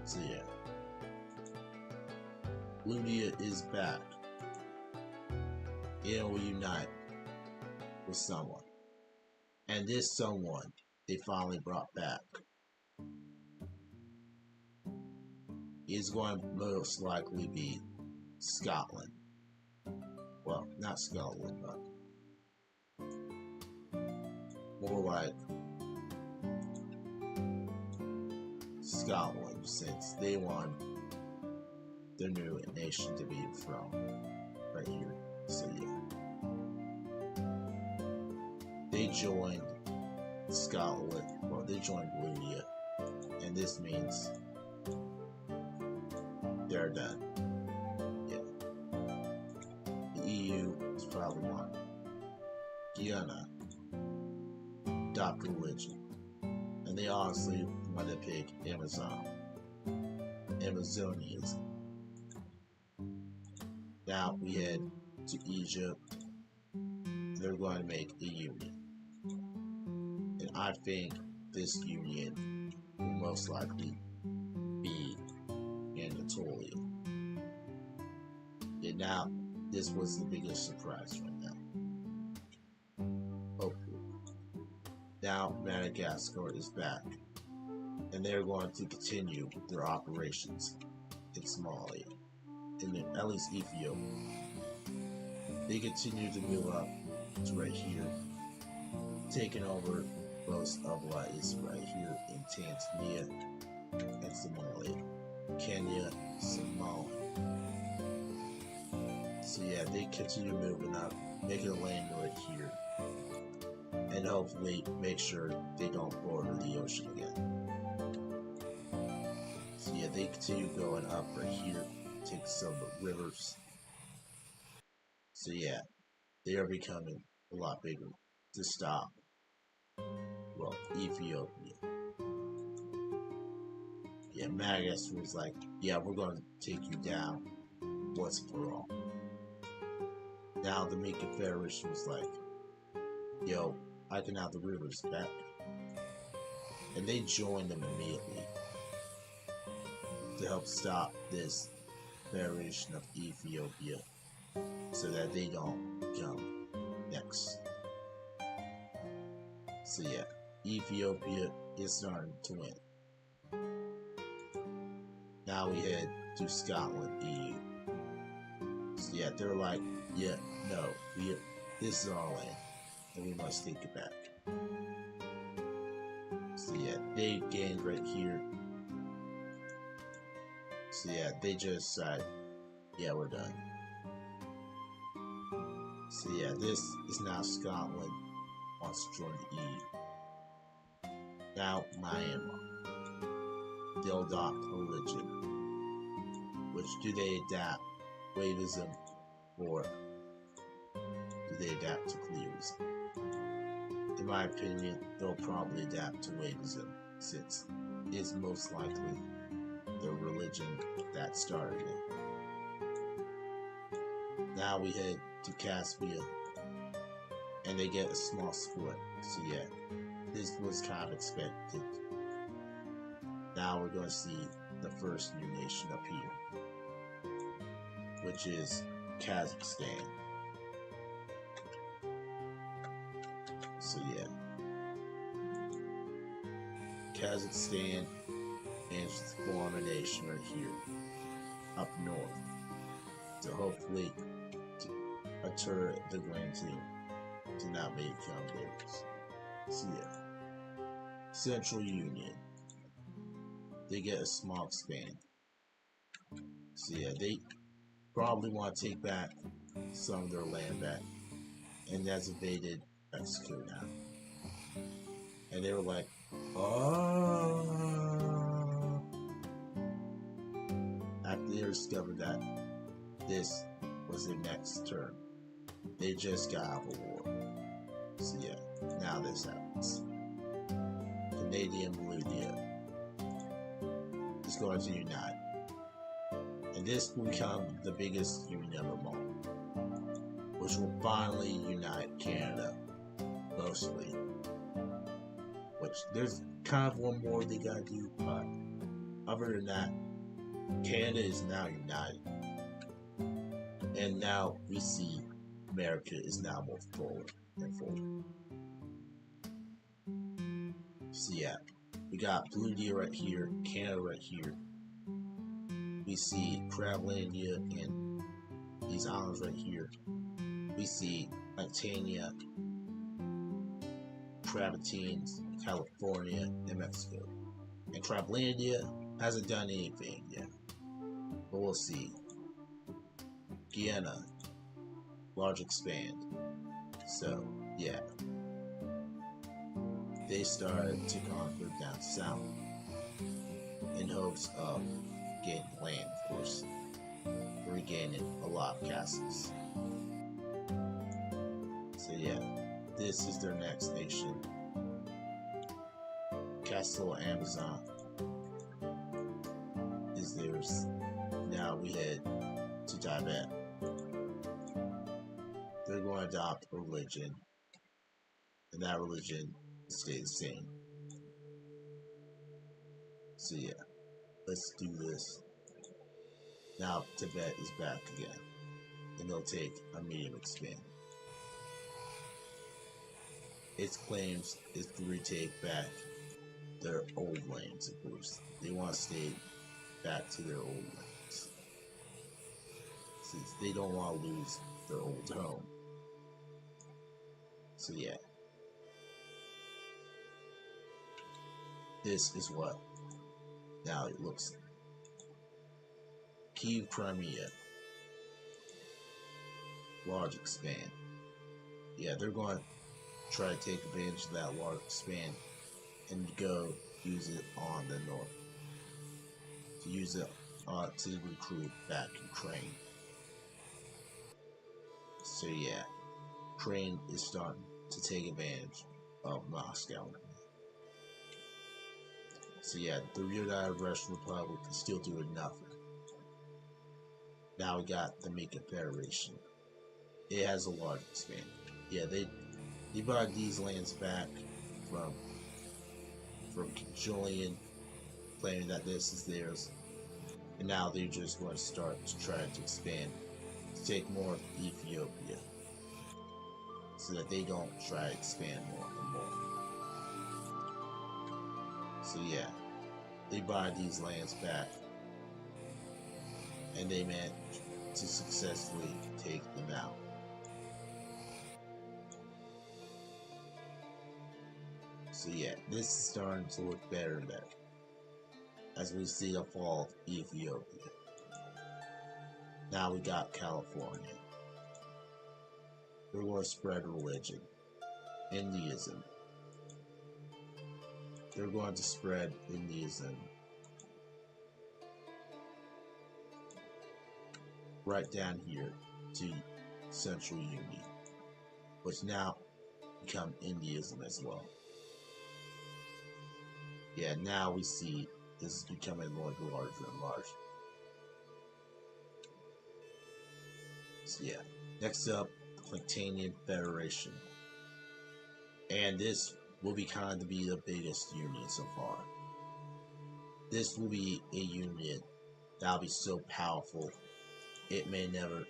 [SPEAKER 2] So yeah. Ludia is back. It will unite with someone. And this someone they finally brought back is going to most likely be Scotland. Well, not Scotland, but more like Scotland, since they want their new nation to be from right here. So yeah, they joined Scotland. Well, they joined Ludia, and this means they're done. Yeah, the EU is probably one. Guyana adopt religion, and they honestly want to pick Amazonianism. Now we head to Egypt. They're going to make a union, and I think this union will most likely be Anatolia. And now this was the biggest surprise right now. Hopefully. Now Madagascar is back, and they're going to continue their operations in Somalia, and in at least Ethiopia. They continue to move up to right here, taking over most of what is right here in Tanzania and Somalia, Kenya, Somalia. So yeah, they continue moving up, making a lane right here, and hopefully make sure they don't border the ocean again. So yeah, they continue going up right here, take some of the rivers. So yeah, they are becoming a lot bigger to stop. Well, Ethiopia. Yeah, Madagascar was like, yeah, we're going to take you down once for all. Now the Meat Confederation was like, yo, I can have the rivers back. And they joined them immediately to help stop this Federation of Ethiopia so that they don't come next. So yeah, Ethiopia is starting to win. Now we head to Scotland, EU. So yeah, they're like, yeah, no, this is our land, and we must take it back. So yeah, they gained right here. So yeah, they just said, yeah, we're done. So yeah, this is now Scotland wants to join the EU. Now Myanmar. They'll adopt religion. Which do they adapt? Wavism or do they adapt to Clearism? In my opinion, they'll probably adapt to Wavism, since it's most likely the religion that started it. Now we head to Caspia, and they get a small split. So yeah, this was kind of expected. Now we're going to see the first new nation up here, which is Kazakhstan. So yeah, Kazakhstan manages to form a nation right here, up north, to hopefully deter the Grand Team to not become theirs. So yeah, Central Union. They get a small expand. So yeah, they probably want to take back some of their land back, and that's invaded Mexico now. And they were like, oh. After they discovered that this was their next turn, they just got out of a war. So yeah, now this happens. Canadian Ludia is going to unite, and this will become the biggest union of them all, which will finally unite Canada, mostly, which there's kind of one more they gotta do, but other than that, Canada is now united. And now we see America is now more forward and forward. So yeah, we got Blue Deal right here, Canada right here. We see Crablandia and these islands right here. We see Latania, Crabitines, California, and Mexico. And Crablandia hasn't done anything yet, but we'll see. Guyana, large expand. So yeah, they started to conquer down south in hopes of getting land, of course, regaining a lot of castles. So yeah, this is their next nation. Castle Amazon is theirs. Now we head to Tibet. They're going to adopt a religion, and that religion stays the same. So yeah, let's do this. Now Tibet is back again, and they'll take a medium expand. Its claims is to retake back their old lands, of course. They want to stay back to their old lands, since they don't want to lose their old home. So yeah, this is what now it looks like. Kiev, Crimea, large expand. Yeah, they're going to try to take advantage of that large expand and go use it on the north. To use it to recruit back Ukraine. So yeah, Ukraine is starting to take advantage of Moscow. So yeah, the United Russian Republic is still doing nothing. Now we got the Mika Federation. It has a large expand. Yeah, they bought these lands back from Julian, claiming that this is theirs, and now they're just going to start to try to expand to take more of Ethiopia, so that they don't try to expand more and more. So yeah, they buy these lands back, and they managed to successfully take them out. So yeah, this is starting to look better and better as we see the fall of Ethiopia. Now we got California. They're going to spread religion, Hinduism. They're going to spread Hinduism right down here to Central Union, which now become Hinduism as well. Yeah, now we see this is becoming more larger and larger. So yeah, next up, the Platanian Federation. And this will be kind of be the biggest union so far. This will be a union that'll be so powerful, it may never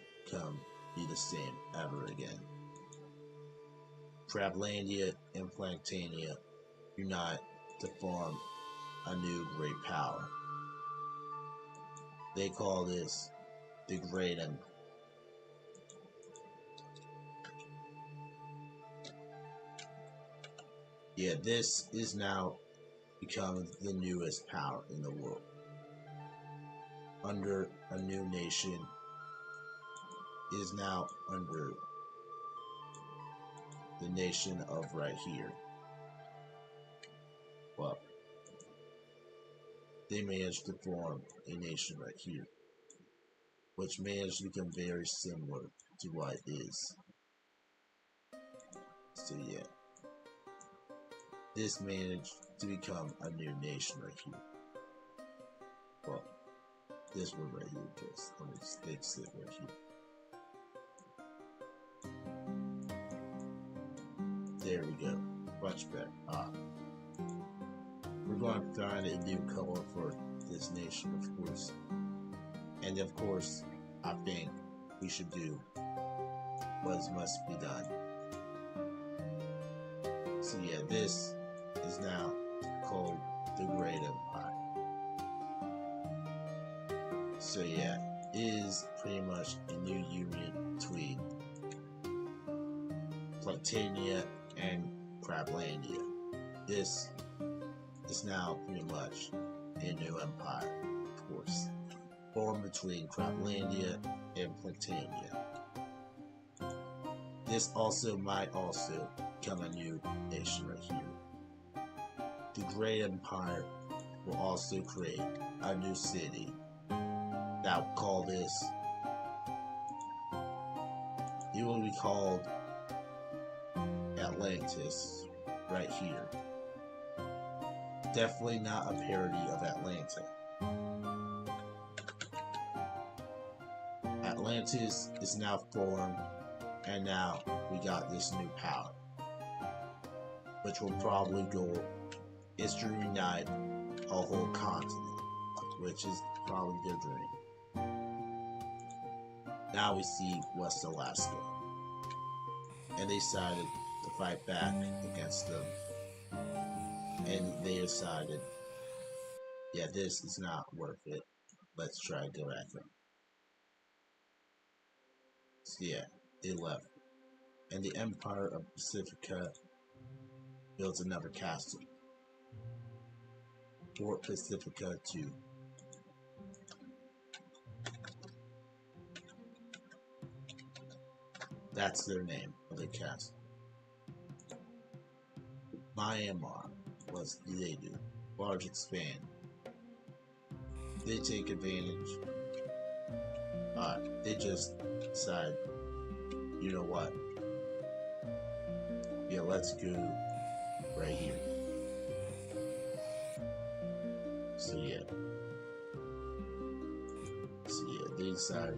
[SPEAKER 2] be the same ever again. Crablandia and Planktania unite to form a new great power. They call this the Great Empire. Yeah, this is now becoming the newest power in the world. Under a new nation is now under the nation of right here. Well, they managed to form a nation right here, which managed to become very similar to what it is. So yeah, this managed to become a new nation right here. Well, this one right here, just let me fix it right here. There we go, much better. we're going to find a new color for this nation, of course. And of course, I think we should do what must be done. So yeah, this is now called the Great Empire. So yeah, it is pretty much a new union between Platania and Crablandia. This is now pretty much a new empire, of course, formed between Crablandia and Platania. This also might also become a new nation right here. The Great Empire will also create a new city that will call this. It will be called Atlantis right here. Definitely not a parody of Atlanta. Atlantis is now formed, and now we got this new power, which will probably go is to unite a whole continent, which is probably their dream. Now we see West Alaska, and they decided to fight back against them, and they decided, yeah, this is not worth it. Let's try to go at them. So yeah, they left, and the Empire of Pacifica builds another castle, Fort Pacifica 2. That's their name of the castle. Myanmar, what do they do? Large expand. They take advantage. They just decide, you know what? Yeah, let's go right here. So yeah, they decide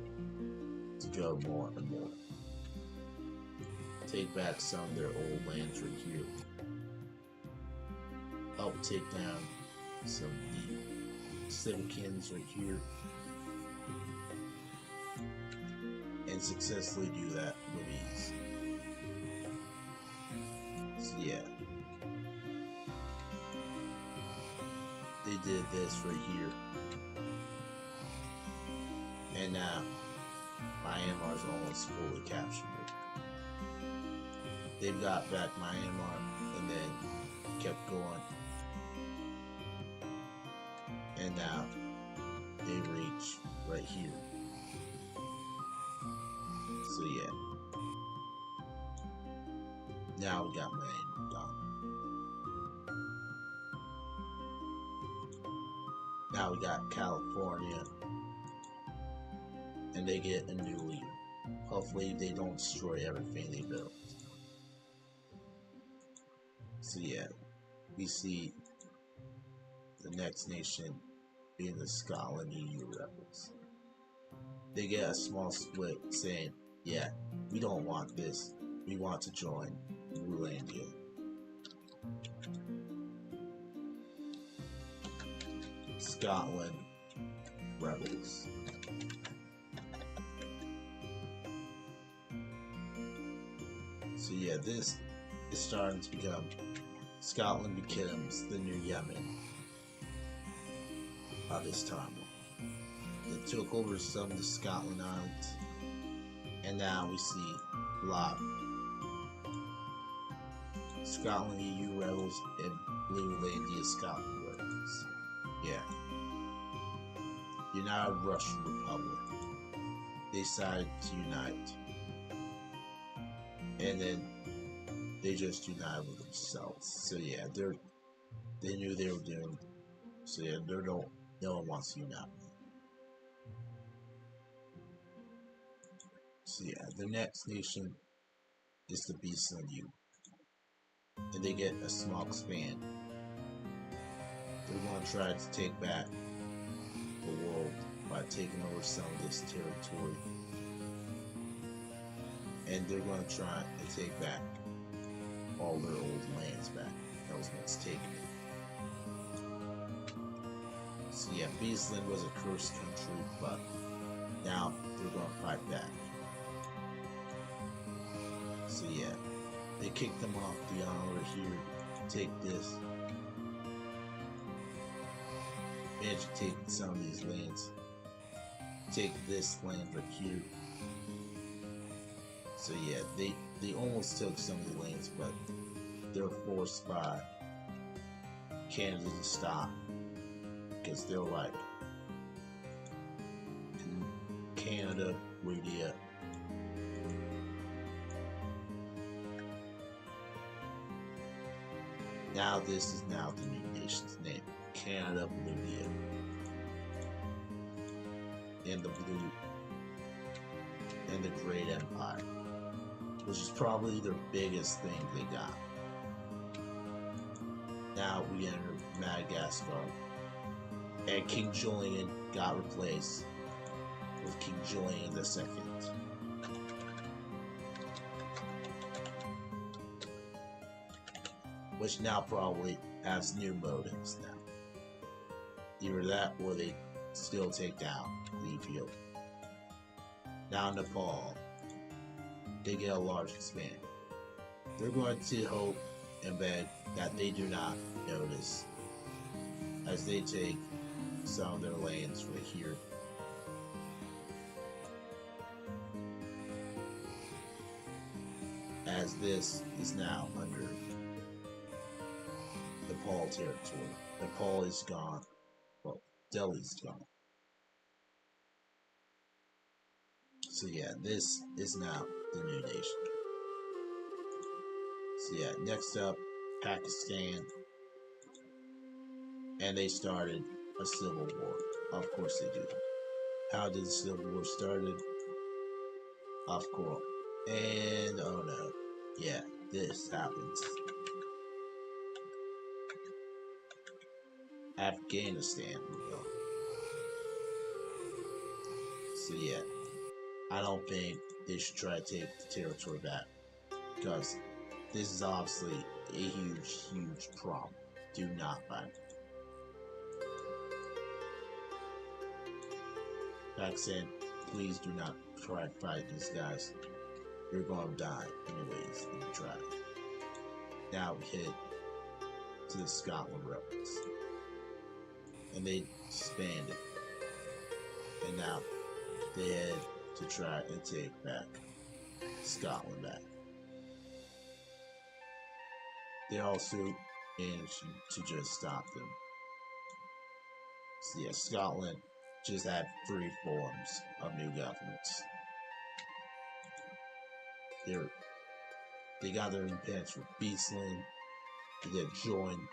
[SPEAKER 2] to go more and more. Take back some of their old lands right here. Help take down some of the Civicans right here. And successfully do that with ease. So yeah. They did this right here. And now Myanmar is almost fully captured. They've got back Myanmar and then kept going. And now they reach right here. So yeah. Now we got Myanmar done. Now we got California. And they get a new leader. Hopefully they don't destroy everything they built. So yeah, we see the next nation being the Scotland EU rebels. They get a small split saying, yeah, we don't want this. We want to join Rulandia. Scotland rebels. So yeah, this is starting to become, Scotland becomes the new Yemen by this time. They took over some of the Scotland Islands, and now we see a lot Scotland EU rebels and Bluelandia Scotland rebels. Yeah. United Russian Republic. They decided to unite. And then they just united with themselves. So yeah, they knew they were doomed. So yeah, no one wants to unite. So yeah, the next nation is the Beast on You. And they get a small expand. They're going to try to take back the world by taking over some of this territory. And they're going to try to take back all their old lands back that was once taken. So yeah, Beastland was a cursed country, but now they're going to fight back. So yeah, they kicked them off the honor here. Take this. Managed to take some of these lands. Take this land right here. So yeah, they almost took some of the lands, but they're forced by Canada to stop because they're like, Canada, radio. Now this is now the new nation's name, Canada Bluedia. And the Blue and the Great Empire, which is probably their biggest thing they got. Now we enter Madagascar, and King Julian got replaced with King Julian II. Which now probably has new motives now. Either that or they still take down the Ethiopia. Now Nepal, they get a large expand. They're going to hope and beg that they do not notice as they take some of their lands right here. As this is now under Nepal territory. Nepal is gone. Well, Delhi's gone. So yeah, this is now the new nation. So yeah, next up, Pakistan. And they started a civil war. Of course they do. How did the civil war started? Of course. And oh no. Yeah, this happens. Afghanistan rebel. So yeah, I don't think they should try to take the territory back. Because this is obviously a huge, huge problem. Do not fight. Pakistan, please do not try to fight these guys. You're going to die anyways if you try. Now we head to the Scotland rebels. And they disbanded. And now they head to try and take back Scotland back. They also managed to just stop them. So yeah, Scotland just had 3 forms of new governments. They got their independence from Beastland. They got joined.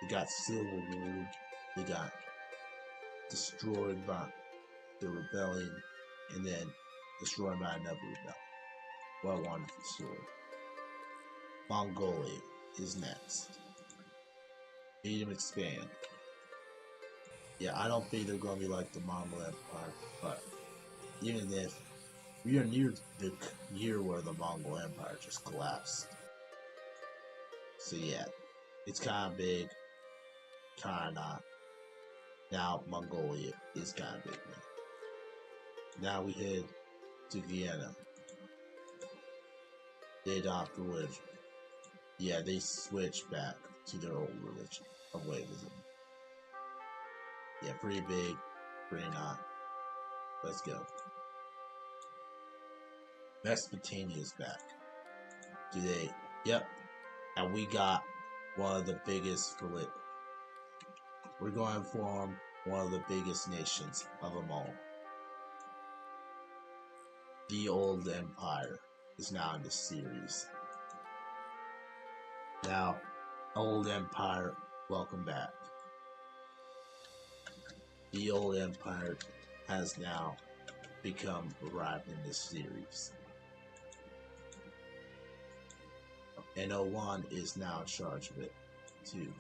[SPEAKER 2] They got civil war. They got destroyed by the rebellion, and then destroyed by another rebellion. What a wonderful story. Mongolia is next. Need them expand. Yeah, I don't think they're going to be like the Mongol Empire, but even if we are near the year where the Mongol Empire just collapsed. So yeah, it's kind of big, kind of not. Now Mongolia is kind of big now. Now we head to Vienna. They adopt religion. Yeah, they switch back to their old religion of Wavism. Yeah, pretty big, pretty not. Let's go. Mesopotamia's back. Do they? Yep. And we got one of the biggest we're going to form one of the biggest nations of them all. The Old Empire is now in the series. Now, Old Empire, welcome back. The Old Empire has now become arrived in this series. And Owan is now in charge of it, too.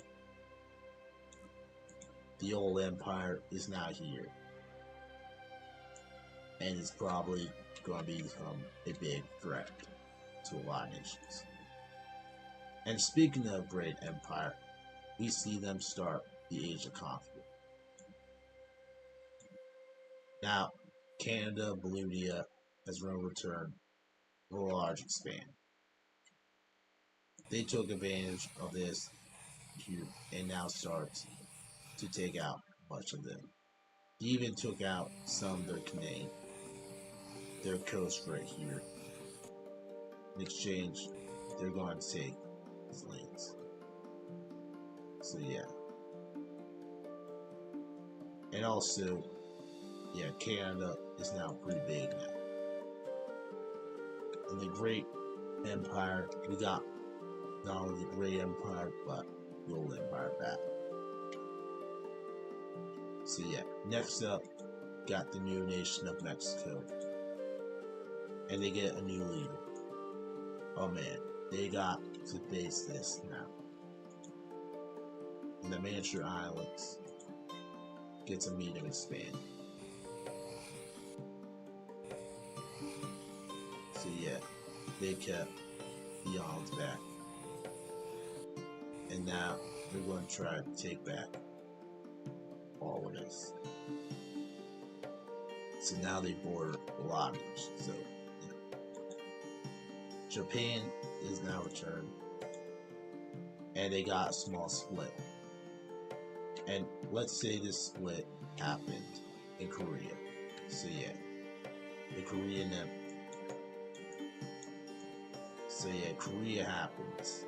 [SPEAKER 2] The Old Empire is now here. And it's probably going to become a big threat to a lot of nations. And speaking of great empire, we see them start the Age of Conflict. Now, Canada, Bolivia has run return a large expand. They took advantage of this here and now starts to take out much of them. They even took out some of their Canadian, their coast right here. In exchange, they're going to take these lands. So yeah. And also, yeah, Canada is now pretty big now. In the Great Empire, we got not only the Great Empire, but the Old Empire back. So yeah, next up, got the new nation of Mexico. And they get a new leader. Oh man, they got to face this now. And the Manchester Islands gets a medium expand. So yeah, they kept the islands back. And now they're going to try to take back all of this. So now they border a lot of nations. So yeah. Japan is now returned. And they got a small split. And let's say this split happened in Korea. So yeah, the Korean Empire. So yeah, Korea happens.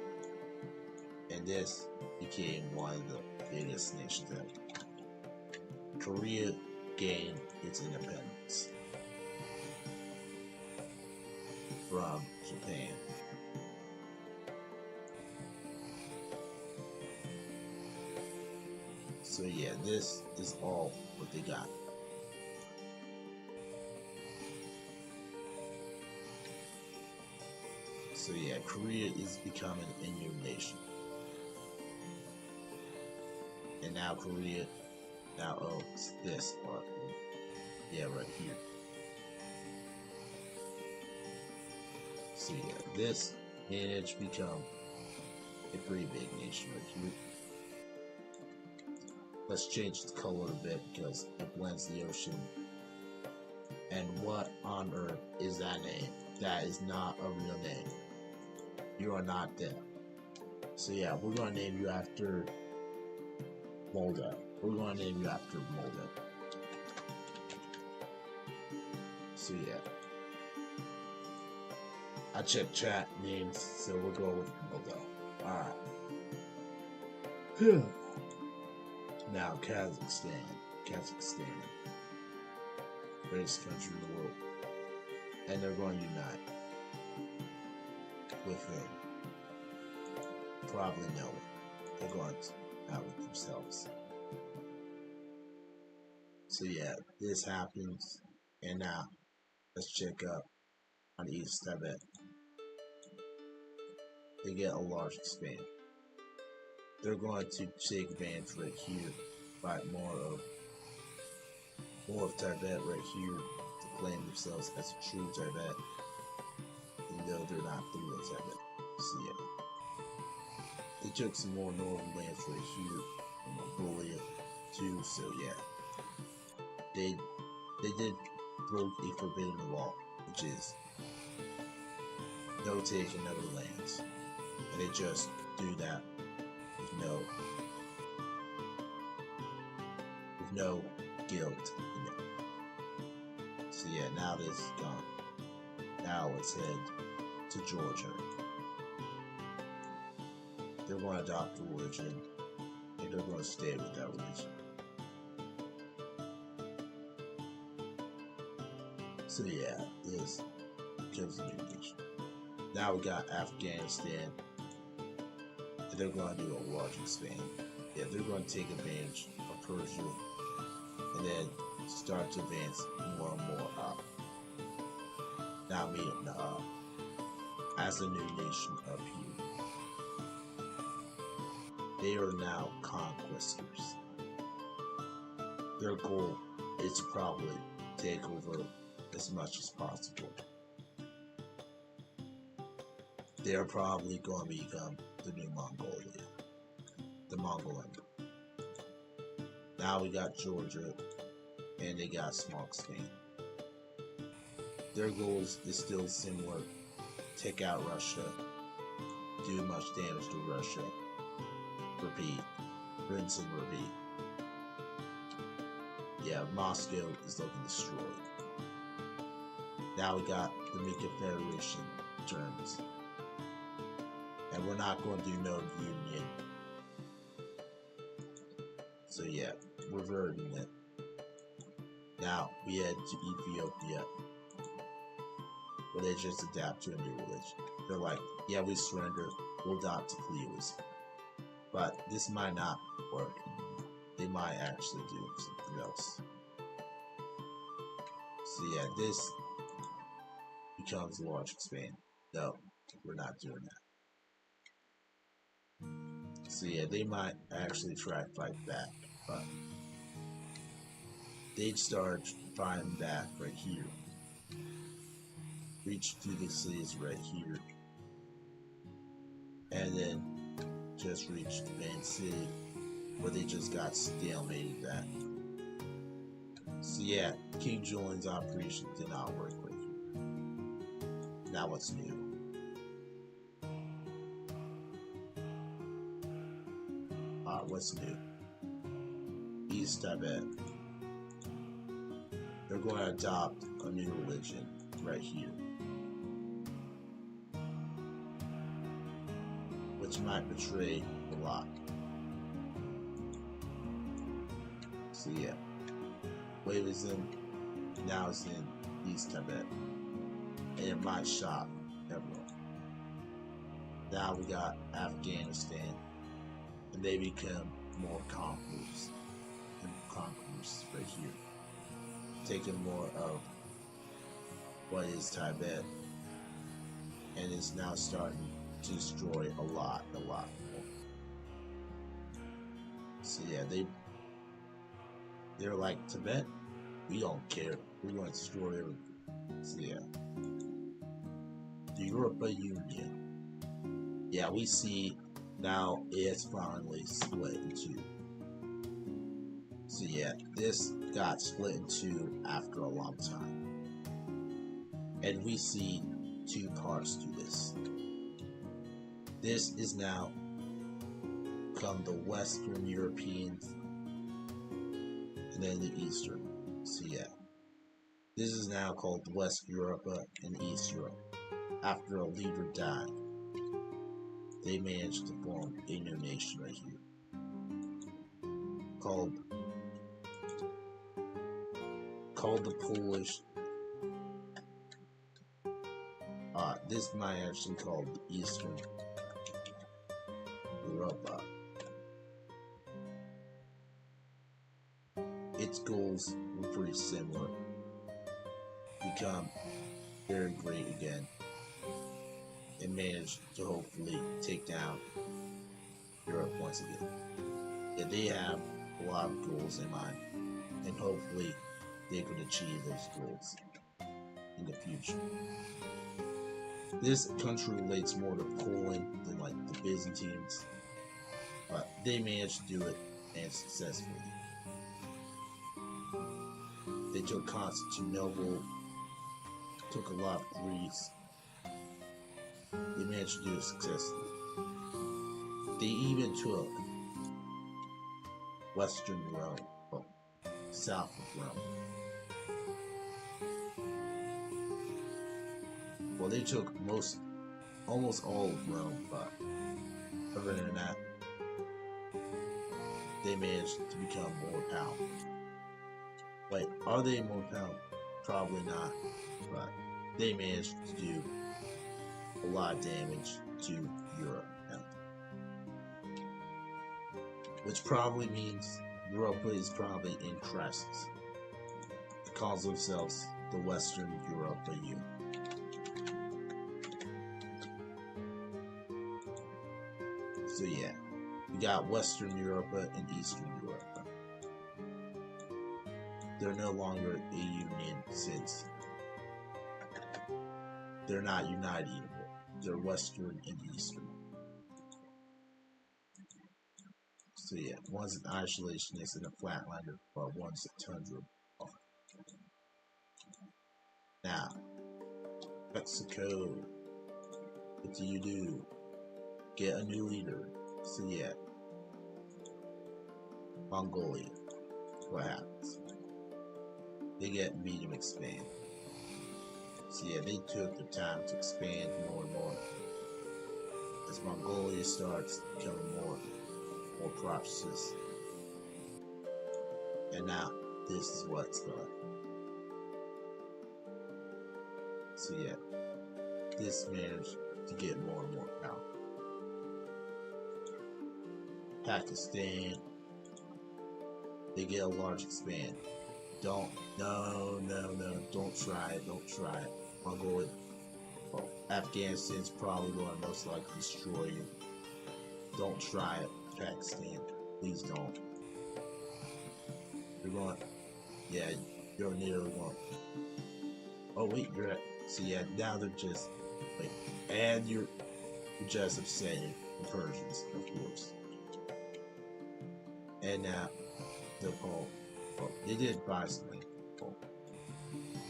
[SPEAKER 2] And this became one of the biggest nations ever. Korea gained its independence from Japan. So yeah, this is all what they got. So yeah, Korea is becoming a new nation. And now Korea now owns this part. Yeah, right here. So yeah, this managed to become a pretty big nation right here. Let's change the color a bit because it blends the ocean. And what on earth is that name? That is not a real name. You are not dead. So yeah, we're going to name you after Molda. We're going to name you after Molda. So yeah. I checked chat names, so we'll go with Molda. Alright. Now Kazakhstan. Greatest country in the world. And they're going to unite with them. Probably know it. They're going out with themselves. So yeah, this happens. And now, let's check up on East Tibet. They get a large expand. They're going to take advantage right here, fight more of Tibet right here to claim themselves as a true Tibet, even though they're not the real Tibet. So yeah, they took some more northern lands right here in Mongolia too. So yeah, they did broke a forbidden law, which is no taking other lands, and they just do that with no guilt in it. So yeah, now this is gone. Now let's head to Georgia. They're going to adopt a religion, and they're going to stay with that religion. So yeah, this becomes a new nation. Now we got Afghanistan, and they're going to do a large expand. Yeah, they're going to take advantage of Persia, and then start to advance more and more up. Now meet them up as a new nation up here. They are now conquistors. Their goal is to probably take over as much as possible. They are probably going to become the new Mongolia, the Mongol Empire. Now we got Georgia, and they got small Spain. Their goals is still similar: take out Russia, do much damage to Russia, repeat, rinse and repeat. Yeah, Moscow is looking destroyed. Now we got the Mika Federation turns. And we're not going to do no union. So yeah, reverting it. Now we head to Ethiopia, where they just adapt to a new religion. They're like, yeah, we surrender, we'll adopt to Cleo's. But this might not work. They might actually do something else. So yeah, this becomes a large expand. No, we're not doing that. So yeah, they might actually try to fight back, but they'd start fighting back right here. Reach through the cities right here. And then just reach the main city where they just got stalemated at. So yeah, King Julian's operation did not work right here. Now what's new? What's new? East Tibet. They're going to adopt a new religion right here, which might betray a lot. So yeah, wave is in, now it's in East Tibet, and it might shock everyone. Now we got Afghanistan, and they become more conquerors right here, taking more of what is Tibet, and is now starting to destroy a lot more. So yeah, they're like, Tibet, we don't care, we're going to destroy everything. So yeah, the European Union, yeah, we see now it's finally split in two. So yeah, this got split in two after a long time. And we see two parts to this. This is now become the Western Europeans and then the Eastern. So yeah, this is now called West Europe and East Europe. After a leader died, they managed to form a new nation right here, called the Polish. This might actually called the Eastern Europa. Its goals were pretty similar. Become very great again, and manage to hopefully take down Europe once again. Yeah, they have a lot of goals in mind, and hopefully they could achieve those goals in the future. This country relates more to Poland than like the Byzantines, but they managed to do it, and successfully. They took Constantinople, took a lot of Greece. They managed to do it successfully. They even took Western Rome, well, south of Rome. Well, they took almost all of Rome, but other than that, they managed to become more powerful. Wait, are they more powerful? Probably not, but they managed to do a lot of damage to Europe, which probably means Europa is probably in crisis. They call themselves the Western Europa Union. So yeah, we got Western Europa and Eastern Europa. They're no longer a union since they're not united anymore. They're Western and Eastern. So yeah, one's an isolationist and a flatlander, while one's a tundra Now, Mexico, what do you do? Get a new leader. So yeah, Mongolia. What happens? They get medium expand. So yeah, they took the time to expand more and more. As Mongolia starts becoming more prosperous. And now, this is what's going. So yeah, this managed to get more and more power. Pakistan, they get a large expand. No, don't try it. Mongolia, well, Afghanistan's probably going to most likely destroy you. Don't try it, Pakistan. Please don't. You're going, yeah, you're nearly going. Oh wait, you're at, so yeah, now they're just, like, and you're just upsetting the Persians, of course. And now, well, they did buy something.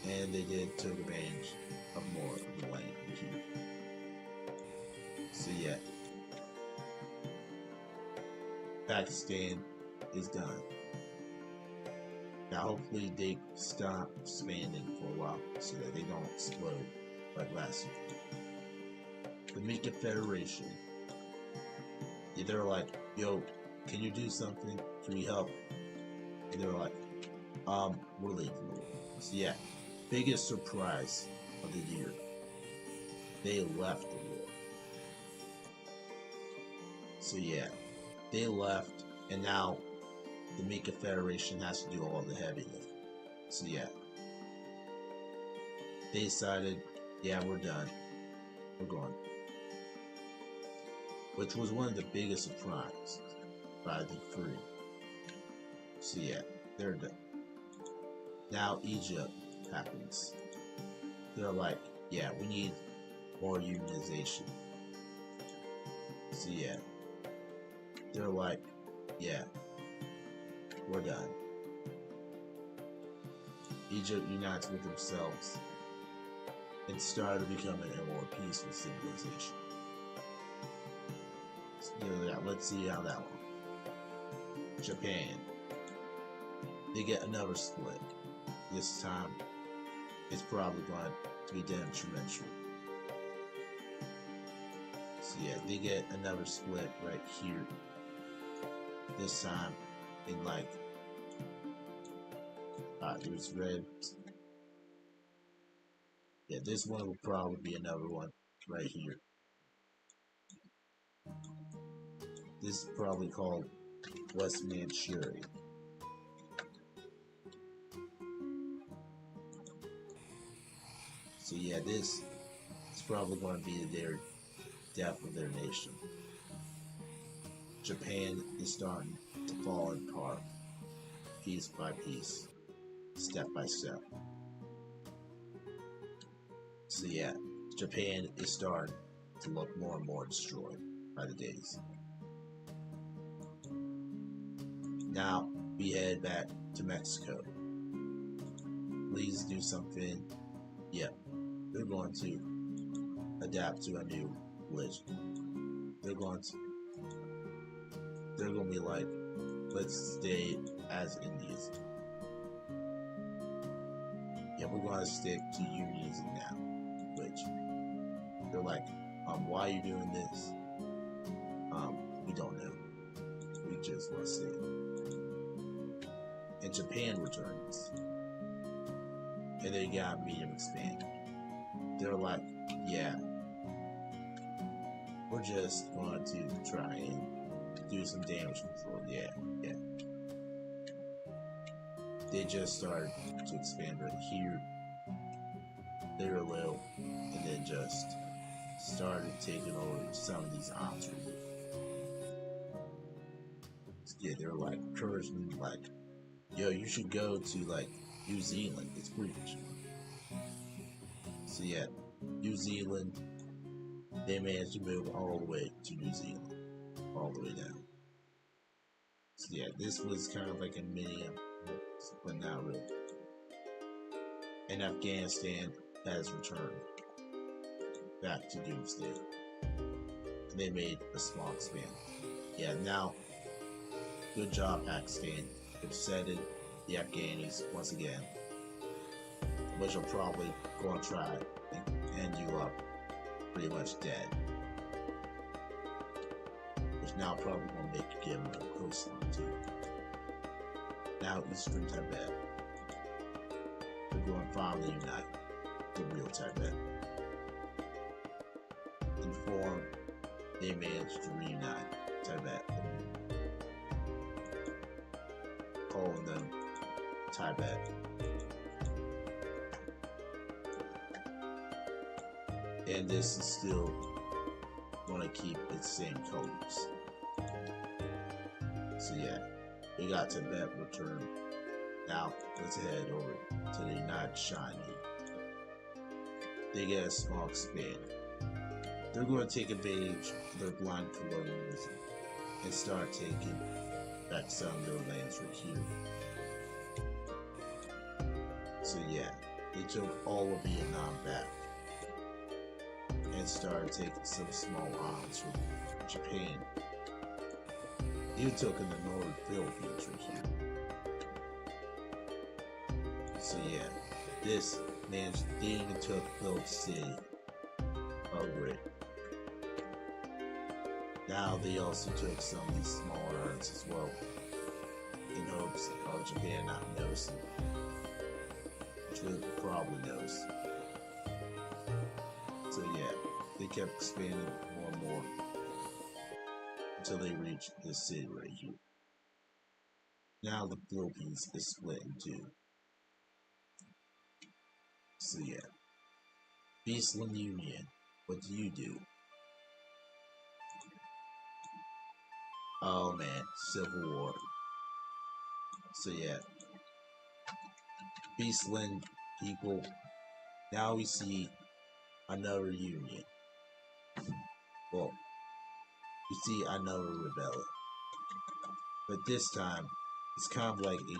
[SPEAKER 2] And they did take advantage of more of the land here. So yeah, Pakistan is done. Now hopefully they stop expanding for a while so that they don't explode like last year. The Mika Federation, they're like, yo, can you do something? Can we help? And they're like, we're leaving the war. So yeah, biggest surprise of the year. They left the war. So yeah, they left, and now the Mika Federation has to do all the heavy lifting. So yeah, they decided, yeah, we're done. We're going. Which was one of the biggest surprises by the three. So yeah, they're done. Now Egypt happens. They're like, yeah, we need more unionization. So yeah, they're like, yeah, we're done. Egypt unites with themselves and started becoming a more peaceful civilization. So, yeah, let's see how that one. Japan. They get another split. This time, it's probably going to be detrimental. So yeah, they get another split right here. This time, in like, there's red. Yeah, this one will probably be another one right here. This is probably called West Manchuria. So yeah, this is probably going to be their death of their nation. Japan is starting to fall apart, piece by piece, step by step. So yeah, Japan is starting to look more and more destroyed by the days. Now we head back to Mexico. Please do something. Yeah, they're going to adapt to a new religion. They're going to be like, let's stay as Indians. Yeah, we're going to stick to unionism now. Which they're like, why are you doing this? We don't know. We just want to see it. And Japan returns. And they got medium expand. They're like, yeah, we're just going to try and do some damage control. Yeah. They just started to expand right here. They were little, and then just started taking over some of these arms. Yeah, they were like encouraging me, like, yo, you should go to like New Zealand. It's pretty cheap. So yeah, New Zealand, they managed to move all the way to New Zealand, all the way down. So yeah, this was kind of like a mini, but not really. In Afghanistan, has returned back to Doomsday. And they made a small expand. Yeah, now, good job, Pakistan. Upsetting the Afghanis once again, which are probably going to try and end you up pretty much dead. Which now probably going to make you give them a coastline too. Now Eastern Tibet. They're going to finally unite the real Tibet. Inform they managed to reunite Tibet, calling them Tibet. And this is still going to keep its same colors. So yeah, we got Tibet returned. Now let's head over to the United China. They get a small expand. They're going to take advantage of their blind colonialism and start taking back some of their lands right here. So yeah, they took all of Vietnam back and started taking some small islands from Japan. Even took in the northern Philippines right here. So yeah, this managed, they even took Philip City over it. Now they also took some of these smaller islands as well, in hopes of Japan not noticing, which they probably notice. So yeah, they kept expanding more and more until they reached this city right here. Now the Philippines is split in two. So yeah, Peaceland Union, what do you do? Oh man, Civil War. So yeah, Peaceland people, now we see another union. Well, you see another rebellion. But this time, it's kind of like a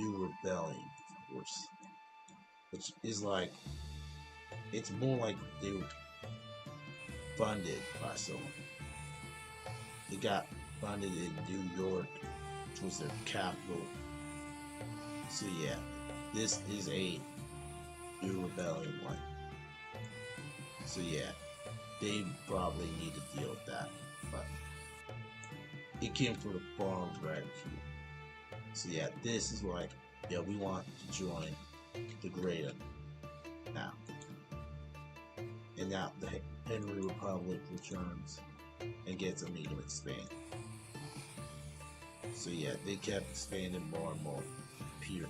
[SPEAKER 2] new rebellion, of course. Which is like, it's more like they were funded by someone. They got funded in New York, which was their capital. So yeah, this is a new rebellion one. So yeah, they probably need to deal with that. But it came from the farms right here. So yeah, this is like, yeah, we want to join the Great now. And now the Henry Republic returns and gets a medium expand. So yeah, they kept expanding more and more here.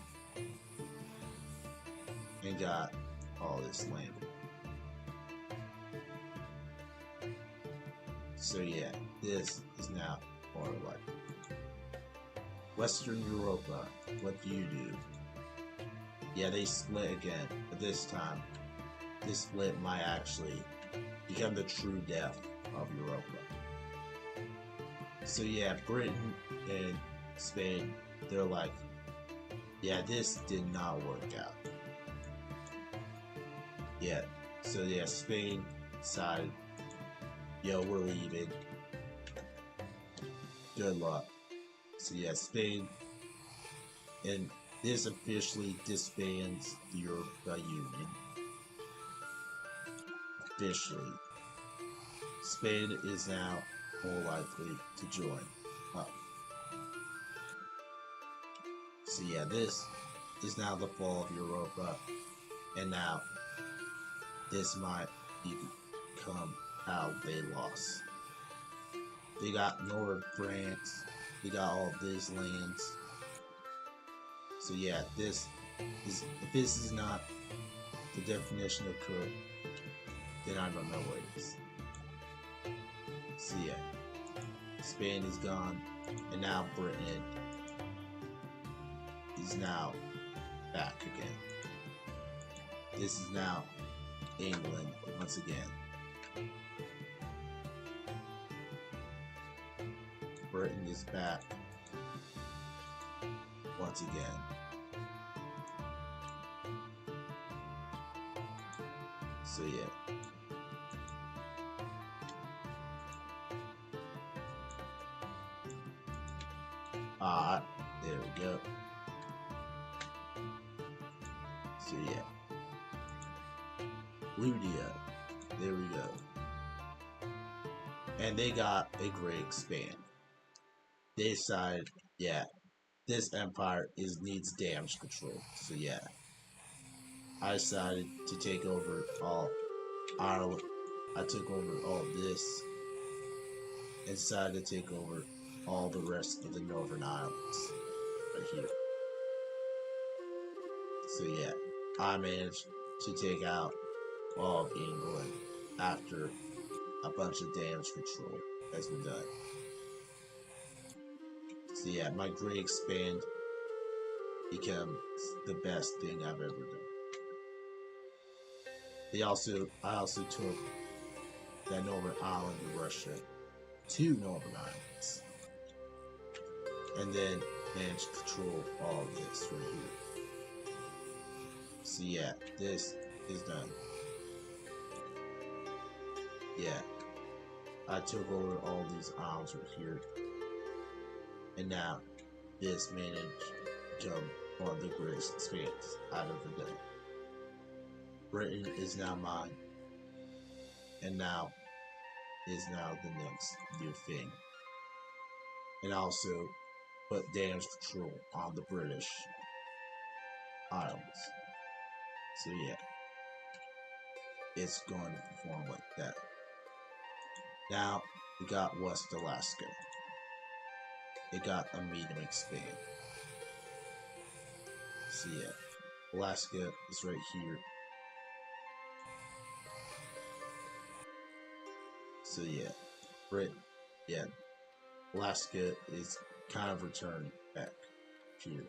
[SPEAKER 2] And got all this land. So yeah, this is now more like Western Europa. What do you do? Yeah, they split again, but this time, this split might actually become the true death of Europa. So yeah, Britain and Spain, they're like, yeah, this did not work out. Yeah, so yeah, Spain decided, yo, we're leaving. Good luck. So yeah, Spain, and this officially disbands the Europa Union. Officially. Spain is now more likely to join up. So yeah, this is now the fall of Europa, and now this might become how they lost. They got North France, they got all these lands. So yeah, this is, if this is not the definition of corrupt, then I don't know what it is. So yeah, Spain is gone, and now Britain is now back again. This is now England once again. Britain is back once again. So yeah. Alright, there we go. So yeah. Ludia. There we go. And they got a great expand. They decided, yeah, this empire needs damage control. So yeah. I decided to take over all Ireland. I took over all this and decided to take over all the rest of the Northern Islands right here. So yeah, I managed to take out all of England after a bunch of damage control has been done. So yeah, my great expand becomes the best thing I've ever done. I also took that Northern Island of Russia, 2 Northern Islands, and then managed to control all of this right here. So yeah, this is done. Yeah, I took over all these islands right here, and now this managed to become one of the greatest expands I've ever done. Britain is now mine, and now is now the next new thing. And also put damage control on the British Islands. So yeah, it's going to perform like that. Now we got West Alaska. It got a medium expand. So yeah, Alaska is right here. So yeah, Alaska is kind of returning back here.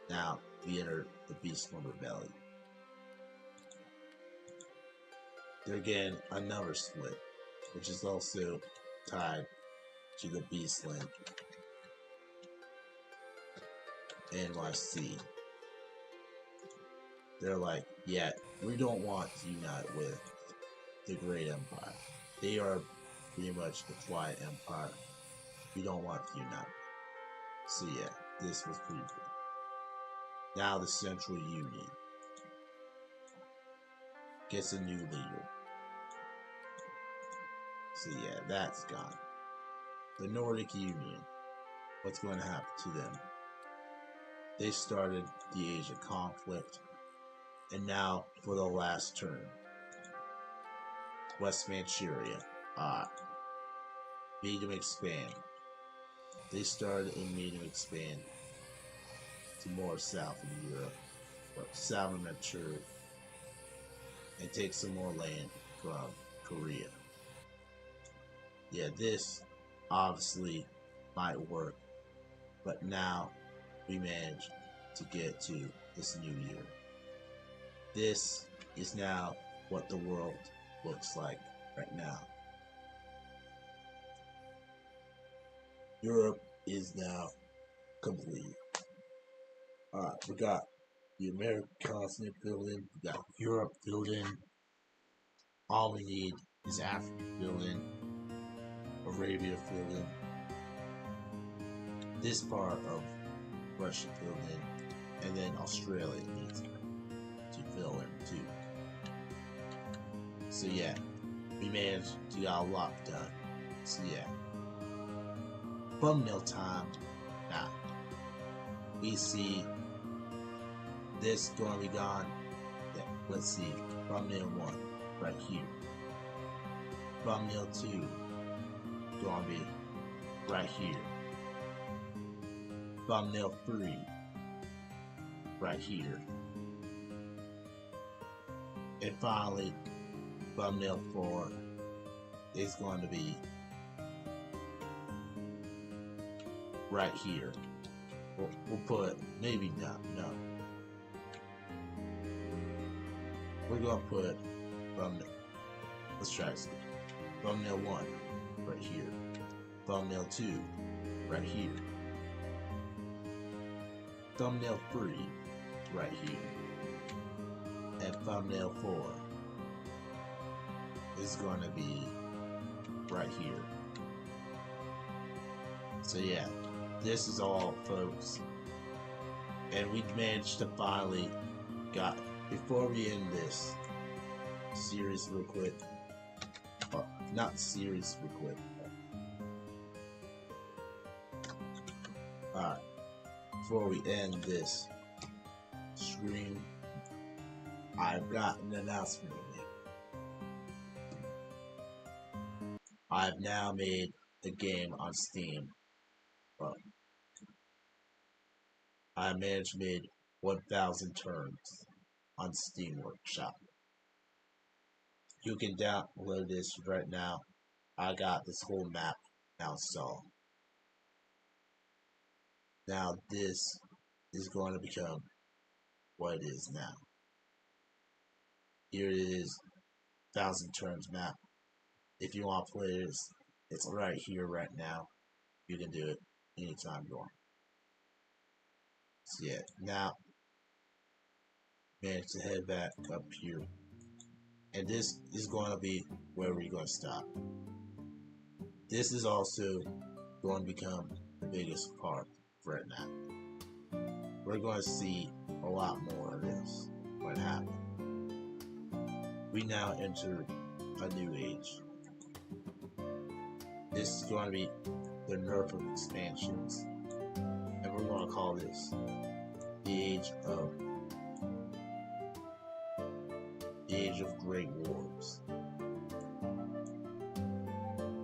[SPEAKER 2] Now we enter the Beastman Rebellion. There again, another split, which is also tied to the Beastland NYC. They're like, yeah, we don't want to unite with the Great Empire. They are pretty much the quiet empire. We don't want to unite. So yeah, this was pretty good. Now the Central Union gets a new leader. So yeah, that's gone. The Nordic Union, what's going to happen to them? They started the Asia conflict, and now for the last turn, West Manchuria, medium expand. They started a medium expand to more south in Europe, or southern Manchuria, and take some more land from Korea. Yeah, this obviously might work, but now we managed to get to this new year. This is now what the world looks like right now. Europe is now complete. Alright, we got the American continent filled in, we got Europe filled in. All we need is Africa filled in, Arabia filled in, this part of Russia filled in, and then Australia needs to fill in too. So yeah, we managed to get a lot done. So yeah, thumbnail time. Now we see this going to be gone. Yeah, let's see, thumbnail 1 right here. Thumbnail 2 going to be right here. Thumbnail 3 right here. And finally, thumbnail 4 is going to be right here. We'll put, maybe not, no. We're going to put thumbnail. Let's try this. Thumbnail 1 right here. Thumbnail 2 right here. Thumbnail 3 right here. And thumbnail 4 is going to be right here. So yeah, this is all, folks. And we managed to finally got, before we end this series real quick, not series real quick. Alright, before we end this stream, I've got an announcement to make. I've now made the game on Steam. I managed made 1,000 turns on Steam Workshop. You can download this right now. I got this whole map now installed. Now this is going to become what it is now. Here it is, 1,000 turns map. If you want to play this, it's right here right now. You can do it anytime you want. So yeah, now manage to head back up here. And this is going to be where we're going to stop. This is also going to become the biggest part right now. We're going to see a lot more of this what happened. We now enter a new age. This is going to be the nerf of expansions. And we're going to call this the age of Great Wars.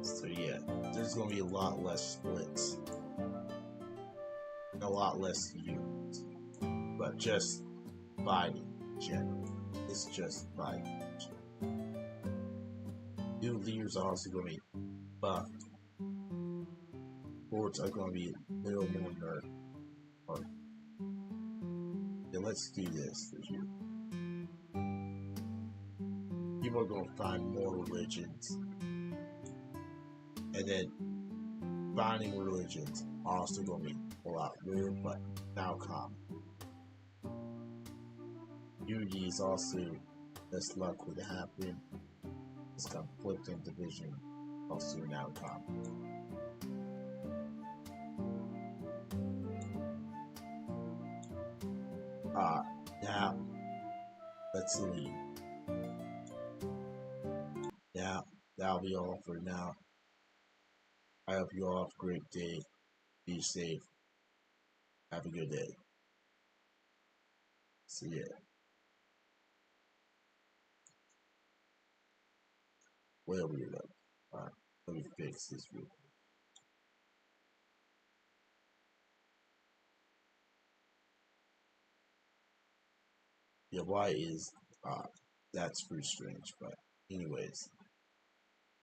[SPEAKER 2] So yeah, there's going to be a lot less splits. A lot less units. But just fighting in general. It's just fighting. New leaders are also going to be buffed. Forts are going to be a little more nerfed. Yeah, let's do this for you. People are going to find more religions. And then finding religions are also going to be a lot rare, but now common. Unity is also less likely to happen. This conflict and division also now common. Now let's leave. Now that'll be all for now. I hope you all have a great day. Be safe. Have a good day. See ya. Well, weird up. Alright, let me fix this real quick. Yeah, why is that's pretty strange, but anyways.